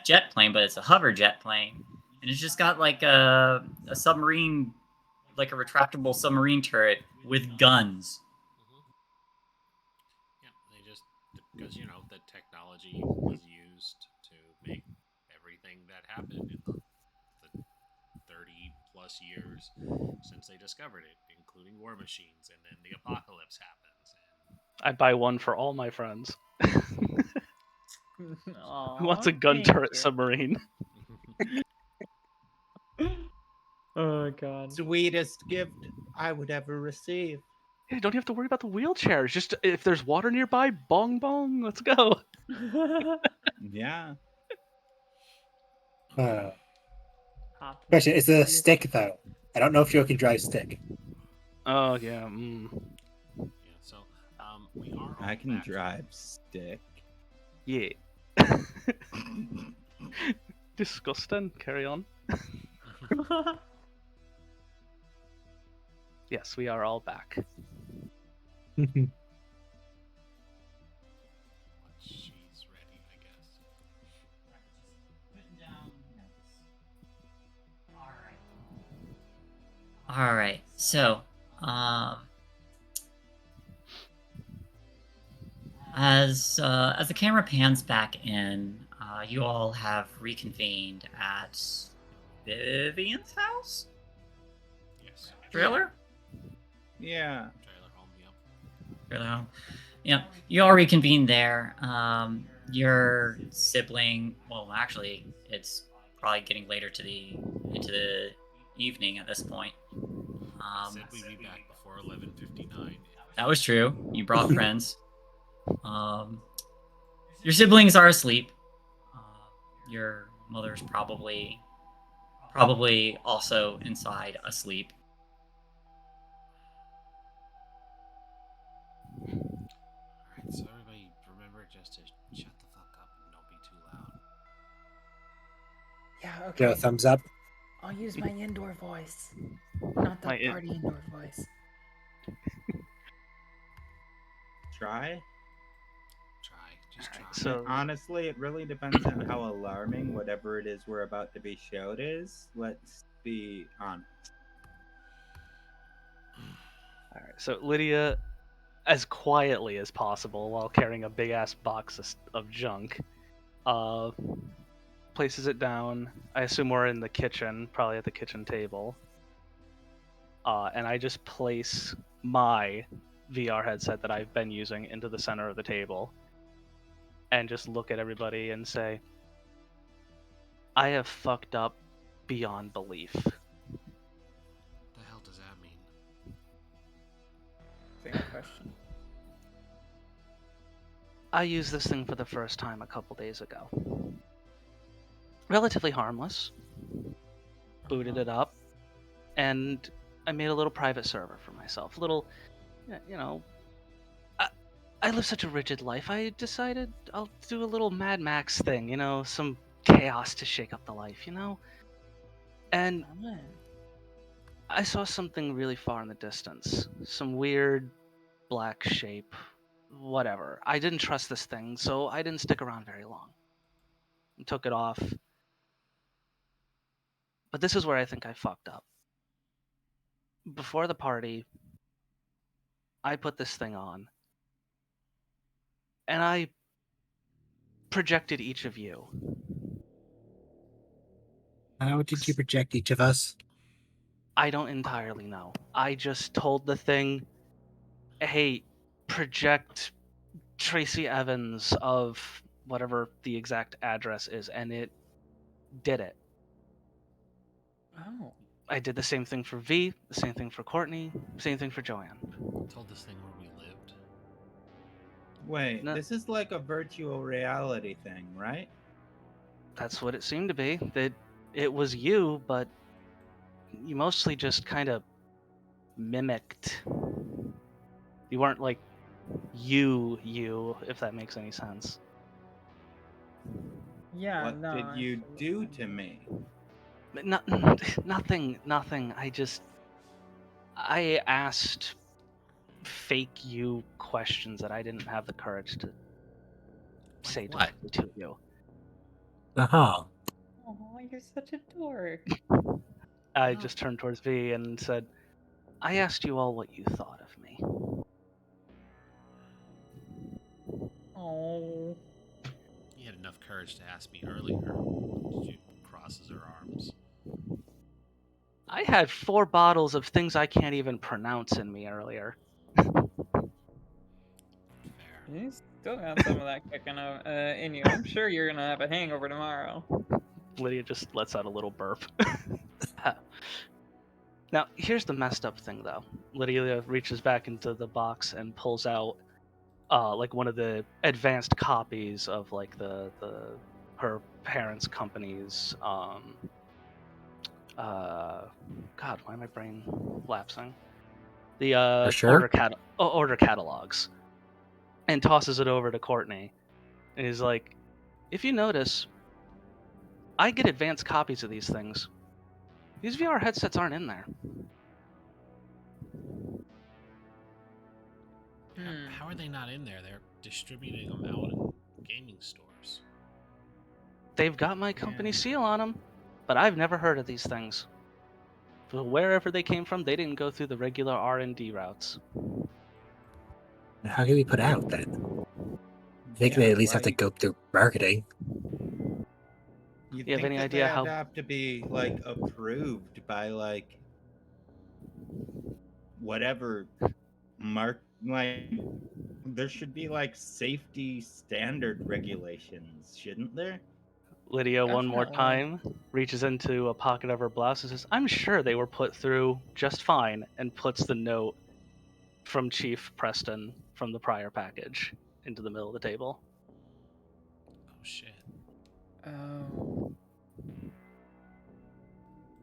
Speaker 2: jet plane, but it's a hover jet plane, and it's just got like a submarine, like a retractable submarine turret with guns.
Speaker 1: Yeah, they just because the technology was used to make everything that happened in the 30 plus years since they discovered it, including war machines, and then the apocalypse happens.
Speaker 5: I'd buy one for all my friends.
Speaker 4: Aw,
Speaker 5: Who wants a gun
Speaker 4: thank
Speaker 5: turret
Speaker 4: you.
Speaker 5: submarine?
Speaker 4: Oh god.
Speaker 3: Sweetest gift I would ever receive.
Speaker 5: Hey, don't you have to worry about the wheelchairs? Just if there's water nearby, bong bong, let's go.
Speaker 3: Yeah.
Speaker 6: Question, is it a stick though? I don't know if you can drive stick.
Speaker 5: Oh yeah.
Speaker 1: Yeah, so we are.
Speaker 3: I
Speaker 1: all
Speaker 3: can
Speaker 1: back.
Speaker 3: drive stick.
Speaker 5: Yeah. Disgusting. Carry on. Yes, we are all back.
Speaker 1: She's ready, I guess.
Speaker 2: All right. So, as the camera pans back in, you all have reconvened at Vivian's house.
Speaker 1: Yes.
Speaker 2: Trailer.
Speaker 3: Yeah.
Speaker 1: Trailer home. Yep.
Speaker 2: Trailer home. Yeah, you all reconvened there. Your sibling. Well, actually, it's probably getting later into the evening at this point.
Speaker 1: Said we'd be back before 11:59.
Speaker 2: That was true. You brought friends. Your siblings are asleep. Your mother's probably also inside asleep.
Speaker 1: Alright, so everybody remember just to shut the fuck up and don't be too loud.
Speaker 4: Yeah,
Speaker 6: Joe,
Speaker 4: okay.
Speaker 6: thumbs up.
Speaker 4: I'll use my indoor voice. Not the party indoor voice.
Speaker 3: Try.
Speaker 1: Just try.
Speaker 5: So
Speaker 3: Honestly, it really depends on how alarming whatever it is we're about to be showed is. Let's be honest.
Speaker 5: all right. So Lydia, as quietly as possible while carrying a big ass box of junk, places it down. I assume we're in the kitchen, probably at the kitchen table. And I just place my VR headset that I've been using into the center of the table. and just look at everybody and say, I have fucked up beyond belief.
Speaker 1: The hell does that mean?
Speaker 4: Fair question.
Speaker 5: I used this thing for the first time a couple days ago. Relatively harmless. Booted it up, and I made a little private server for myself. I live such a rigid life. I decided I'll do a little Mad Max thing, some chaos to shake up the life, And I saw something really far in the distance. Some weird black shape. Whatever. I didn't trust this thing, so I didn't stick around very long. I took it off. But this is where I think I fucked up. Before the party, I put this thing on. And I projected each of you.
Speaker 6: How did you project each of us?
Speaker 5: I don't entirely know. I just told the thing, hey, project Tracy Evans of whatever the exact address is, and it did it.
Speaker 4: Oh.
Speaker 5: I did the same thing for V, the same thing for Courtney, same thing for Joanne.
Speaker 1: Told this thing where we lived.
Speaker 3: Wait,
Speaker 5: No.
Speaker 3: this is like a virtual reality thing, right?
Speaker 5: That's what it seemed to be. That it was you, but you mostly just kind of mimicked. You weren't like you, if that makes any sense.
Speaker 4: Yeah,
Speaker 3: What
Speaker 4: no.
Speaker 3: did
Speaker 4: I
Speaker 3: you
Speaker 4: see what
Speaker 3: do
Speaker 4: you
Speaker 3: to
Speaker 4: mean.
Speaker 3: me?
Speaker 5: Nothing. I asked fake you questions that I didn't have the courage to say
Speaker 1: what?
Speaker 5: directly to you.
Speaker 6: Uh-huh.
Speaker 4: Oh, you're such a dork.
Speaker 5: I
Speaker 1: No.
Speaker 5: just turned towards V and said, I asked you all what you thought of me.
Speaker 4: Oh.
Speaker 1: You had enough courage to ask me earlier. Did you crosses her arms?
Speaker 5: I had 4 bottles of things I can't even pronounce in me earlier.
Speaker 1: Fair.
Speaker 4: You still got some of that kicking in you. I'm sure you're gonna have a hangover tomorrow.
Speaker 5: Lydia just lets out a little burp. Now, here's the messed up thing, though. Lydia reaches back into the box and pulls out like one of the advanced copies of like her parents' company's God, why am my brain lapsing? The
Speaker 6: For sure.
Speaker 5: order catalogs, and tosses it over to Courtney, and he's like, "If you notice, I get advanced copies of these things. These VR headsets aren't in there."
Speaker 1: How are they not in there? They're distributing them out in gaming stores.
Speaker 5: They've got my company
Speaker 3: Yeah.
Speaker 5: seal on them, but I've never heard of these things. So wherever they came from, they didn't go through the regular R&D routes.
Speaker 6: How can we put out then? I think they at least have to go through marketing.
Speaker 3: You
Speaker 5: have
Speaker 3: think
Speaker 5: any
Speaker 3: that
Speaker 5: idea
Speaker 3: they
Speaker 5: how-
Speaker 3: have to be like approved by like whatever like there should be like safety standard regulations, shouldn't there?
Speaker 5: Lydia, one more
Speaker 4: Definitely.
Speaker 5: time, reaches into a pocket of her blouse and says, I'm sure they were put through just fine, and puts the note from Chief Preston from the prior package into the middle of the table.
Speaker 1: Oh shit.
Speaker 4: Oh.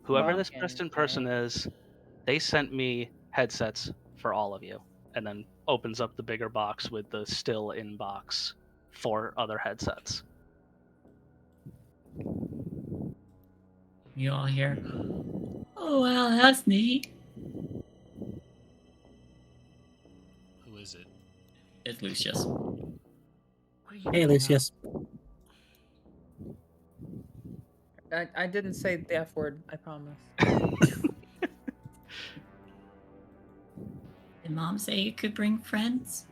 Speaker 5: Whoever
Speaker 4: Mom
Speaker 5: this
Speaker 4: candy
Speaker 5: Preston
Speaker 4: today.
Speaker 5: person is, they sent me headsets for all of you. And then opens up the bigger box with the still in box 4 other headsets.
Speaker 2: You all hear, oh, wow, that's neat.
Speaker 1: Who is it?
Speaker 2: It's Lucius.
Speaker 1: What are you
Speaker 6: Hey,
Speaker 1: doing
Speaker 6: Lucius.
Speaker 4: I didn't say the F word, I promise.
Speaker 2: Did Mom say you could bring friends?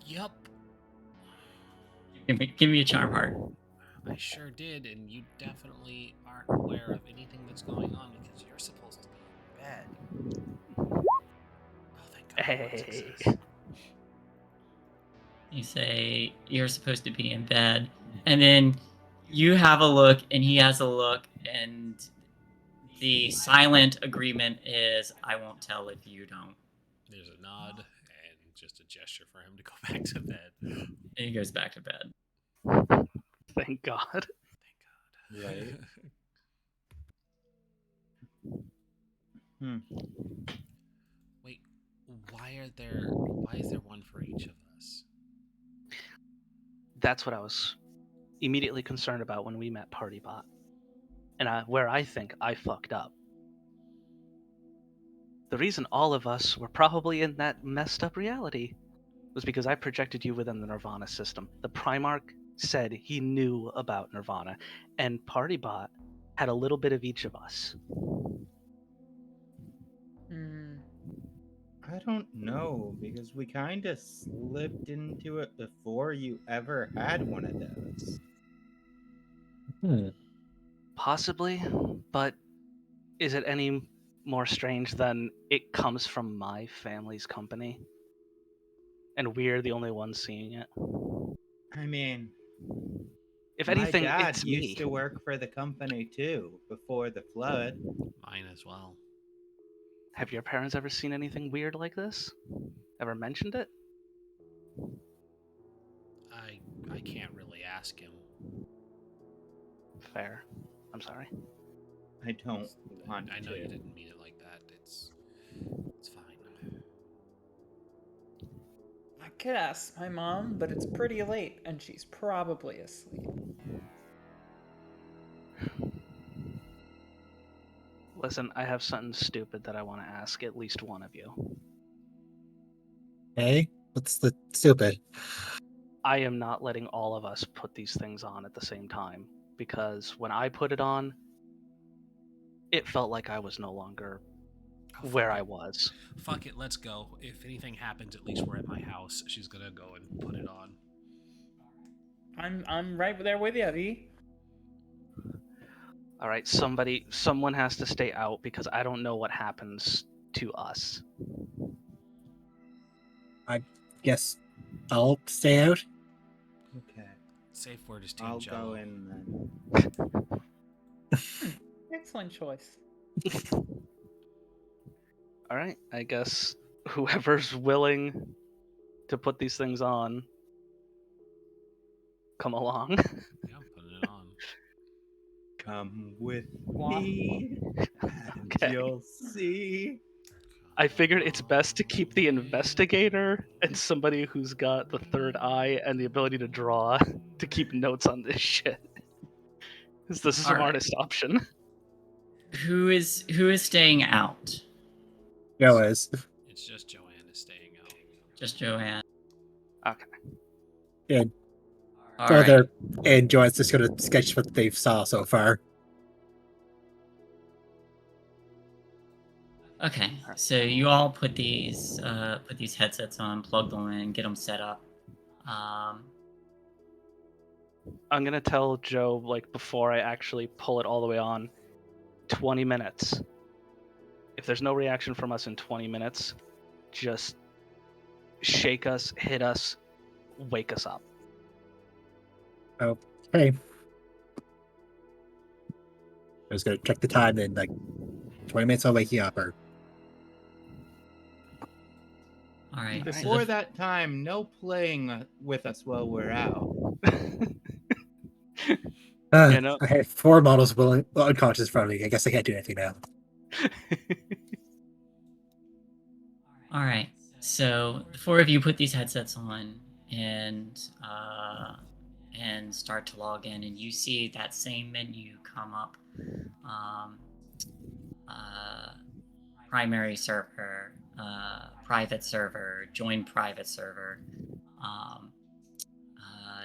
Speaker 1: Yup.
Speaker 2: Give me a charm heart.
Speaker 1: I sure did, and you definitely aren't aware of anything that's going on because you're supposed to be in bed. Oh, thank God.
Speaker 5: Hey.
Speaker 1: Success.
Speaker 2: You say you're supposed to be in bed, and then you have a look, and he has a look, and the silent agreement is, I won't tell if you don't.
Speaker 1: There's a nod and just a gesture for him to go back to bed.
Speaker 2: And he goes back to bed.
Speaker 5: Thank God.
Speaker 1: Thank God.
Speaker 3: Right.
Speaker 1: Wait, why is there one for each of us?
Speaker 5: That's what I was immediately concerned about when we met PartyBot. And where I think I fucked up. The reason all of us were probably in that messed up reality was because I projected you within the Nirvana system. The Primarch said he knew about Nirvana, and PartyBot had a little bit of each of us.
Speaker 3: I don't know, because we kind of slipped into it before you ever had one of those.
Speaker 5: Possibly, but is it any more strange than it comes from my family's company? And we're the only ones seeing it?
Speaker 3: I mean,
Speaker 5: If
Speaker 3: my
Speaker 5: anything,
Speaker 3: dad
Speaker 5: it's
Speaker 3: used
Speaker 5: me.
Speaker 3: to work for the company too, before the flood.
Speaker 1: Mine as well.
Speaker 5: Have your parents ever seen anything weird like this? Ever mentioned it?
Speaker 1: I can't really ask him.
Speaker 5: Fair. I'm sorry.
Speaker 3: I don't want
Speaker 1: I know
Speaker 3: to.
Speaker 1: you didn't mean it like that. It's fine.
Speaker 4: I could ask my mom, but it's pretty late and she's probably asleep.
Speaker 5: Listen, I have something stupid that I want to ask at least one of you.
Speaker 6: Hey, what's the stupid?
Speaker 5: I am not letting all of us put these things on at the same time, because when I put it on, it felt like I was no longer where I was.
Speaker 1: Fuck it, let's go. If anything happens, at least we're at my house. She's gonna go and put it on.
Speaker 4: I'm right there with you, V.
Speaker 5: All right, someone has to stay out because I don't know what happens to us.
Speaker 6: I guess I'll stay out.
Speaker 3: Okay,
Speaker 1: Safe word is Team
Speaker 3: I'll
Speaker 1: Jello.
Speaker 3: go in then.
Speaker 4: Excellent choice.
Speaker 5: All right, I guess whoever's willing to put these things on, come along.
Speaker 1: Yeah, I'm putting it on.
Speaker 3: Come with
Speaker 4: Wow.
Speaker 3: me, and
Speaker 5: Okay.
Speaker 3: you'll see.
Speaker 5: I figured it's best to keep the investigator and somebody who's got the third eye and the ability to draw to keep notes on this shit. It's the
Speaker 2: All right.
Speaker 5: smartest option.
Speaker 2: Who is staying out?
Speaker 6: Joe is.
Speaker 1: It's just Joanne is staying out.
Speaker 2: Just Joanne.
Speaker 5: Okay.
Speaker 6: And
Speaker 2: All
Speaker 6: further,
Speaker 2: right.
Speaker 6: and Joanne's just going to sketch what they've saw so far.
Speaker 2: Okay, so you all put these headsets on, plug them in, get them set up.
Speaker 5: I'm gonna tell Joe, like, before I actually pull it all the way on, 20 minutes. If there's no reaction from us in 20 minutes, just shake us, hit us, wake us up.
Speaker 6: Okay. I was going to check the time in like 20 minutes. I'll wake you up. Or
Speaker 2: All right.
Speaker 3: Before that time, no playing with us while we're out.
Speaker 5: You know?
Speaker 6: I have 4 models unconscious in front of me. I guess I can't do anything now.
Speaker 2: All right. So the 4 of you put these headsets on and start to log in, and you see that same menu come up. Primary server, private server, join private server.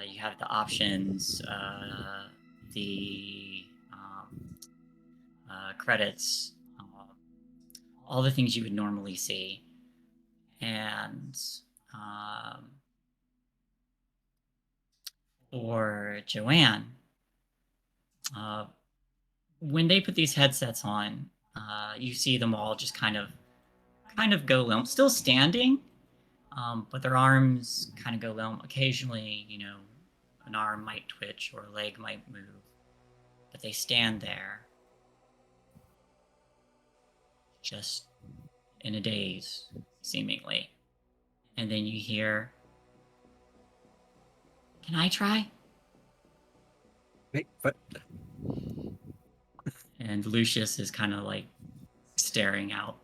Speaker 2: You have the options, the credits, all the things you would normally see. And for Joanne, when they put these headsets on, you see them all just kind of go limp, still standing, but their arms kind of go limp. Occasionally, an arm might twitch or a leg might move, but they stand there, just in a daze, seemingly. And then you hear, "Can I try?"
Speaker 6: Wait, but
Speaker 2: And Lucius is kind of like staring out.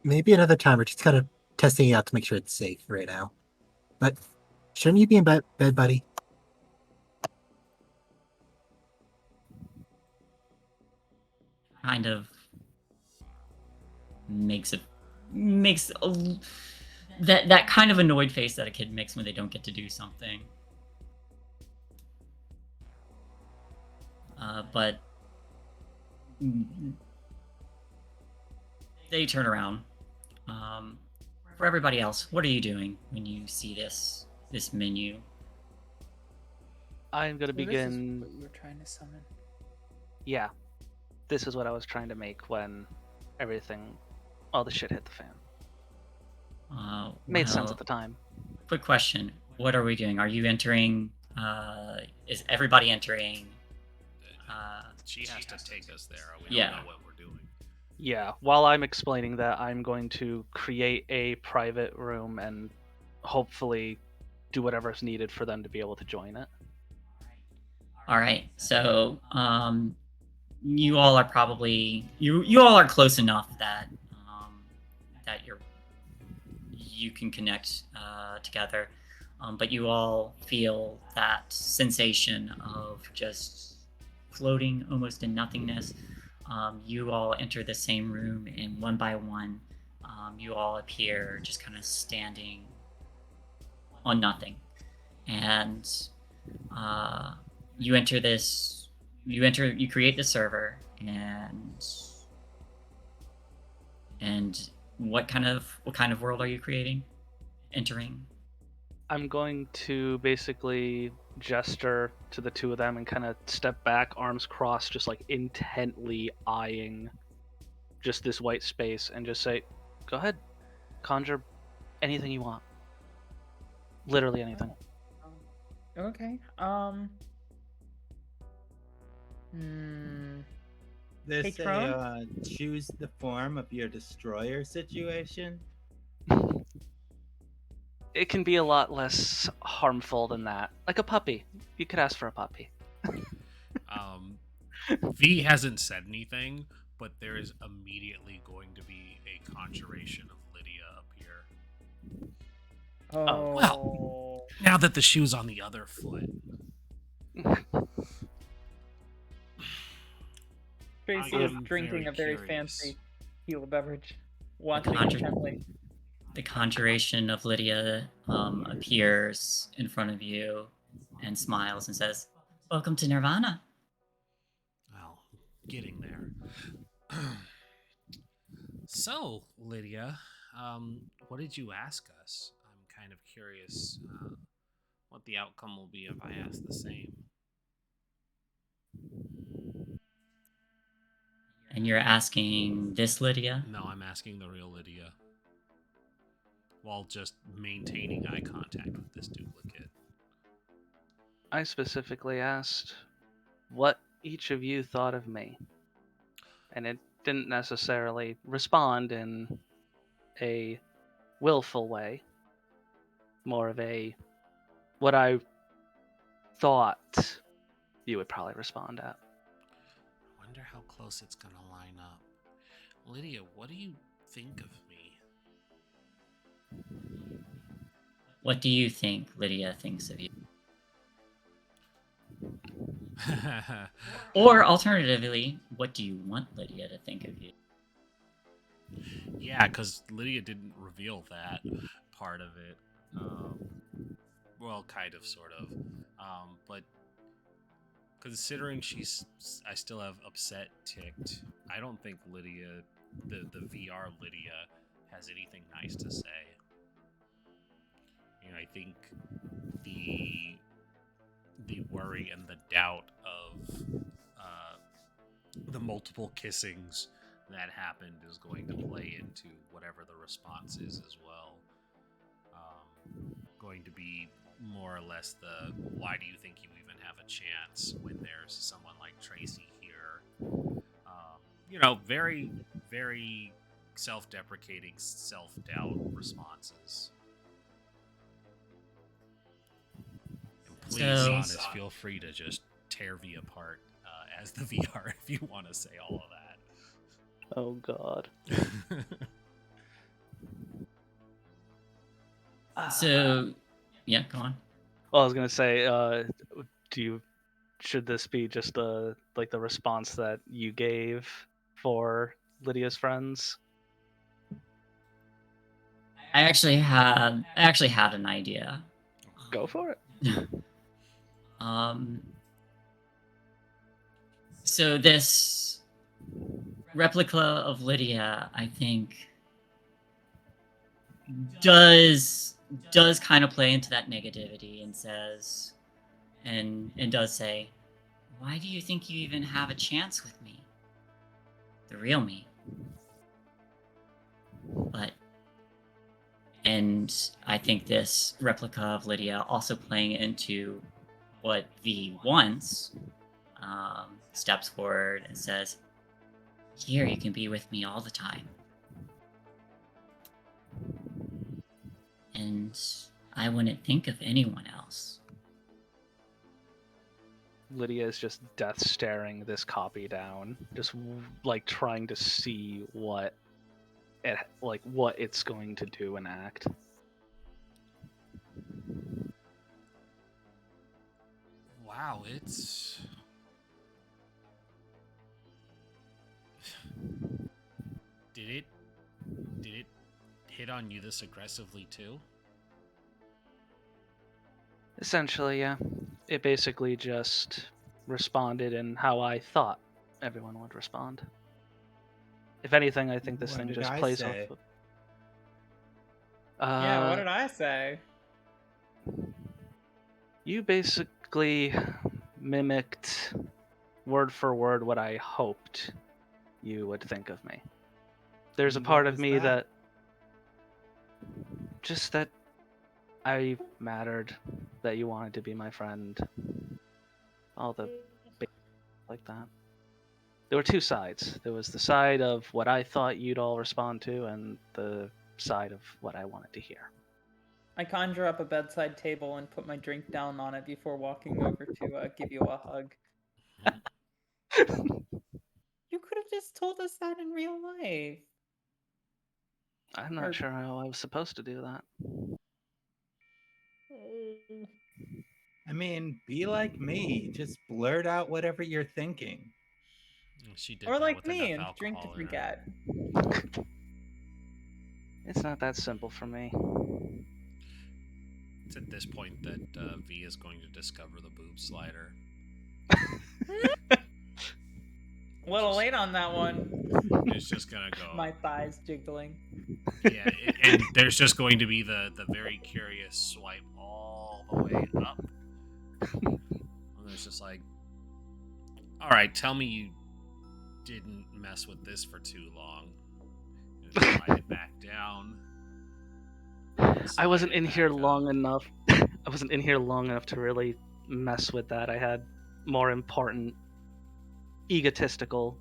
Speaker 6: maybe another time. We're just kind of testing it out to make sure it's safe right now. But shouldn't you be in bed, buddy?
Speaker 2: Kind of makes that kind of annoyed face that a kid makes when they don't get to do something. But they turn around. For everybody else, what are you doing when you see this menu?
Speaker 5: I'm gonna
Speaker 4: So this is
Speaker 5: begin.
Speaker 4: what you were trying to summon.
Speaker 5: Yeah, this is what I was trying to make when all the shit hit the fan. Made sense at the time.
Speaker 2: Quick question: what are we doing? Are you entering? Is everybody entering?
Speaker 1: She has to take us there. Or we
Speaker 2: Yeah.
Speaker 1: don't know what we're doing.
Speaker 5: Yeah, while I'm explaining that, I'm going to create a private room and hopefully do whatever's needed for them to be able to join it.
Speaker 2: All right. So, you all are probably you all are close enough that that you can connect together, but you all feel that sensation of just floating almost in nothingness. You all enter the same room, and one by one, you all appear just kind of standing on nothing, and you create the server, and what kind of world are you entering?
Speaker 5: I'm going to basically gesture to the two of them and kind of step back, arms crossed, just like intently eyeing just this white space, and just say, "Go ahead, conjure anything you want. Literally anything."
Speaker 4: Okay.
Speaker 3: This
Speaker 4: Patron?
Speaker 3: a choose the form of your destroyer situation.
Speaker 5: It can be a lot less harmful than that. Like a puppy. You could ask for a puppy.
Speaker 1: V hasn't said anything, but there is immediately going to be a conjuration of Lydia up here.
Speaker 4: Oh.
Speaker 1: Well. Now that the shoe's on the other foot.
Speaker 4: Tracy
Speaker 1: I
Speaker 4: is
Speaker 1: am
Speaker 4: drinking
Speaker 1: very
Speaker 4: a very
Speaker 1: curious.
Speaker 4: fancy teal beverage. Watching
Speaker 2: conjure-
Speaker 4: intently.
Speaker 2: The conjuration of Lydia appears in front of you and smiles and says, "Welcome to Nirvana."
Speaker 1: Well, getting there. So, Lydia, what did you ask us? I'm kind of curious what the outcome will be if I ask the same.
Speaker 2: And you're asking this Lydia?
Speaker 1: No, I'm asking the real Lydia. While just maintaining eye contact with this duplicate.
Speaker 5: I specifically asked what each of you thought of me. And it didn't necessarily respond in a willful way. More of a what I thought you would probably respond at.
Speaker 1: I wonder how close it's gonna line up. Lydia, what do you think of me?
Speaker 2: What do you think Lydia thinks of you? Or alternatively, what do you want Lydia to think of you?
Speaker 1: Yeah, because Lydia didn't reveal that part of it. Well, kind of, sort of. But considering I still have upset ticked, I don't think Lydia, the VR Lydia, has anything nice to say. You know, I think the worry and the doubt of the multiple kissings that happened is going to play into whatever the response is as well. Going to be more or less the why do you think you even have a chance when there's someone like Tracy here? Very, very self-deprecating, self-doubt responses. And please, Zaunis, feel free to just tear V apart as the VR if you want to say all of that.
Speaker 5: Oh God.
Speaker 2: So, yeah, go on.
Speaker 5: Well, I was gonna say, should this be just the response that you gave for Lydia's friends?
Speaker 2: I actually had an idea.
Speaker 5: Go for it.
Speaker 2: So this replica of Lydia, I think, does kind of play into that negativity and says, and does say, why do you think you even have a chance with me? The real me. And I think this replica of Lydia also playing into what V wants, steps forward and says, here, you can be with me all the time. And I wouldn't think of anyone else.
Speaker 5: Lydia is just death staring this copy down, just like trying to see what it's going to do and act.
Speaker 1: Wow, it's... Did it hit on you this aggressively too?
Speaker 5: Essentially, yeah. It basically just responded in how I thought everyone would respond. If anything, I think this
Speaker 3: What
Speaker 5: thing
Speaker 3: did
Speaker 5: just
Speaker 3: I
Speaker 5: plays
Speaker 3: say?
Speaker 5: off of...
Speaker 4: Yeah, what did I say?
Speaker 5: You basically mimicked word for word what I hoped you would think of me. There's a
Speaker 3: And
Speaker 5: part
Speaker 3: what
Speaker 5: of
Speaker 3: was
Speaker 5: me
Speaker 3: that?
Speaker 5: just that I mattered, that you wanted to be my friend. All the like that. There were two sides. There was the side of what I thought you'd all respond to, and the side of what I wanted to hear.
Speaker 4: I conjure up a bedside table and put my drink down on it before walking over to give you a hug. You could have just told us that in real life.
Speaker 5: I'm not sure how I was supposed to do that.
Speaker 3: I mean, be like me. Just blurt out whatever you're thinking.
Speaker 1: She did
Speaker 4: Or
Speaker 1: that
Speaker 4: like
Speaker 1: with
Speaker 4: me
Speaker 1: enough
Speaker 4: and drink to
Speaker 1: alcohol in
Speaker 4: forget.
Speaker 1: her.
Speaker 5: It's not that simple for me.
Speaker 1: It's at this point that V is going to discover the boob slider.
Speaker 4: A little late on that one.
Speaker 1: It's just gonna go.
Speaker 4: My thighs jiggling.
Speaker 1: Yeah, and there's just going to be the very curious swipe all the way up. And it's just like, all right, tell me you didn't mess with this for too long. And slide it back down.
Speaker 5: I wasn't in here long enough. I wasn't in here long enough to really mess with that. I had more important, egotistical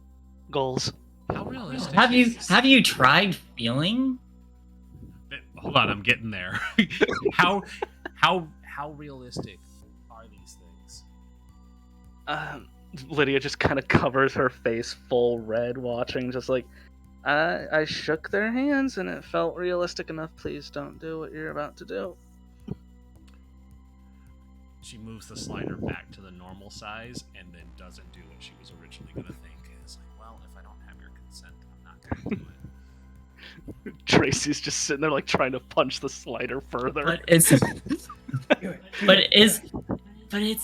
Speaker 5: goals.
Speaker 1: How realistic?
Speaker 2: Have you tried feeling?
Speaker 1: Hold on, I'm getting there. How realistic are these things?
Speaker 5: Lydia just kind of covers her face full red, watching, just like, I shook their hands and it felt realistic enough. Please don't do what you're about to do.
Speaker 1: She moves the slider back to the normal size and then doesn't do what she was originally going to think. It's like, well, if I don't have your consent, I'm not going to do it.
Speaker 5: Tracy's just sitting there like trying to punch the slider further.
Speaker 2: But it's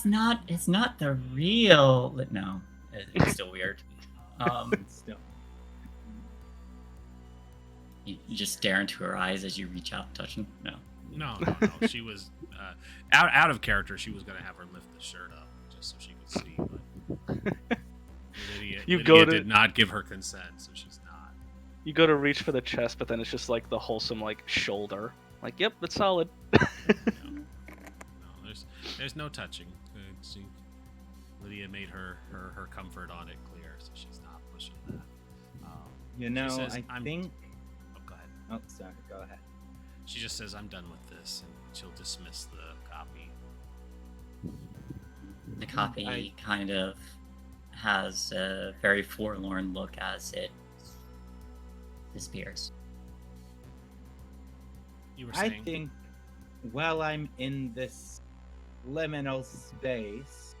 Speaker 2: not the real. No, it's still weird.
Speaker 3: Still.
Speaker 2: You just stare into her eyes as you reach out, touching. No.
Speaker 1: No. She was out of character. She was going to have her lift the shirt up just so she could see. But Lydia did not give her consent, so she's not.
Speaker 5: You go to reach for the chest, but then it's just like the wholesome like shoulder. Like, yep, it's solid.
Speaker 1: No, there's no touching. Lydia made her comfort on it clear, so she's not pushing that.
Speaker 3: You know,
Speaker 1: says,
Speaker 3: I think.
Speaker 1: Oh, go ahead.
Speaker 3: Oh, sorry. Go ahead.
Speaker 1: She just says, "I'm done with this," and she'll dismiss the copy.
Speaker 2: The copy kind of has a very forlorn look as it disappears.
Speaker 1: You were saying?
Speaker 3: I think while I'm in this liminal space,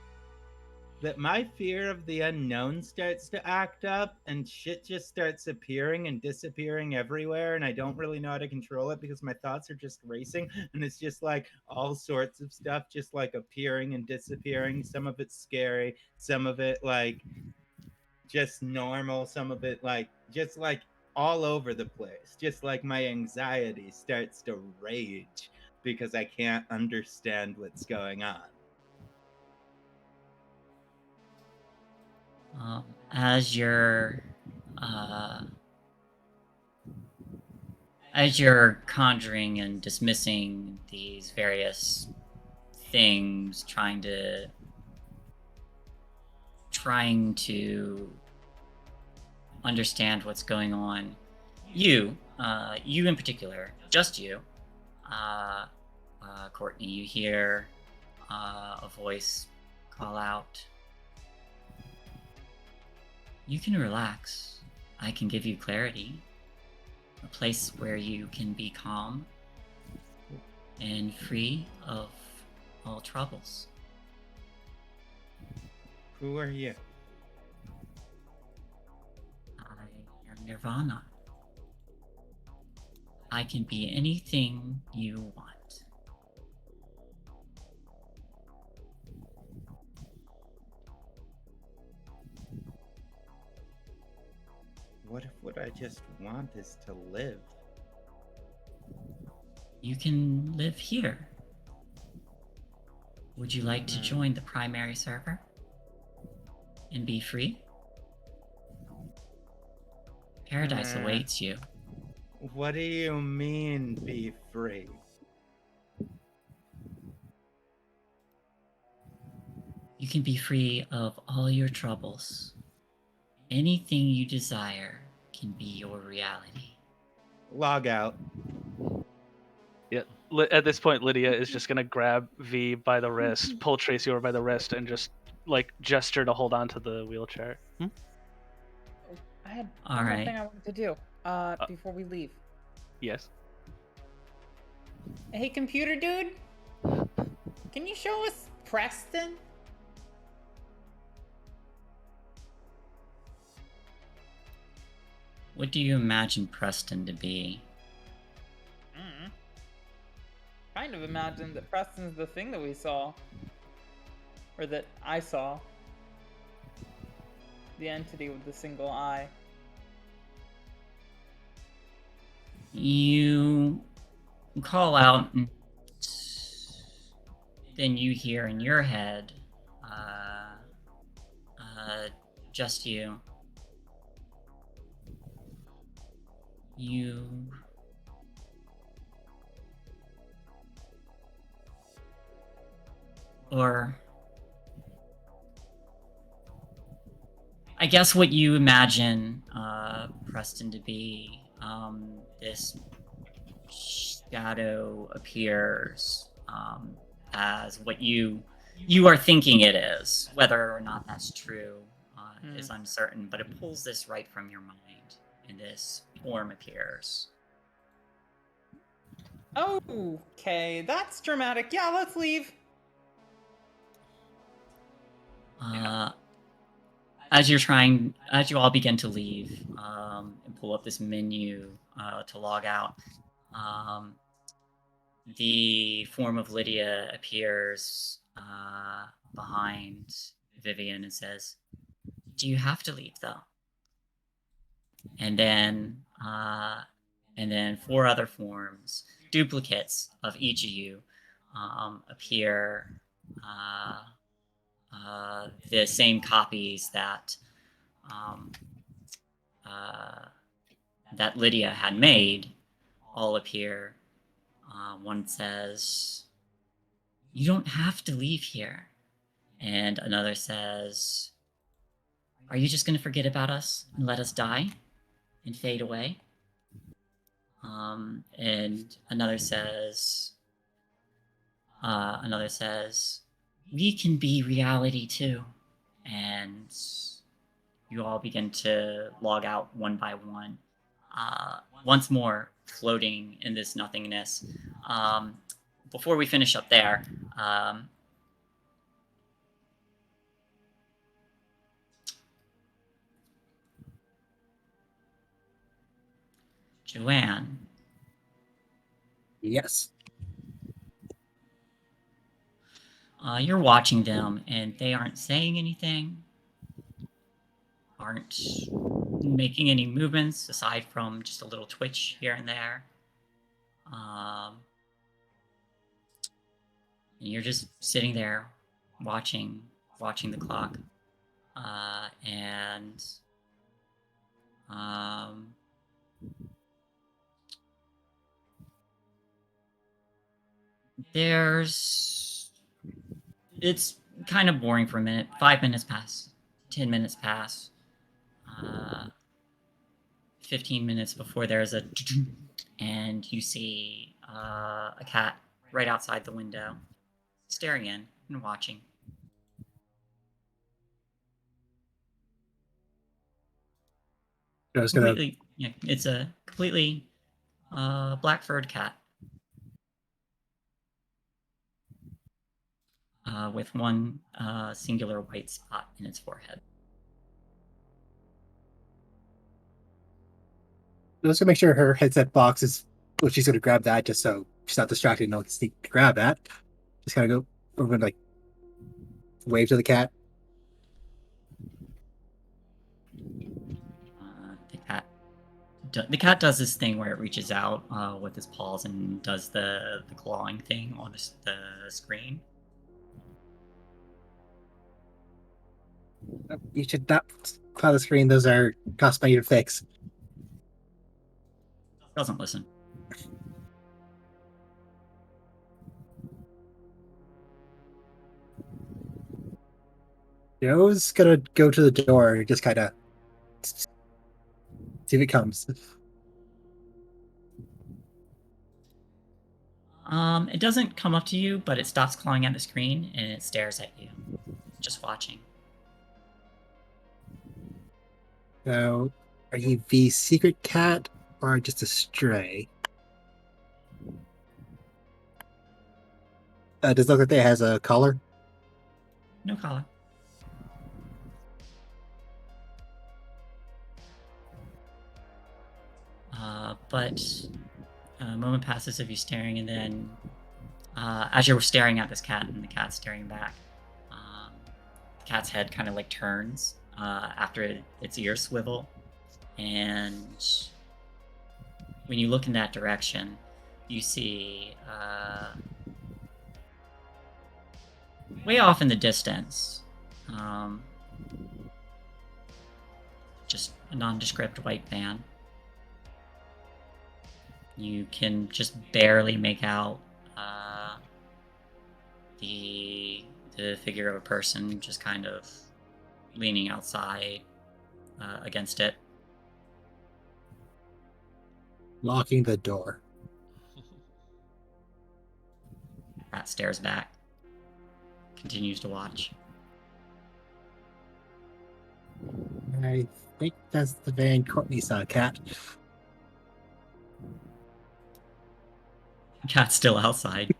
Speaker 3: that my fear of the unknown starts to act up and shit just starts appearing and disappearing everywhere, and I don't really know how to control it because my thoughts are just racing, and it's just like all sorts of stuff just like appearing and disappearing. Some of it's scary, some of it like just normal, some of it like just like all over the place. Just like my anxiety starts to rage because I can't understand what's going on.
Speaker 2: As you're conjuring and dismissing these various things, trying to understand what's going on, you in particular, just you, Courtney, you hear a voice call out, "You can relax. I can give you clarity. A place where you can be calm and free of all troubles."
Speaker 3: Who are you?
Speaker 2: I am Nirvana. I can be anything you want.
Speaker 3: What if what I just want is to live?
Speaker 2: You can live here. Would you like to join the primary server and be free? Paradise awaits you.
Speaker 3: What do you mean, be free?
Speaker 2: You can be free of all your troubles. Anything you desire can be your reality.
Speaker 3: Log out.
Speaker 5: Yeah. At this point, Lydia is just gonna grab V by the wrist, pull Tracy over by the wrist, and just like gesture to hold on to the wheelchair.
Speaker 4: I had
Speaker 2: All
Speaker 4: one more
Speaker 2: right.
Speaker 4: thing I wanted to do before we leave.
Speaker 5: Yes.
Speaker 4: Hey, computer dude, can you show us Preston?
Speaker 2: What do you imagine Preston to be?
Speaker 4: Kind of imagine that Preston's the thing that we saw. Or that I saw. The entity with the single eye.
Speaker 2: You call out, and then you hear in your head, just you. Or I guess what you imagine Preston to be, this shadow appears as what you are thinking it is. Whether or not that's true is uncertain, but it pulls this right from your mind, and this form appears.
Speaker 4: Okay, that's dramatic. Yeah, let's leave.
Speaker 2: As you all begin to leave and pull up this menu to log out, the form of Lydia appears behind Vivian and says, "Do you have to leave, though?" And then 4 other forms, duplicates of each of you, appear. The same copies that that Lydia had made all appear. One says, "You don't have to leave here." And another says, "Are you just going to forget about us and let us die and fade away?" And another says, "We can be reality too." And you all begin to log out one by one, once more floating in this nothingness. Before we finish up there, Joanne,
Speaker 6: Yes.
Speaker 2: you're watching them, and they aren't saying anything, aren't making any movements aside from just a little twitch here and there. And you're just sitting there watching the clock. And it's kind of boring for a minute. 5 minutes pass, 10 minutes pass, 15 minutes before there's a and you see a cat right outside the window staring in and watching.
Speaker 6: I was gonna.
Speaker 2: Yeah, it's a completely black furred cat with one singular white spot in its forehead.
Speaker 6: I was gonna make sure her headset box is. Well, she's gonna grab that just so she's not distracted and don't sneak to grab that. Just kind of go over and like wave to the cat.
Speaker 2: The cat does this thing where it reaches out with its paws and does the clawing thing on the screen.
Speaker 6: You should not claw the screen. Those are cost money to fix.
Speaker 2: Doesn't listen.
Speaker 6: Joe's gonna go to the door and just kind of see if it comes.
Speaker 2: It doesn't come up to you, but it stops clawing at the screen and it stares at you, just watching.
Speaker 6: So, are you the secret cat or just a stray? Does it look like it has a collar?
Speaker 2: No collar. But a moment passes of you staring, and then as you're staring at this cat and the cat's staring back, the cat's head kind of like turns after its ears swivel, and when you look in that direction, you see way off in the distance, just a nondescript white van. You can just barely make out the figure of a person just kind of leaning outside against it.
Speaker 6: Locking the door.
Speaker 2: Rat stares back, continues to watch.
Speaker 6: I think that's the van Courtney saw, cat.
Speaker 2: Cat's still outside.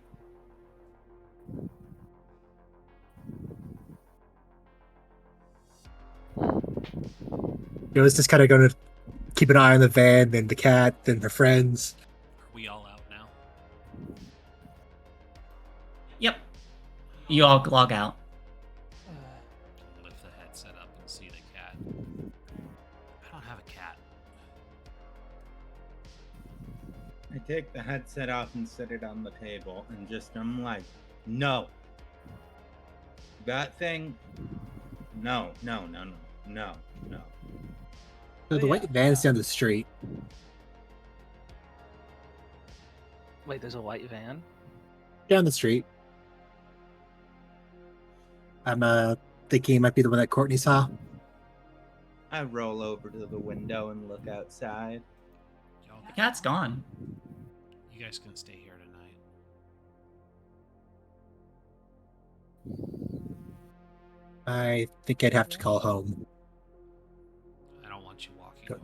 Speaker 6: Joe's just kind of going to keep an eye on the van, then the cat, then her friends.
Speaker 1: Are we all out now?
Speaker 2: Yep. You all log out.
Speaker 1: Lift the headset up and see the cat. I don't have a cat.
Speaker 3: I take the headset off and set it on the table and I'm like, no. That thing, no.
Speaker 6: So the white van's down the street.
Speaker 5: Wait, there's a white van?
Speaker 6: Down the street. I'm thinking it might be the one that Courtney saw.
Speaker 3: I roll over to the window and look outside.
Speaker 1: Y'all,
Speaker 2: The cat's gone.
Speaker 1: you guys can stay here tonight.
Speaker 6: I think I'd have to call home.
Speaker 1: I don't want you walking
Speaker 6: Good.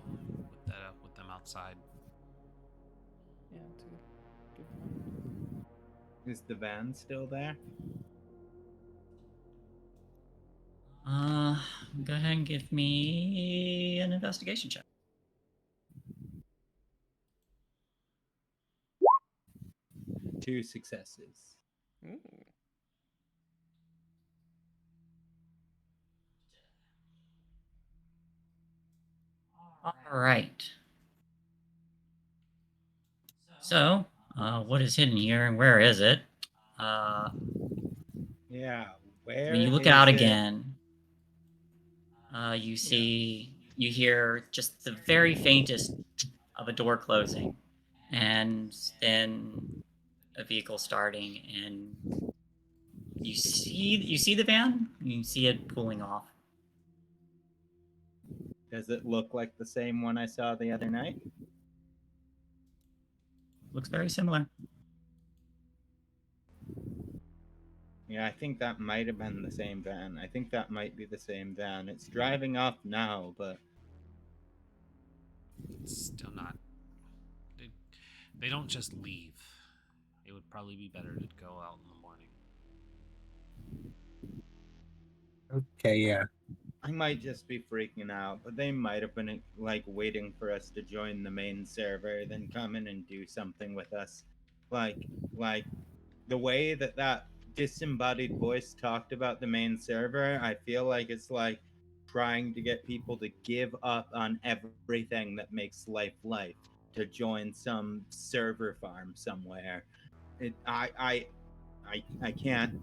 Speaker 1: with them outside.
Speaker 4: Yeah, it's a good point.
Speaker 3: Is the van still there?
Speaker 2: Go ahead and give me an investigation check.
Speaker 3: Two successes.
Speaker 4: Ooh.
Speaker 2: All right. So, what is hidden here and where is it?
Speaker 3: Yeah, where
Speaker 2: When you look
Speaker 3: is
Speaker 2: out
Speaker 3: it?
Speaker 2: again, you hear just the very faintest of a door closing, and then a vehicle starting, and you see the van. You see it pulling off.
Speaker 3: Does it look like the same one I saw the other night?
Speaker 2: Looks very similar.
Speaker 3: Yeah, I think that might have been the same van. I think that might be the same van. It's driving off now, but
Speaker 1: It's still not. They don't just leave. It would probably be better to go out in the morning.
Speaker 6: Okay, yeah.
Speaker 3: I might just be freaking out. But they might have been like waiting for us to join the main server, then come in and do something with us. Like the way that disembodied voice talked about the main server, I feel like it's like trying to get people to give up on everything that makes life to join some server farm somewhere. I can't.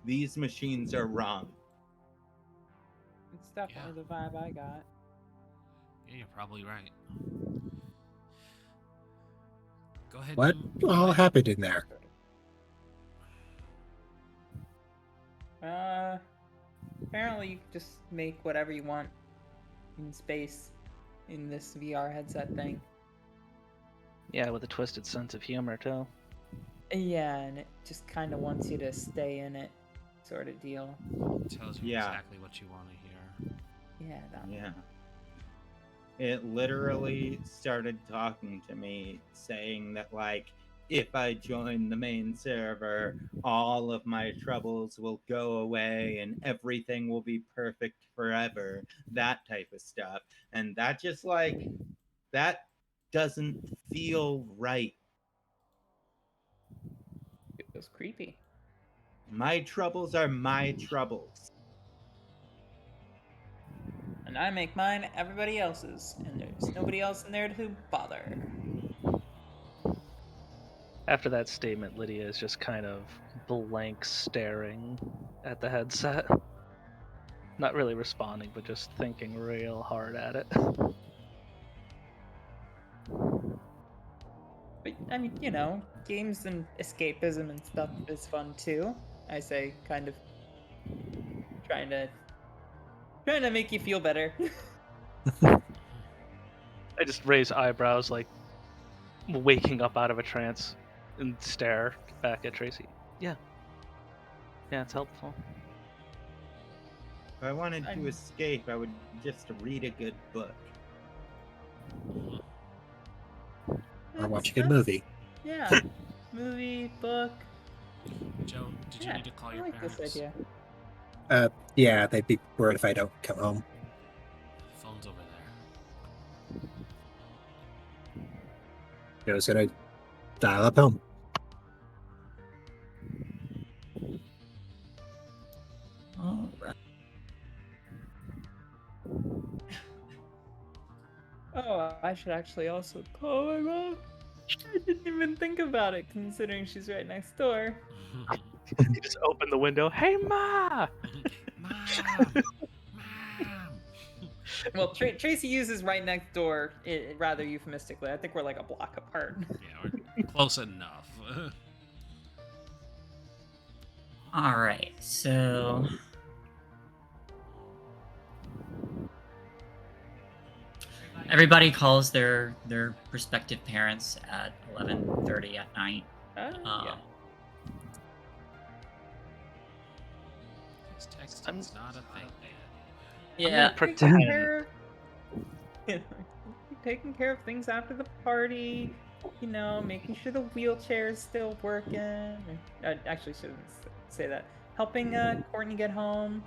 Speaker 3: These machines are wrong.
Speaker 4: It's definitely the vibe I got.
Speaker 1: Yeah, you're probably right. Go ahead.
Speaker 6: What all happened in there?
Speaker 4: Apparently you can just make whatever you want in space in this VR headset thing.
Speaker 5: Yeah, with a twisted sense of humor, too.
Speaker 4: Yeah, and it just kind of wants you to stay in it, sort of deal.
Speaker 1: Tells you
Speaker 3: Yeah.
Speaker 1: exactly what you want to hear.
Speaker 4: Yeah, that
Speaker 3: Yeah. It literally started talking to me, saying that, like, if I join the main server, all of my troubles will go away and everything will be perfect forever. That type of stuff. And that just, like, that doesn't feel right.
Speaker 4: It was creepy.
Speaker 3: My troubles are my troubles.
Speaker 4: And I make mine everybody else's, and there's nobody else in there to bother.
Speaker 5: After that statement, Lydia is just kind of blank staring at the headset. Not really responding, but just thinking real hard at it.
Speaker 4: But, I mean, you know, games and escapism and stuff is fun too. I say, kind of trying to make you feel better.
Speaker 5: I just raise eyebrows, like waking up out of a trance, and stare back at Tracy. Yeah, it's helpful.
Speaker 3: If I wanted to
Speaker 4: I'm-
Speaker 3: escape, I would just read a good book.
Speaker 6: Or watch a good movie.
Speaker 4: Yeah, movie, book.
Speaker 1: Joe, did you
Speaker 4: Yeah,
Speaker 1: need to call
Speaker 4: I
Speaker 1: your
Speaker 4: like
Speaker 1: parents?
Speaker 4: this idea.
Speaker 6: Yeah, they'd be worried if I don't come home.
Speaker 1: Phone's over there.
Speaker 6: I was gonna dial up home.
Speaker 2: All right.
Speaker 4: Oh, I should actually also call my mom. I didn't even think about it, considering she's right next door.
Speaker 5: You just open the window. Hey, Ma!
Speaker 1: Mom! Mom!
Speaker 4: Well, Tracy uses right next door rather euphemistically. I think we're like a block apart.
Speaker 1: Yeah, we're close enough.
Speaker 2: All right, so everybody calls their prospective parents at 11:30 at night.
Speaker 4: Yeah.
Speaker 1: This texting's not a thing yet.
Speaker 2: Yeah,
Speaker 5: Pretend.
Speaker 4: Taking care of things after the party, making sure the wheelchair is still working. I actually shouldn't say that. Helping Courtney get home.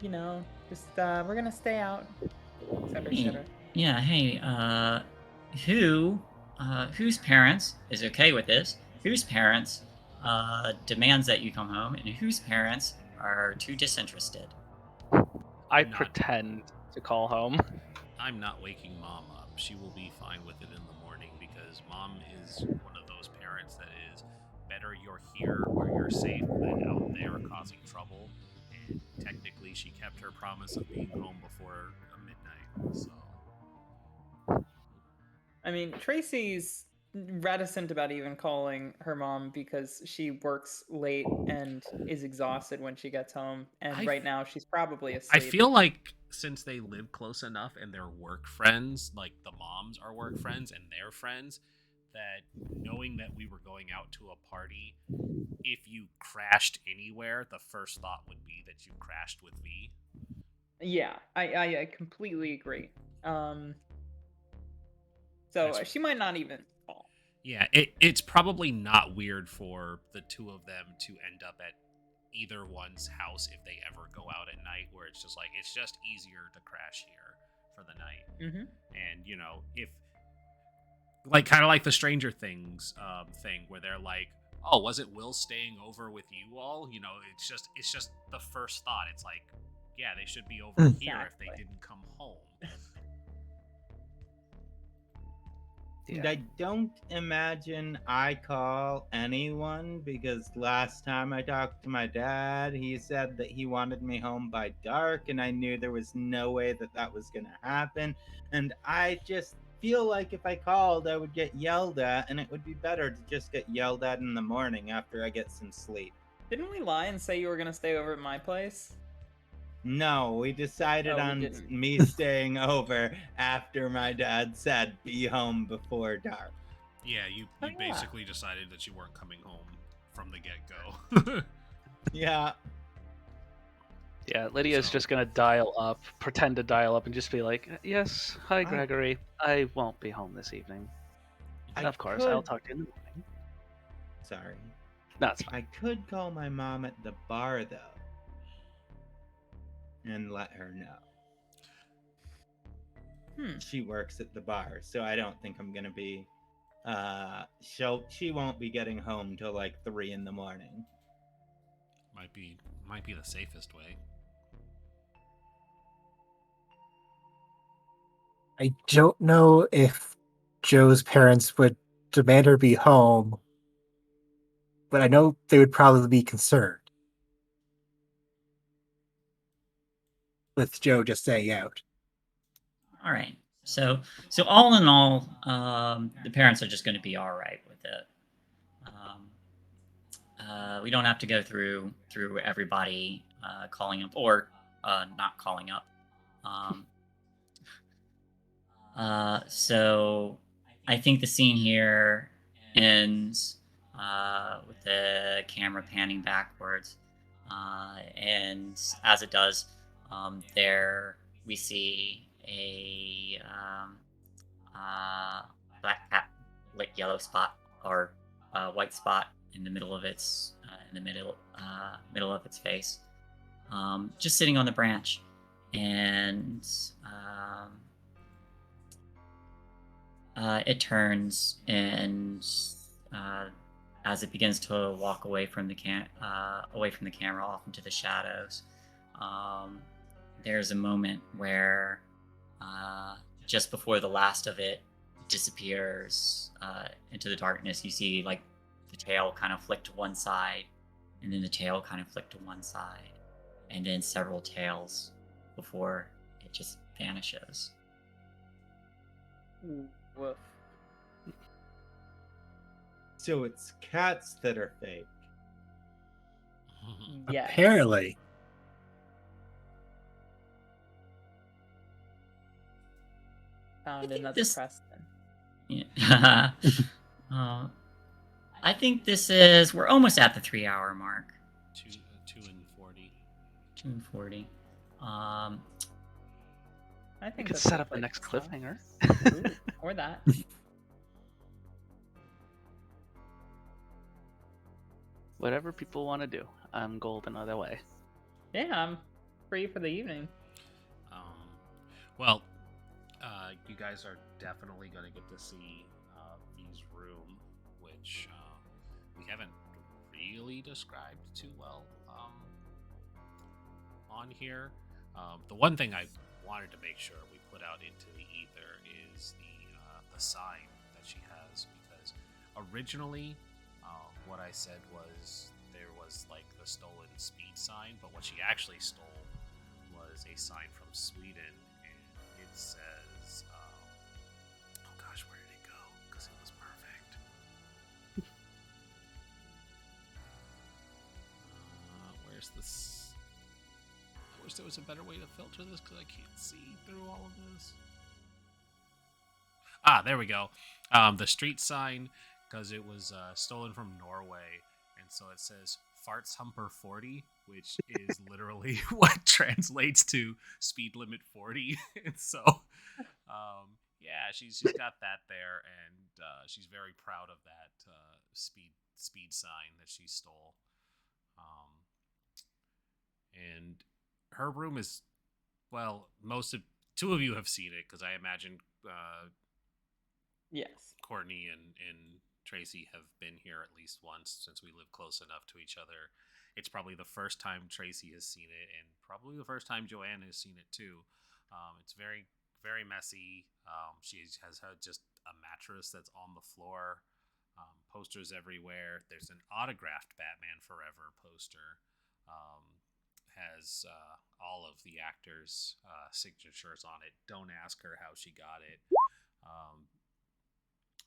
Speaker 4: Just we're gonna stay out, etc., etc.
Speaker 2: Yeah, hey, whose parents is okay with this? Whose parents demands that you come home, and whose parents are too disinterested?
Speaker 5: I
Speaker 1: Not-
Speaker 5: pretend to call home.
Speaker 1: I'm not waking Mom up. She will be fine with it in the morning because Mom is one of those parents that is better you're here where you're safe than out there causing trouble. And technically, she kept her promise of being home before midnight. So
Speaker 4: I mean, Tracy's reticent about even calling her mom because she works late and is exhausted when she gets home. And right now, she's probably asleep.
Speaker 1: I feel like since they live close enough and they're work friends, like the moms are work friends and they're friends, that knowing that we were going out to a party, if you crashed anywhere, the first thought would be that you crashed with V.
Speaker 4: Yeah, I completely agree. So
Speaker 1: That's-
Speaker 4: she might not even call.
Speaker 1: Yeah, it's probably not weird for the two of them to end up at either one's house if they ever go out at night, where it's just easier to crash here for the night.
Speaker 4: Mm-hmm.
Speaker 1: And if kind of like the Stranger Things thing where they're like, oh, was it Will staying over with you all? It's just the first thought. It's like, yeah, they should be over here if they
Speaker 4: Exactly.
Speaker 1: didn't come home.
Speaker 3: And I don't imagine I call anyone because last time I talked to my dad, he said that he wanted me home by dark, and I knew there was no way that was going to happen. And I just feel like if I called, I would get yelled at, and it would be better to just get yelled at in the morning after I get some sleep.
Speaker 4: Didn't we lie and say you were gonna stay over at my place?
Speaker 3: No, we decided
Speaker 4: Oh, we
Speaker 3: on
Speaker 4: didn't.
Speaker 3: me staying over after my dad said be home before dark.
Speaker 1: Yeah, you
Speaker 4: Oh, yeah.
Speaker 1: basically decided that you weren't coming home from the get-go.
Speaker 3: Yeah.
Speaker 5: Yeah, Lydia's
Speaker 1: So-
Speaker 5: just gonna pretend to dial up, and just be like, "Yes, hi, Gregory. I won't be home this evening. Of course, I'll talk to you in the morning."
Speaker 3: Sorry.
Speaker 5: That's fine.
Speaker 3: I could call my mom at the bar, though, and let her know. She works at the bar, so I don't think I'm gonna be. She won't be getting home till like 3 in the morning.
Speaker 1: might be the safest way.
Speaker 6: I don't know if Joe's parents would demand her be home, but I know they would probably be concerned with Joe just staying out.
Speaker 2: All right. So all in all, the parents are just going to be all right with it. We don't have to go through everybody calling up or not calling up. So I think the scene here ends with the camera panning backwards, and as it does, there we see a black cat, like yellow spot or white spot in the middle of its middle of its face, just sitting on the branch, and it turns, and as it begins to walk away from the camera off into the shadows, there's a moment where just before the last of it disappears into the darkness, you see like the tail kind of flick to one side, and then the tail kind of flick to one side, and then several tails before it just vanishes.
Speaker 4: Woof.
Speaker 3: So it's cats that are fake.
Speaker 4: Yes.
Speaker 6: Apparently.
Speaker 4: Found
Speaker 2: think
Speaker 4: another
Speaker 2: this-
Speaker 4: Preston.
Speaker 2: Yeah. I think we're almost at the 3-hour mark.
Speaker 1: 2:40.
Speaker 2: 2:40.
Speaker 4: I
Speaker 5: We
Speaker 4: think
Speaker 5: could
Speaker 4: that's
Speaker 5: set up the
Speaker 4: like
Speaker 5: next
Speaker 4: stuff.
Speaker 5: cliffhanger.
Speaker 4: Ooh, or that.
Speaker 5: Whatever people want to do. I'm golden either way.
Speaker 4: Yeah, I'm free for the evening.
Speaker 1: Well, you guys are definitely going to get to see V's room, which we haven't really described too well on here. The one thing I wanted to make sure we put out into the ether is the sign that she has, because originally what I said was there was like the stolen speed sign, but what she actually stole was a sign from Sweden, and it says, oh gosh, where did it go? Because it was perfect. Where's this? I wish there was a better way to filter this because I can't see through all of this. Ah, there we go. The street sign, because it was stolen from Norway, and so it says Farts Humper 40, which is literally what translates to speed limit 40. And so, yeah, she's got that there, and she's very proud of that speed sign that she stole. And her room is, well, two of you have seen it, because I imagine
Speaker 4: Yes.
Speaker 1: Courtney and Tracy have been here at least once since we live close enough to each other. It's probably the first time Tracy has seen it, and probably the first time Joanne has seen it too. It's very, very messy. She has just a mattress that's on the floor, posters everywhere. There's an autographed Batman Forever poster. Has all of the actors' signatures on it. Don't ask her how she got it.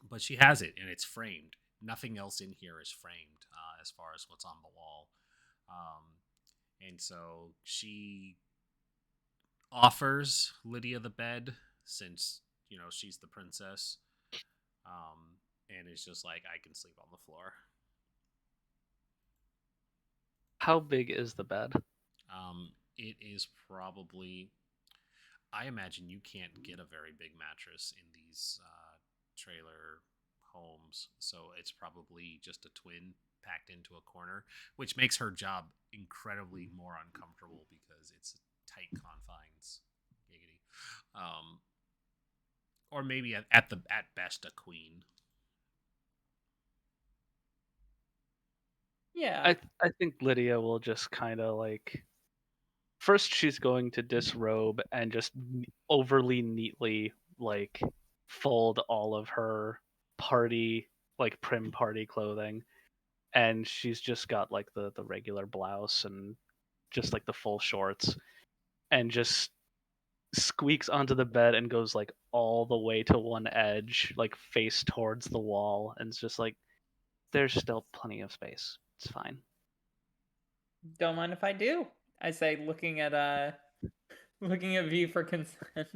Speaker 1: But she has it, and it's framed. Nothing else in here is framed as far as what's on the wall. And so she offers Lydia the bed, since, she's the princess. And it's just like, I can sleep on the floor.
Speaker 5: How big is the bed?
Speaker 1: It is probably... I imagine you can't get a very big mattress in these trailer homes, so it's probably just a twin packed into a corner, which makes her job incredibly more uncomfortable because it's tight confines. Giggity. Or maybe at best a queen.
Speaker 4: Yeah.
Speaker 5: I think Lydia will just kind of like... First, she's going to disrobe and just overly neatly like fold all of her prim party clothing, and she's just got like the regular blouse and just like the full shorts, and just squeaks onto the bed and goes like all the way to one edge, like face towards the wall, and it's just like, there's still plenty of space. It's fine.
Speaker 4: Don't mind if I do. I say, looking at V for consent.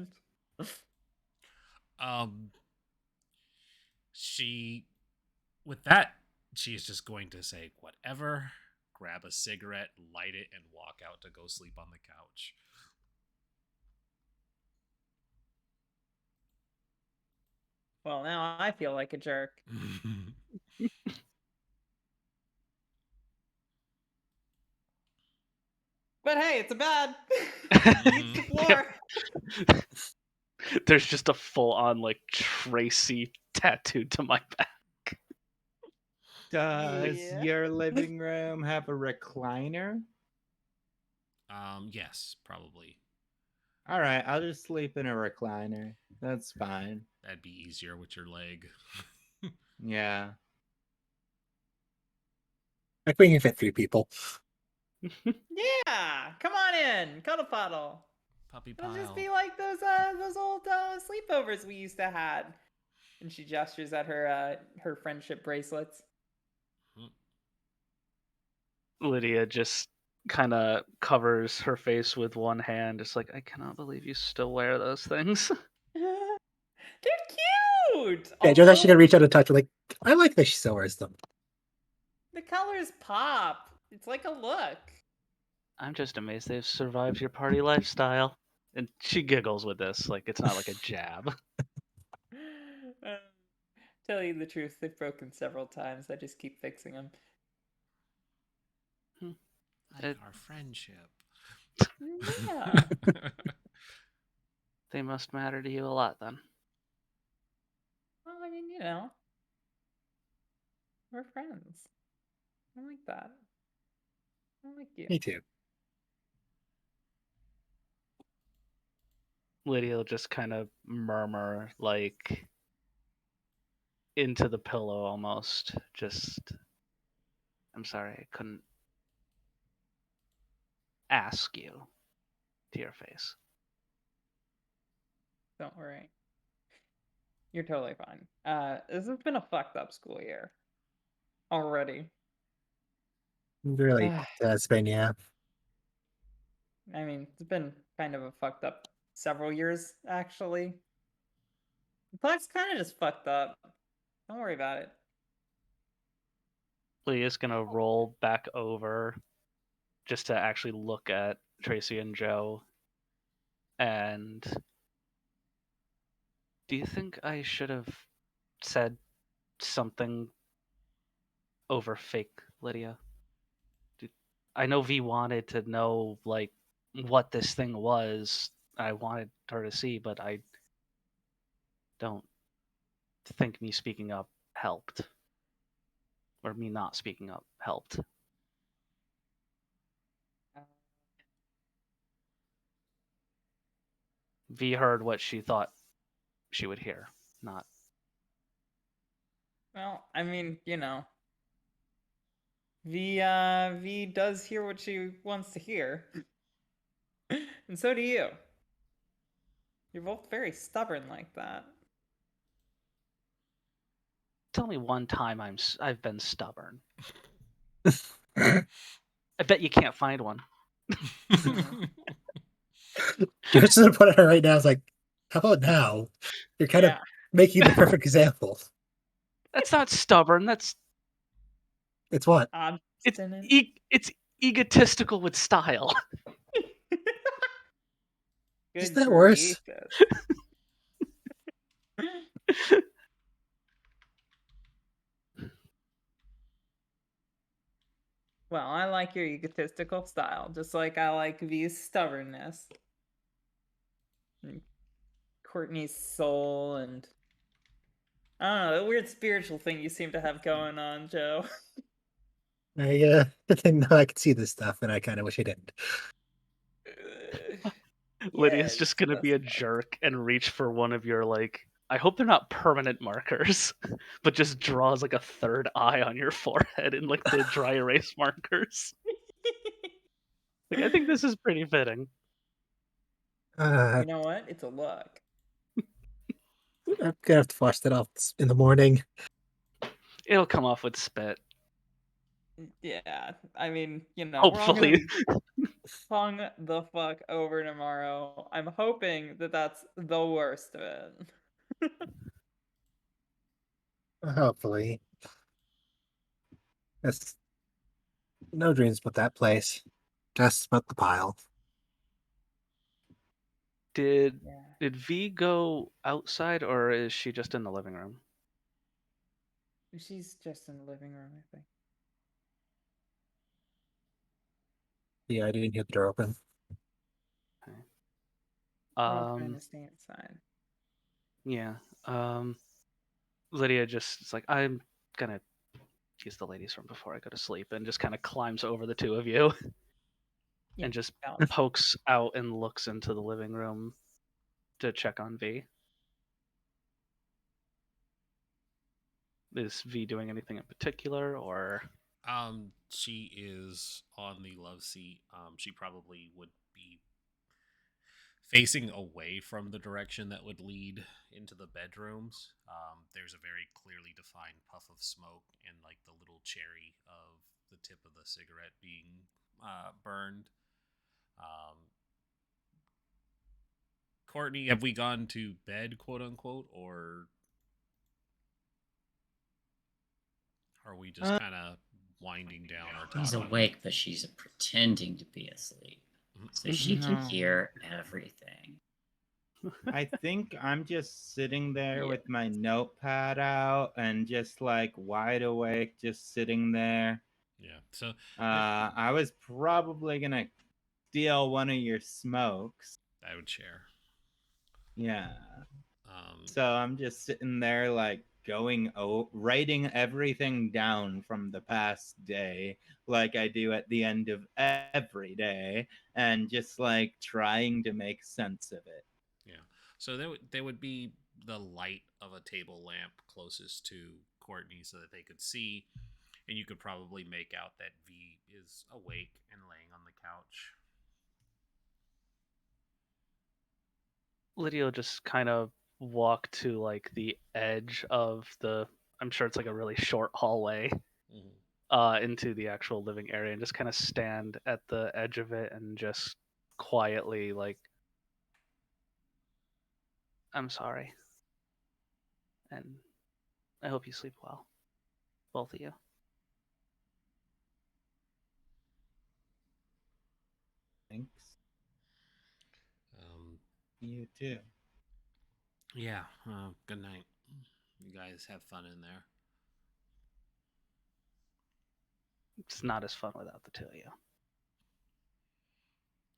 Speaker 1: With that, she's just going to say whatever, grab a cigarette, light it, and walk out to go sleep on the couch.
Speaker 4: Well, now I feel like a jerk. But hey, it's a bed. It's the floor.
Speaker 5: There's just a full-on like Tracy tattooed to my back.
Speaker 3: Does
Speaker 4: Yeah.
Speaker 3: your living room have a recliner?
Speaker 1: Yes, probably.
Speaker 3: All right, I'll just sleep in a recliner. That's fine.
Speaker 1: That'd be easier with your leg.
Speaker 3: Yeah.
Speaker 6: Like we can fit 3 people.
Speaker 4: Yeah, come on in, cuddle puddle.
Speaker 1: Puppy
Speaker 4: It'll
Speaker 1: pile.
Speaker 4: just be like those old sleepovers we used to had. And she gestures at her friendship bracelets.
Speaker 5: Lydia just kind of covers her face with one hand. It's like, I cannot believe you still wear those things.
Speaker 4: They're cute.
Speaker 6: Yeah, Joe's actually
Speaker 4: Although
Speaker 6: gonna reach out and touch her. Like, I like that she still wears them.
Speaker 4: the colors pop. It's like a look.
Speaker 5: I'm just amazed they've survived your party lifestyle. And she giggles with this, like it's not like a jab.
Speaker 4: Tell you the truth, they've broken several times. I just keep fixing them.
Speaker 1: Like our friendship.
Speaker 4: Yeah.
Speaker 5: They must matter to you a lot then.
Speaker 4: Well, I mean, we're friends. I like that. I like you.
Speaker 6: Me too.
Speaker 5: Lydia will just kind of murmur, like into the pillow almost. Just, I'm sorry, I couldn't ask you to your face.
Speaker 4: Don't worry. You're totally fine. This has been a fucked up school year. Already.
Speaker 6: Really has been, yeah.
Speaker 4: I mean, it's been kind of a fucked up several years, actually. Plus, kind of just fucked up. Don't worry about it.
Speaker 5: Lydia's gonna roll back over just to actually look at Tracy and Joe. And do you think I should have said something over fake, Lydia? I know V wanted to know like what this thing was. I wanted her to see, but I don't think me speaking up helped. Or me not speaking up helped. V heard what she thought she would hear, not.
Speaker 4: Well, I mean, V does hear what she wants to hear. And so do you. You're both very stubborn like that.
Speaker 5: Tell me one time I've been stubborn. I bet you can't find one.
Speaker 6: Just to put it right now, it's like, how about now? You're kind of making the perfect example.
Speaker 5: That's not stubborn.
Speaker 6: It's what?
Speaker 5: It's egotistical with style.
Speaker 6: Is that worse?
Speaker 4: Well, I like your egotistical style, just like I like V's stubbornness. And Courtney's soul and I don't know, the weird spiritual thing you seem to have going on, Joe.
Speaker 6: I I can see this stuff, and I kind of wish I didn't.
Speaker 5: Lydia's just gonna be a jerk and reach for one of your I hope they're not permanent markers, but just draws like a third eye on your forehead in like the dry erase markers. I think this is pretty fitting.
Speaker 4: You know what? It's a look.
Speaker 6: I'm gonna have to wash that off in the morning.
Speaker 5: It'll come off with spit.
Speaker 4: Yeah, I mean,
Speaker 5: hopefully.
Speaker 4: We're all gonna hung the fuck over tomorrow. I'm hoping that that's the worst of it.
Speaker 6: Hopefully. That's no dreams about that place. Just about the pile.
Speaker 5: Did V go outside or is she just in the living room?
Speaker 4: She's just in the living room, I think.
Speaker 6: Yeah, I didn't hear the door open.
Speaker 5: Okay.
Speaker 4: We're all trying to stay inside.
Speaker 5: Yeah. Lydia just is like, I'm gonna use the ladies' room before I go to sleep, and just kind of climbs over the two of you and just pokes out and looks into the living room to check on V. Is V doing anything in particular, or?
Speaker 1: She is on the love seat. She probably would be facing away from the direction that would lead into the bedrooms. There's a very clearly defined puff of smoke and like the little cherry of the tip of the cigarette being burned. Courtney, have we gone to bed, quote unquote, or are we just kind of winding down our talking?
Speaker 2: She's awake, but she's pretending to be asleep, so she can hear everything.
Speaker 3: I think I'm just sitting there
Speaker 2: Yeah.
Speaker 3: with my notepad out and just like wide awake, just sitting there.
Speaker 1: Yeah. So
Speaker 3: I was probably gonna steal one of your smokes.
Speaker 1: I would share.
Speaker 3: Yeah.
Speaker 1: Um,
Speaker 3: So I'm just sitting there like writing everything down from the past day like I do at the end of every day and just like trying to make sense of it.
Speaker 1: Yeah. So there would be the light of a table lamp closest to Courtney so that they could see, and you could probably make out that V is awake and laying on the couch.
Speaker 5: Lydia will just kind of walk to like the edge of the. I'm sure it's like a really short hallway into the actual living area, and just kind of stand at the edge of it and just quietly like, I'm sorry, and I hope you sleep well, both of you.
Speaker 3: Thanks.
Speaker 1: Um,
Speaker 3: You too.
Speaker 1: yeah. Good night. You guys have fun in there.
Speaker 5: It's not as fun without the two of you.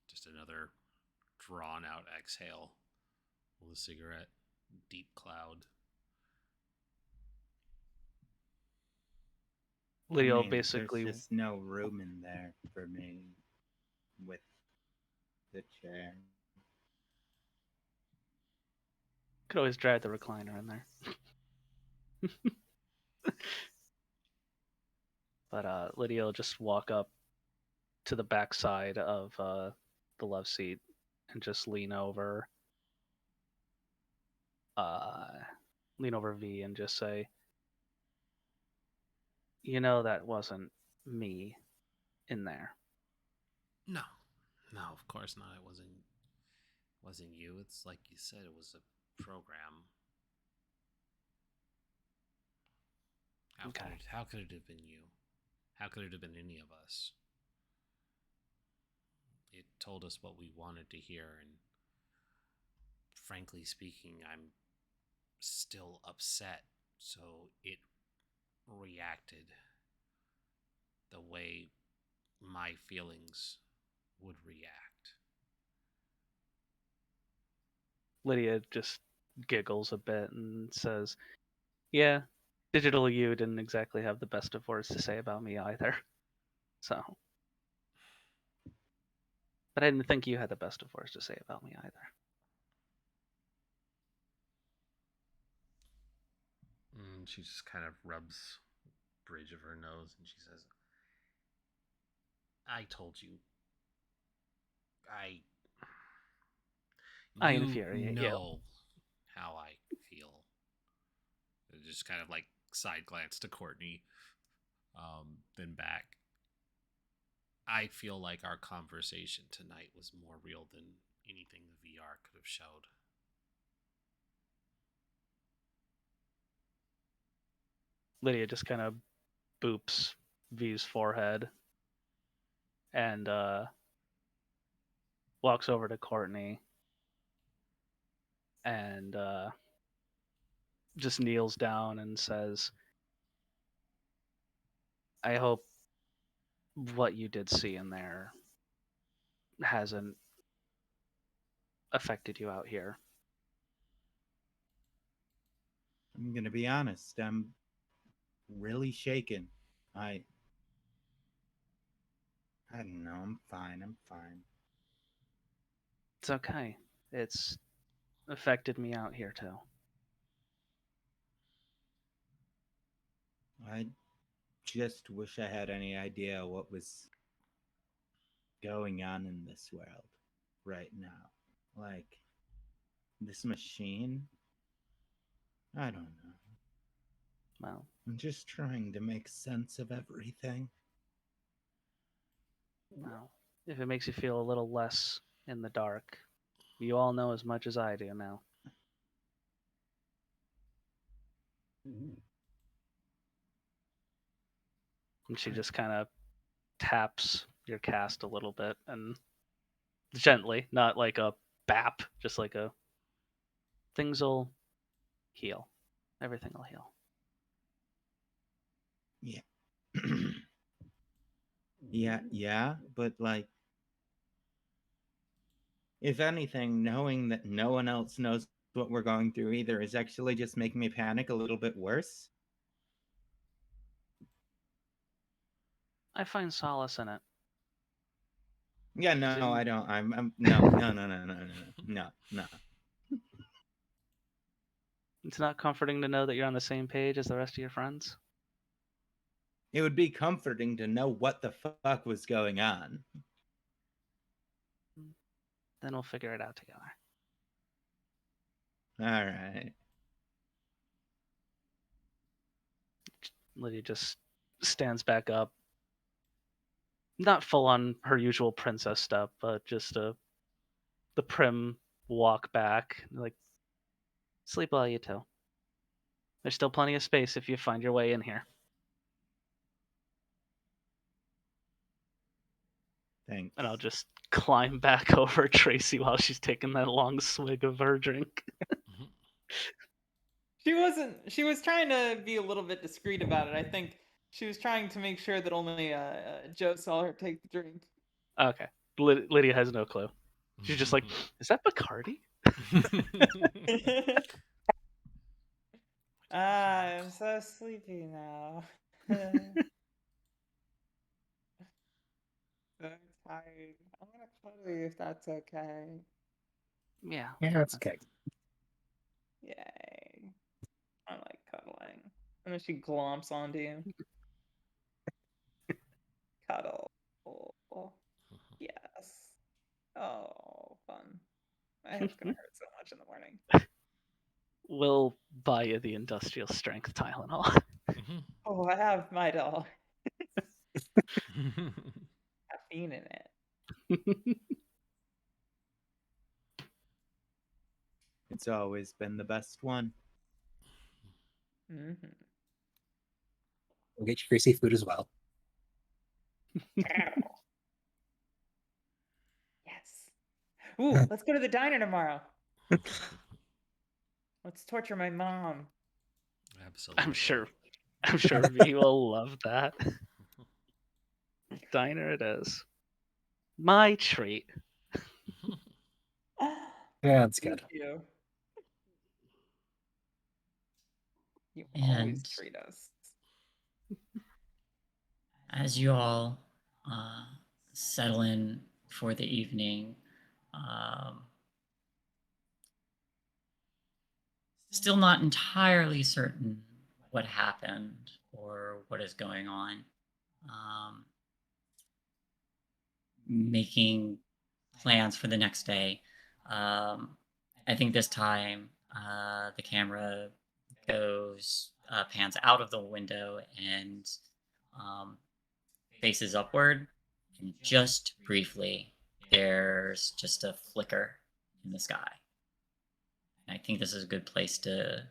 Speaker 1: Just another drawn out exhale with a cigarette. Deep cloud.
Speaker 5: Lydia basically.
Speaker 3: There's just no room in there for me with the chair.
Speaker 5: Could always drag the recliner in there. But Lydia will just walk up to the backside of the love seat and just lean over V and just say, you know, that wasn't me in there.
Speaker 1: No, of course not. It wasn't you. It's like you said, it was a program. How could it have been you? How could it have been any of us? It told us what we wanted to hear, and frankly speaking, I'm still upset. So it reacted the way my feelings would react.
Speaker 5: Lydia just giggles a bit and says, yeah, digital you didn't exactly have the best of words to say about me either. So. But I didn't think you had the best of words to say about me either.
Speaker 1: She just kind of rubs the bridge of her nose and she says, I told you.
Speaker 5: I infuriate you.
Speaker 1: know how I feel. It just kind of like side glance to Courtney, then back. I feel like our conversation tonight was more real than anything the VR could have showed.
Speaker 5: Lydia just kind of boops V's forehead and walks over to Courtney and just kneels down and says, I hope what you did see in there hasn't affected you out here.
Speaker 3: I'm gonna be honest. I'm really shaken. I don't know. I'm fine.
Speaker 5: It's okay. It's affected me out here too.
Speaker 3: I just wish I had any idea what was going on in this world right now. Like, this machine? I don't know.
Speaker 5: Well,
Speaker 3: I'm just trying to make sense of everything.
Speaker 5: well, if it makes you feel a little less in the dark, you all know as much as I do now. And she just kind of taps your cast a little bit and gently, not like a bap, just like a things'll heal. Everything will heal.
Speaker 3: Yeah, but like, if anything, knowing that no one else knows what we're going through either is actually just making me panic a little bit worse.
Speaker 5: I find solace in it.
Speaker 3: Yeah, no,
Speaker 5: Didn't-
Speaker 3: I don't. I'm no.
Speaker 5: It's not comforting to know that you're on the same page as the rest of your friends.
Speaker 3: It would be comforting to know what the fuck was going on.
Speaker 5: Then we'll figure it out together.
Speaker 3: All right.
Speaker 5: Lydia just stands back up. Not full on her usual princess step, but just the prim walk back. Like, sleep well, you two. There's still plenty of space if you find your way in here.
Speaker 3: Thanks.
Speaker 5: And I'll just climb back over Tracy while she's taking that long swig of her drink.
Speaker 4: She was trying to be a little bit discreet about it. I think she was trying to make sure that only Joe saw her take the drink.
Speaker 5: Okay. Lydia has no clue. She's just like, is that Bacardi?
Speaker 4: I'm so sleepy now. So tired. I'm gonna cuddle you if that's okay.
Speaker 5: Yeah.
Speaker 6: Yeah, that's okay.
Speaker 4: Yay. I like cuddling. And then she glomps onto you. Cuddle. Oh, yes. Oh, fun. My head's gonna hurt so much in the morning.
Speaker 5: We'll buy you the industrial strength Tylenol.
Speaker 4: Oh, I have my doll. Caffeine in it.
Speaker 3: It's always been the best one.
Speaker 4: Mm-hmm.
Speaker 6: We'll get you greasy food as well.
Speaker 4: Yes. Ooh, let's go to the diner tomorrow. Let's torture my mom.
Speaker 1: Absolutely.
Speaker 5: I'm sure V will love that. Diner it is. My treat.
Speaker 6: Yeah, that's good.
Speaker 4: Thank you. You
Speaker 2: And-
Speaker 4: always treat us.
Speaker 2: As you all settle in for the evening, still not entirely certain what happened or what is going on. Making plans for the next day. I think this time the camera goes, pans out of the window and faces upward. And just briefly, there's just a flicker in the sky. And I think this is a good place to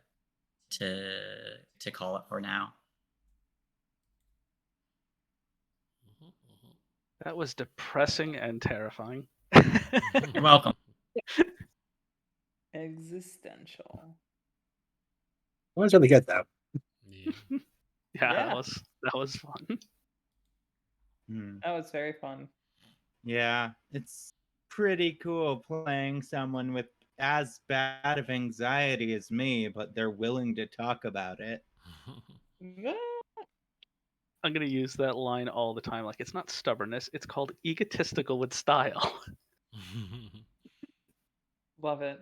Speaker 2: call it for now.
Speaker 5: That was depressing and terrifying.
Speaker 2: You're welcome.
Speaker 4: Existential.
Speaker 6: It was really good though.
Speaker 1: Yeah.
Speaker 5: Yeah,
Speaker 4: Yeah.
Speaker 5: that was fun.
Speaker 4: That was very fun.
Speaker 3: Yeah, it's pretty cool playing someone with as bad of anxiety as me, but they're willing to talk about it.
Speaker 5: I'm gonna use that line all the time. Like, it's not stubbornness; it's called egotistical with style.
Speaker 4: Love it.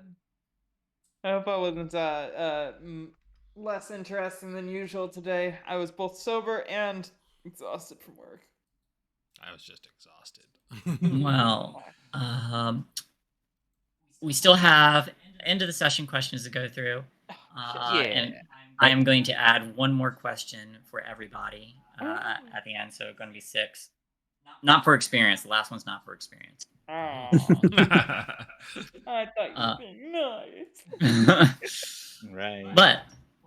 Speaker 4: I hope I wasn't less interesting than usual today. I was both sober and exhausted from work.
Speaker 1: I was just exhausted.
Speaker 2: Well, we still have end of the session questions to go through. And I am going to add one more question for everybody at the end, so it's going to be 6. Not for experience. The last one's not for experience.
Speaker 4: Oh, I thought you were being nice.
Speaker 3: Right.
Speaker 2: But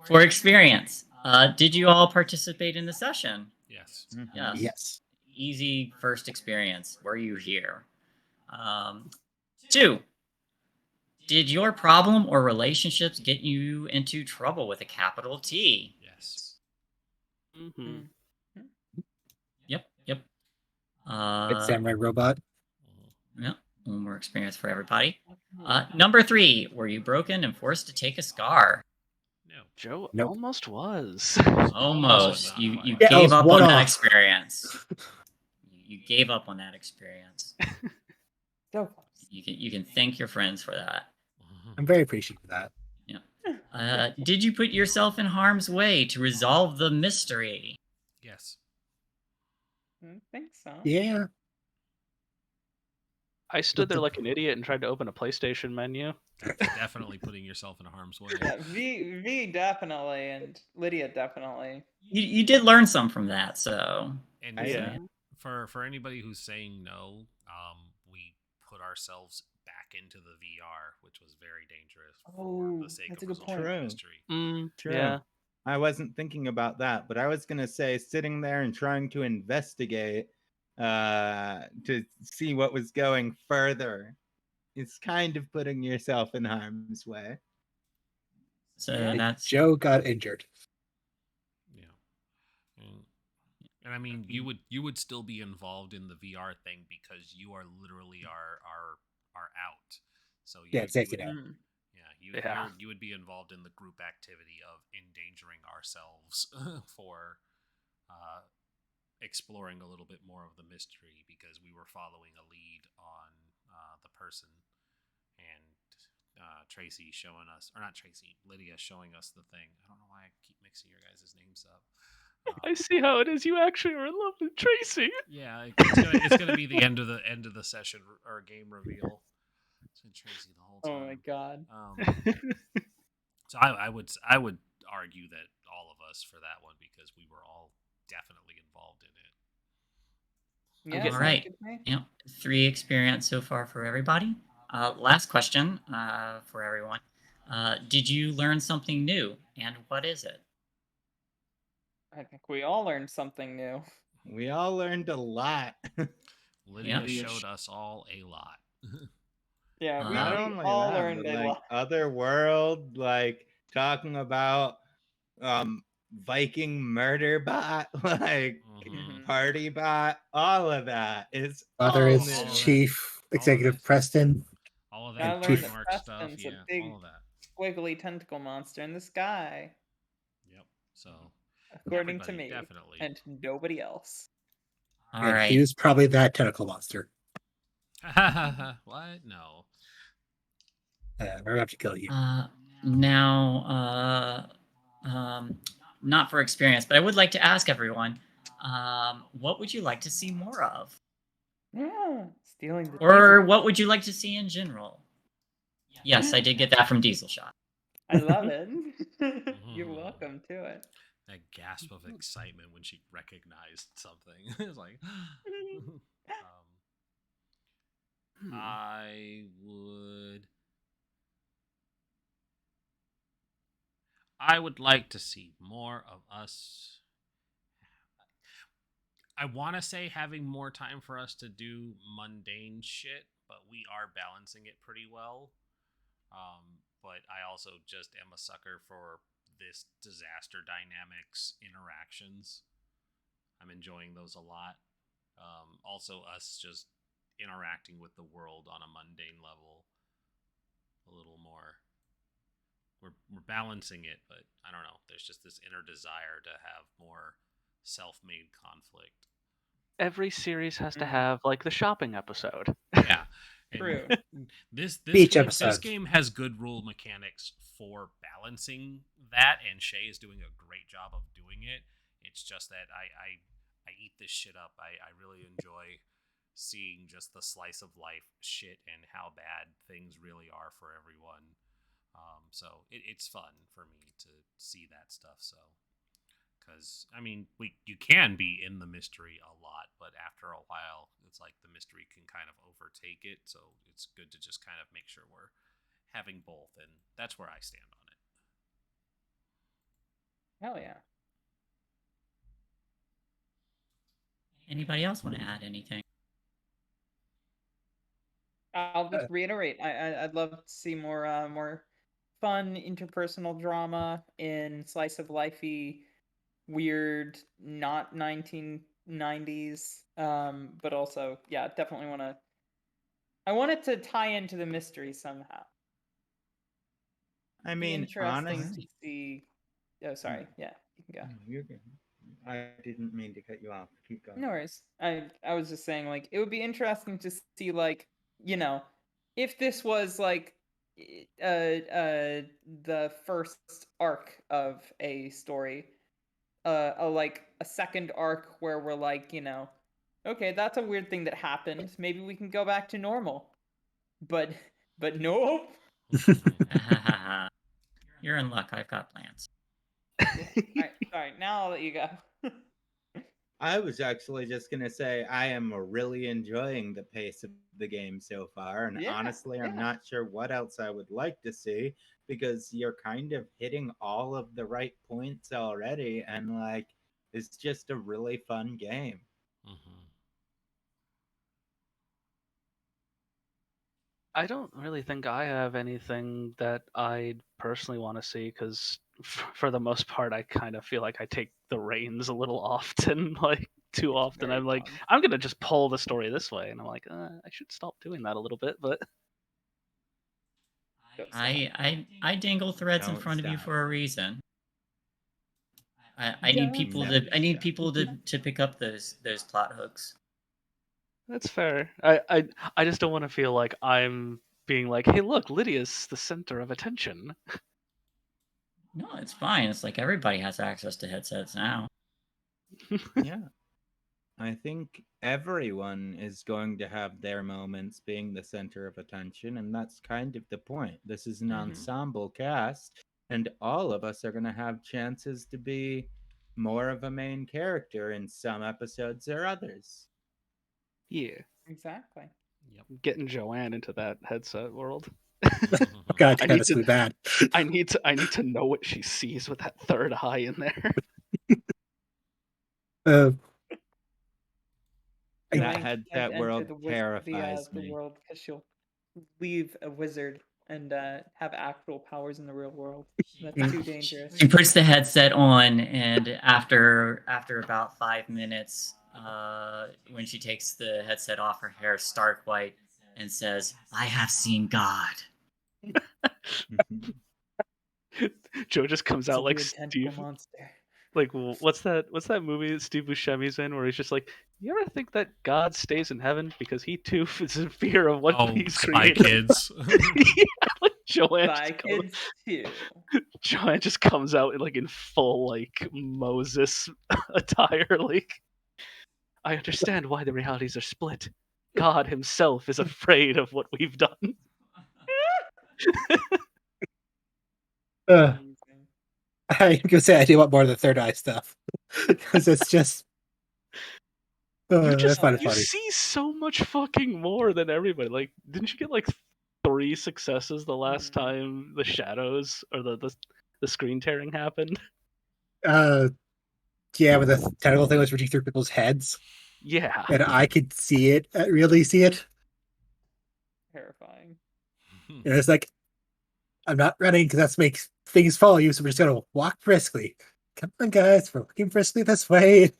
Speaker 2: for experience, did you all participate in the session?
Speaker 1: Yes.
Speaker 6: Yes.
Speaker 2: Easy first experience. Were you here? 2. Did your problem or relationships get you into trouble with a capital T?
Speaker 1: Yes.
Speaker 5: Mm-hmm.
Speaker 2: Yep.
Speaker 6: Good Samurai Robot.
Speaker 2: Yeah, one more experience for everybody. Number 3, were you broken and forced to take a scar?
Speaker 1: No.
Speaker 5: Joe
Speaker 6: Nope.
Speaker 5: almost was.
Speaker 2: Almost. You
Speaker 1: Yeah,
Speaker 2: gave up on that
Speaker 6: one-off.
Speaker 2: experience. You gave up on that experience.
Speaker 4: So close.
Speaker 2: You can thank your friends for that.
Speaker 6: I'm very appreciative of that.
Speaker 2: Did you put yourself in harm's way to resolve the mystery?
Speaker 1: Yes.
Speaker 4: I think so.
Speaker 6: Yeah.
Speaker 5: I stood there like an idiot and tried to open a PlayStation menu.
Speaker 1: Definitely putting yourself in harm's way.
Speaker 4: Yeah, V definitely, and Lydia definitely.
Speaker 2: You did learn some from that, so
Speaker 1: And
Speaker 5: Yeah.
Speaker 1: for anybody who's saying no, we put ourselves back into the VR, which was very dangerous for
Speaker 4: Oh,
Speaker 1: the sake
Speaker 4: that's
Speaker 1: of
Speaker 4: a good
Speaker 1: resolving
Speaker 3: point.
Speaker 1: the
Speaker 3: True.
Speaker 1: mystery.
Speaker 3: True.
Speaker 5: Yeah.
Speaker 3: I wasn't thinking about that, but I was gonna say sitting there and trying to investigate to see what was going further is kind of putting yourself in harm's way.
Speaker 2: so
Speaker 4: Yeah.
Speaker 2: that's
Speaker 6: Joe got injured.
Speaker 1: Yeah. And I mean, you would still be involved in the VR thing because you are literally our out. So
Speaker 6: Yeah, safety
Speaker 1: would,
Speaker 6: net.
Speaker 1: you would be involved in the group activity of endangering ourselves for exploring a little bit more of the mystery because we were following a lead on the person, and Tracy showing us, or not Tracy, Lydia showing us the thing. I don't know why I keep mixing your guys' names up.
Speaker 5: I see how it is. You actually are in love with Tracy.
Speaker 1: Yeah, it's gonna be the end of the session or game reveal. It's been Tracy the whole time.
Speaker 4: Oh my god.
Speaker 1: So I would argue that all of us for that one because we were all definitely involved in it.
Speaker 4: Yeah,
Speaker 2: all
Speaker 4: sounds
Speaker 2: right.
Speaker 4: good to me.
Speaker 2: Yep, 3 experience so far for everybody. Last question for everyone. Did you learn something new, and what is it?
Speaker 4: I think we all learned something new.
Speaker 3: We all learned a lot.
Speaker 1: Lydia
Speaker 2: Yeah.
Speaker 1: showed us all a lot.
Speaker 4: Yeah, we
Speaker 3: Not
Speaker 2: Uh,
Speaker 3: only
Speaker 4: all
Speaker 3: that,
Speaker 4: learned
Speaker 3: but
Speaker 4: a
Speaker 3: like
Speaker 4: lot.
Speaker 3: other world, like talking about Viking murder bot, like
Speaker 1: Mhm.
Speaker 3: party bot, all of that is
Speaker 6: Other
Speaker 3: all
Speaker 6: is
Speaker 3: new.
Speaker 1: all of
Speaker 6: Chief
Speaker 1: that.
Speaker 6: Executive
Speaker 1: All
Speaker 6: Preston.
Speaker 1: All of
Speaker 4: I
Speaker 1: that
Speaker 4: learned
Speaker 6: Chief-
Speaker 4: that
Speaker 1: trademark stuff,
Speaker 4: Preston's
Speaker 1: yeah,
Speaker 4: a big
Speaker 1: all of that.
Speaker 4: squiggly tentacle monster in the sky,
Speaker 1: Yep. So
Speaker 4: according to
Speaker 1: everybody,
Speaker 4: me,
Speaker 1: definitely.
Speaker 4: and nobody else.
Speaker 2: all
Speaker 6: And
Speaker 2: right.
Speaker 6: he was probably that tentacle monster.
Speaker 1: What? No.
Speaker 6: We're gonna have to kill you.
Speaker 2: Now, not for experience, but I would like to ask everyone, what would you like to see more of?
Speaker 4: Yeah, stealing the
Speaker 2: Or
Speaker 4: diesel.
Speaker 2: what would you like to see in general? Yes, I did get that from Diesel Shot.
Speaker 4: I love it. You're welcome to it.
Speaker 1: That gasp of excitement when she recognized something. It's like, I would like to see more of us. I want to say having more time for us to do mundane shit, but we are balancing it pretty well. But I also just am a sucker for this disaster dynamics interactions. I'm enjoying those a lot. Also, us just interacting with the world on a mundane level a little more. We're balancing it, but I don't know. There's just this inner desire to have more self-made conflict.
Speaker 5: Every series has to have like the shopping episode.
Speaker 1: Yeah. And
Speaker 4: True.
Speaker 1: This
Speaker 6: Beach
Speaker 1: game,
Speaker 6: episode.
Speaker 1: this game has good rule mechanics for balancing that, and Shae is doing a great job of doing it. It's just that I eat this shit up. I really enjoy seeing just the slice of life shit and how bad things really are for everyone. So it's fun for me to see that stuff. So, because I mean, you can be in the mystery a lot, but after a while, it's like the mystery can kind of overtake it. So it's good to just kind of make sure we're having both, and that's where I stand on it.
Speaker 4: Hell yeah.
Speaker 2: Anybody else want to add anything?
Speaker 4: I'll just reiterate. I'd love to see more fun interpersonal drama in slice of lifey, weird, not 1990s. But also, yeah, definitely want to. I want it to tie into the mystery somehow.
Speaker 3: I
Speaker 4: Be
Speaker 3: mean,
Speaker 4: interesting
Speaker 3: honestly,
Speaker 4: to see. Oh, sorry. Yeah, you can go.
Speaker 3: you're good. I didn't mean to cut you off. Keep going.
Speaker 4: No worries. I was just saying, like, it would be interesting to see, like, if this was like the first arc of a story, like a second arc where we're like, okay, that's a weird thing that happened. Maybe we can go back to normal. But nope.
Speaker 2: You're in luck. I've got plans.
Speaker 4: All right. Now I'll let you go.
Speaker 3: I was actually just going to say I am really enjoying the pace of the game so far. And
Speaker 4: Yeah,
Speaker 3: honestly, I'm
Speaker 4: yeah.
Speaker 3: not sure what else I would like to see because you're kind of hitting all of the right points already. And like, it's just a really fun game.
Speaker 1: Mm-hmm.
Speaker 5: I don't really think I have anything that I personally want to see because, for the most part, I kind of feel like I take the reins a little often, like too often.
Speaker 4: Very
Speaker 5: I'm like,
Speaker 4: fun.
Speaker 5: I'm gonna just pull the story this way, and I'm like, I should stop doing that a little bit. But
Speaker 4: Don't stop.
Speaker 2: I dangle threads in
Speaker 3: Don't
Speaker 2: front of you
Speaker 3: stop.
Speaker 2: for a reason. I need people
Speaker 3: Never
Speaker 2: to I need
Speaker 3: stop.
Speaker 2: people to pick up those plot hooks.
Speaker 5: that's fair. I just don't want to feel like I'm being like, hey, look, Lydia's the center of attention.
Speaker 2: No, it's fine. It's like everybody has access to headsets now.
Speaker 3: Yeah. I think everyone is going to have their moments being the center of attention, and that's kind of the point. This is an ensemble cast, and all of us are going to have chances to be more of a main character in some episodes or others.
Speaker 5: Yeah,
Speaker 4: Exactly.
Speaker 1: Yep.
Speaker 5: getting Joanne into that headset world.
Speaker 6: God,
Speaker 5: I
Speaker 6: that
Speaker 5: need
Speaker 6: is
Speaker 5: to-
Speaker 6: really bad.
Speaker 5: I need to know what she sees with that third eye in there.
Speaker 6: Uh,
Speaker 3: That
Speaker 4: Joanne can't
Speaker 3: headset
Speaker 4: enter
Speaker 3: world
Speaker 4: the
Speaker 3: terrifies
Speaker 4: the
Speaker 3: me.
Speaker 4: world because she'll leave a wizard and have actual powers in the real world. That's too dangerous.
Speaker 2: She puts the headset on, and after about 5 minutes, when she takes the headset off, her hair is stark white, and says, "I have seen God."
Speaker 5: Joe just comes
Speaker 4: It's a
Speaker 5: out like
Speaker 4: weird tentacle
Speaker 5: Steve.
Speaker 4: monster.
Speaker 5: Like, what's that movie that Steve Buscemi's in where he's just like, you ever think that God stays in heaven because he too is in fear of what he's
Speaker 1: Spy
Speaker 5: created?
Speaker 1: Kids.
Speaker 5: Yeah, like
Speaker 4: Spy Kids 2.
Speaker 5: Joanne just comes out in full like Moses attire. Like, I understand why the realities are split. God himself is afraid of what we've done.
Speaker 6: I'm gonna say I do want more of the third eye stuff because it's just. That's kind of
Speaker 5: You
Speaker 6: funny.
Speaker 5: see so much fucking more than everybody. Like, didn't you get like 3 successes the last time the shadows or the screen tearing happened?
Speaker 6: Yeah, but the tentacle thing was reaching through people's heads.
Speaker 5: Yeah.
Speaker 6: And I could see it, really see it.
Speaker 4: Terrifying.
Speaker 6: And it's like, I'm not running because that makes things follow you, so we're just gonna walk briskly. Come on, guys, we're walking briskly this way.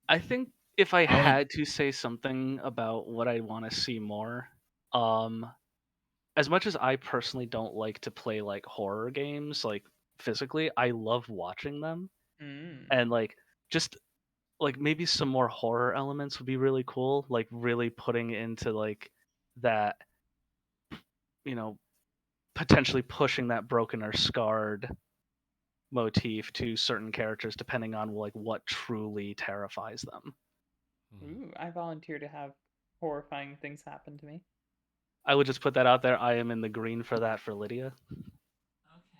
Speaker 5: I think if I had to say something about what I want to see more, as much as I personally don't like to play like horror games, like physically, I love watching them. And like just like maybe some more horror elements would be really cool, like really putting into like that, potentially pushing that broken or scarred motif to certain characters depending on like what truly terrifies them.
Speaker 4: Ooh, I volunteer to have horrifying things happen to me.
Speaker 5: I would just put that out there. I am in the green for that for Lydia.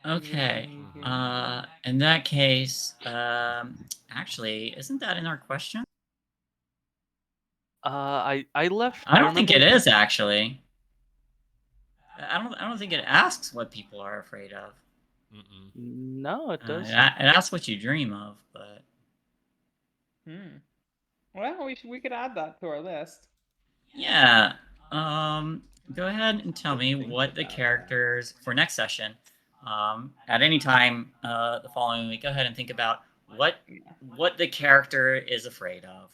Speaker 2: Okay.
Speaker 4: Mhm.
Speaker 2: In that case, actually, isn't that in our question?
Speaker 5: I left.
Speaker 2: I don't
Speaker 5: remember
Speaker 2: think it
Speaker 5: leaving-
Speaker 2: is actually. I don't think it asks what people are afraid of.
Speaker 1: Mm-mm.
Speaker 5: No, it does.
Speaker 2: It asks what you dream of, but
Speaker 4: Well, we could add that to our list.
Speaker 2: yeah. Go ahead and tell me
Speaker 3: Think
Speaker 2: what the
Speaker 3: about that.
Speaker 2: characters for next session. At any time the following week, go ahead and think about what the character is afraid of.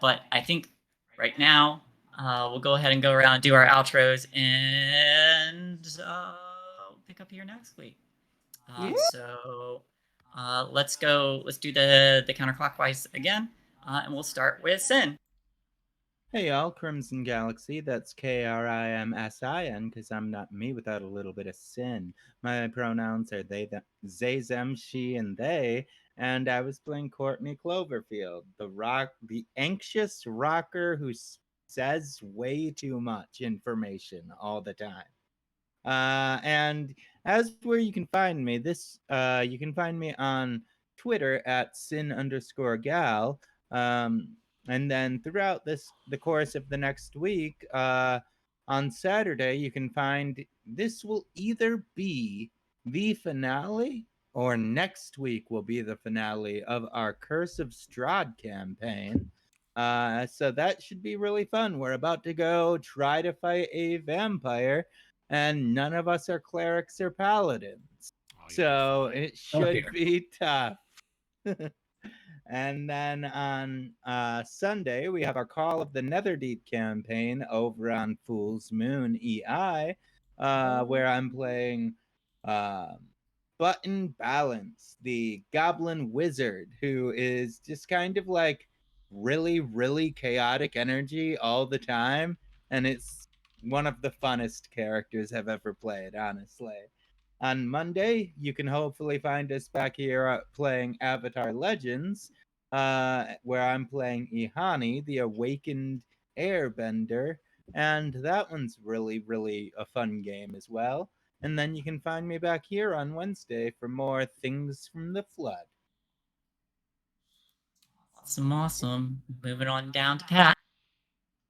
Speaker 2: But I think right now we'll go ahead and go around and do our outros, and we'll pick up here next week.
Speaker 4: Yeah.
Speaker 2: So let's go. Let's do the counterclockwise again, and we'll start with Sin.
Speaker 3: Hey y'all, Crimson Galaxy, that's Krimsin, because I'm not me without a little bit of sin. My pronouns are they, them, she, and they, and I was playing Courtney Cloverfield, the anxious rocker who says way too much information all the time. And as where you can find me, you can find me on Twitter at sin_gal. And then throughout the course of the next week, on Saturday, you can find this will either be the finale or next week will be the finale of our Curse of Strahd campaign. So that should be really fun. We're about to go try to fight a vampire, and none of us are clerics or paladins.
Speaker 1: Oh,
Speaker 3: So it should
Speaker 2: dear.
Speaker 3: be tough. And then on Sunday, we have our Call of the Netherdeep campaign over on Fool's Moon EI, where I'm playing Button Balance, the goblin wizard, who is just kind of like really, really chaotic energy all the time. And it's one of the funnest characters I've ever played, honestly. On Monday, you can hopefully find us back here playing Avatar Legends, where I'm playing Ihani, the awakened airbender, and that one's really, really a fun game as well. And then you can find me back here on Wednesday for more Things from the Flood.
Speaker 2: Awesome. Moving on down to Pat.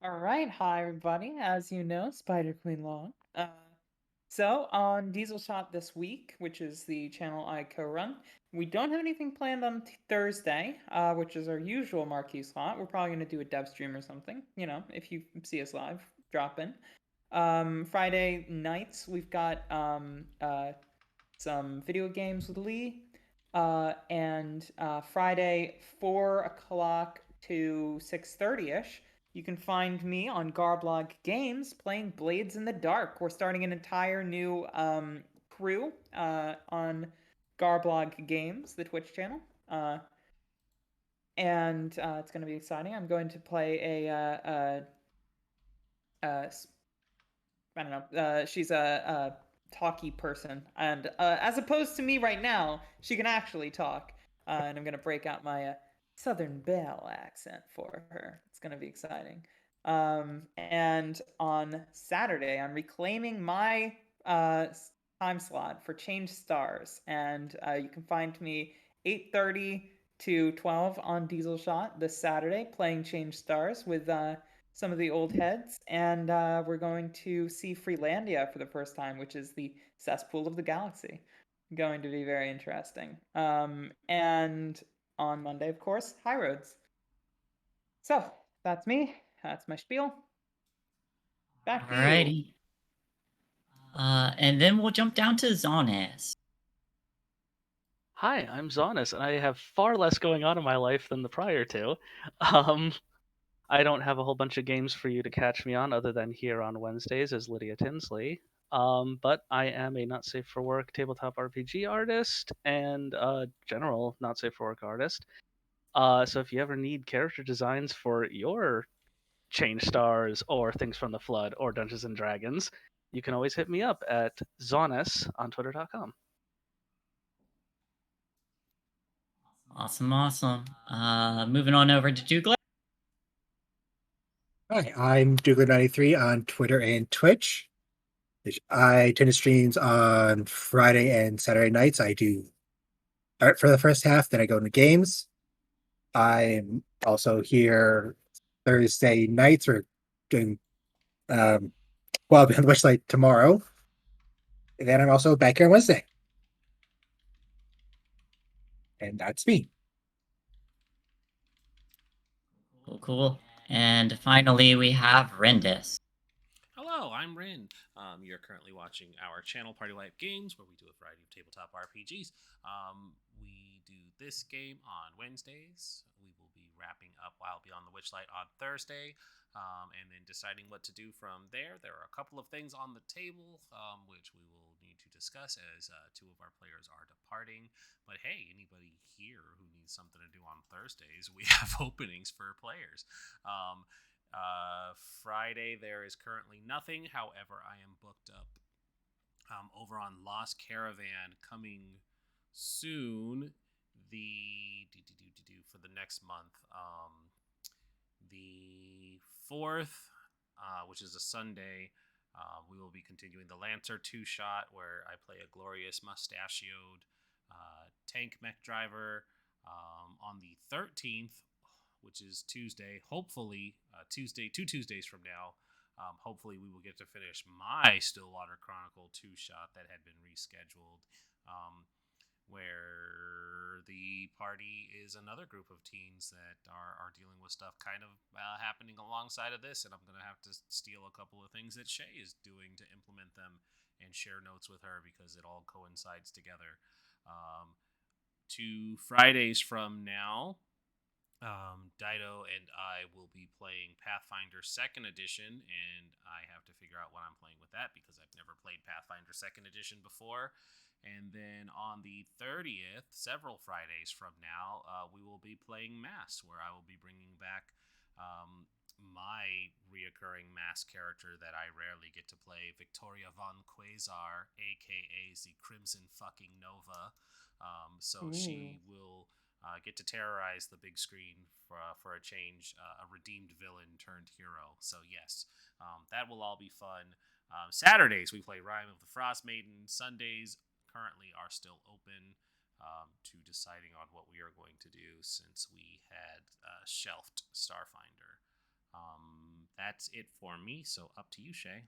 Speaker 4: All right, hi everybody. As you know, Spider Queen Long. So on Diesel Shot this week, which is the channel I co-run, we don't have anything planned on Thursday, which is our usual marquee slot. We're probably going to do a dev stream or something. You know, if you see us live, drop in. Friday nights we've got some video games with Lee, and Friday 4 o'clock to 6:30ish. You can find me on Garblog Games playing Blades in the Dark. We're starting an entire new crew on Garblog Games, the Twitch channel. And it's going to be exciting. I'm going to play I don't know. She's a talky person, and as opposed to me right now, she can actually talk. And I'm gonna break out my Southern Belle accent for her. It's gonna be exciting. And on Saturday, I'm reclaiming my time slot for Change Stars, and you can find me 8:30 to 12 on Diesel Shot this Saturday, playing Change Stars with some of the old heads, and we're going to see Freelandia for the first time, which is the cesspool of the galaxy. Going to be very interesting. And on Monday, of course, High Roads. So that's me. That's my spiel. Back to you.
Speaker 2: Alrighty. And then we'll jump down to Zaunis.
Speaker 5: Hi, I'm Zaunis, and I have far less going on in my life than the prior two. I don't have a whole bunch of games for you to catch me on other than here on Wednesdays as Lydia Tinsley. But I am a not safe for work tabletop RPG artist and a general not safe for work artist. So if you ever need character designs for your Change Stars or Things from the Flood or Dungeons and Dragons, you can always hit me up at Zaunis on Twitter.com.
Speaker 2: Awesome. Moving on over to Doogler.
Speaker 6: Hi, I'm Doogler93 on Twitter and Twitch. I tend to streams on Friday and Saturday nights. I do art for the first half, then I go into games. I'm also here Thursday nights. We're doing Beyond the Witchlight tomorrow. And then I'm also back here on Wednesday. And that's me.
Speaker 2: Cool. And finally, we have Rindis.
Speaker 1: Hello, I'm Rin. You're currently watching our channel, PartyWipeGames, where we do a variety of tabletop RPGs. We do this game on Wednesdays. We will be wrapping up Wild Beyond the Witchlight on Thursday, and then deciding what to do from there. There are a couple of things on the table, which we will need to discuss as two of our players are departing. But hey, anybody here who needs something to do on Thursdays, we have openings for players. Friday, there is currently nothing. However, I am booked up over on Lost Caravan coming soon. For the next month, the 4th, which is a Sunday, we will be continuing the Lancer 2-shot, where I play a glorious mustachioed tank mech driver. On the 13th, which is Tuesday, hopefully, two Tuesdays from now, hopefully we will get to finish my Stillwater Chronicle 2-shot that had been rescheduled, where the party is another group of teens that are dealing with stuff kind of happening alongside of this, and I'm going to have to steal a couple of things that Shae is doing to implement them and share notes with her because it all coincides together. 2 Fridays from now, Dido and I will be playing Pathfinder 2nd Edition, and I have to figure out what I'm playing with that because I've never played Pathfinder 2nd Edition before. And then on the 30th, several Fridays from now, we will be playing Mass, where I will be bringing back my reoccurring Mass character that I rarely get to play, Victoria von Quasar, a.k.a. the Crimson fucking Nova. She will get to terrorize the big screen for a change, a redeemed villain turned hero. So yes, that will all be fun. Saturdays we play Rime of the Frost Maiden. Sundays currently are still open to deciding on what we are going to do since we had shelved Starfinder. That's it for me. So up to you, Shae.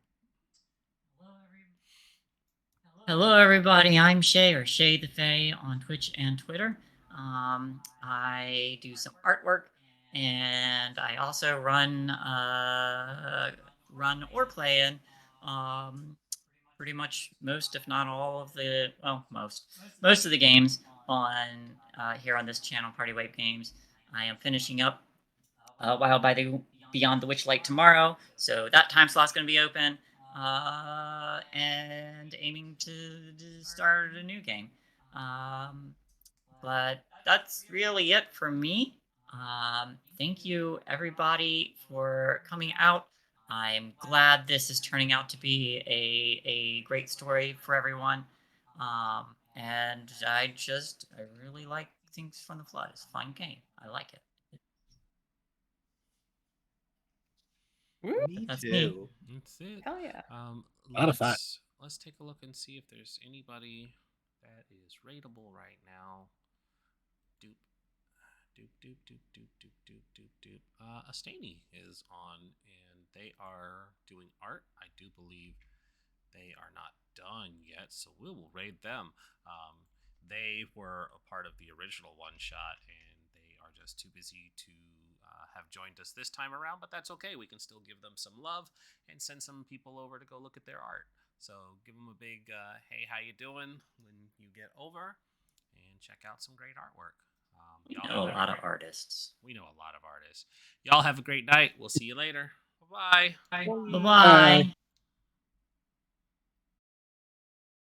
Speaker 2: Hello, everybody. I'm Shae, or ShaeTheFay, on Twitch and Twitter. I do some artwork, and I also run or play in pretty much most, if not all, of the most of the games on here on this channel, PartyWipeGames. I am finishing up Wild by the Beyond the Witchlight tomorrow, so that time slot's going to be open. And aiming to start a new game. But that's really it for me. Thank you, everybody, for coming out. I'm glad this is turning out to be a great story for everyone. And I really like Things from the Flood. It's a fun game. I like it.
Speaker 3: Me
Speaker 2: That's
Speaker 3: too.
Speaker 2: me.
Speaker 1: That's it.
Speaker 4: Hell yeah.
Speaker 6: A lot of fun.
Speaker 1: Let's take a look and see if there's anybody that is rateable right now. Doop. Astaney is on, and they are doing art. I do believe they are not done yet, so we will raid them. They were a part of the original one-shot, and they are just too busy to have joined us this time around, but that's okay. We can still give them some love and send some people over to go look at their art. So give them a big, hey, how you doing when you get over, and check out some great artwork.
Speaker 2: We know a lot of artists.
Speaker 1: We know a lot of artists. Y'all have a great night. We'll see you later. Bye-bye.
Speaker 2: Bye-bye.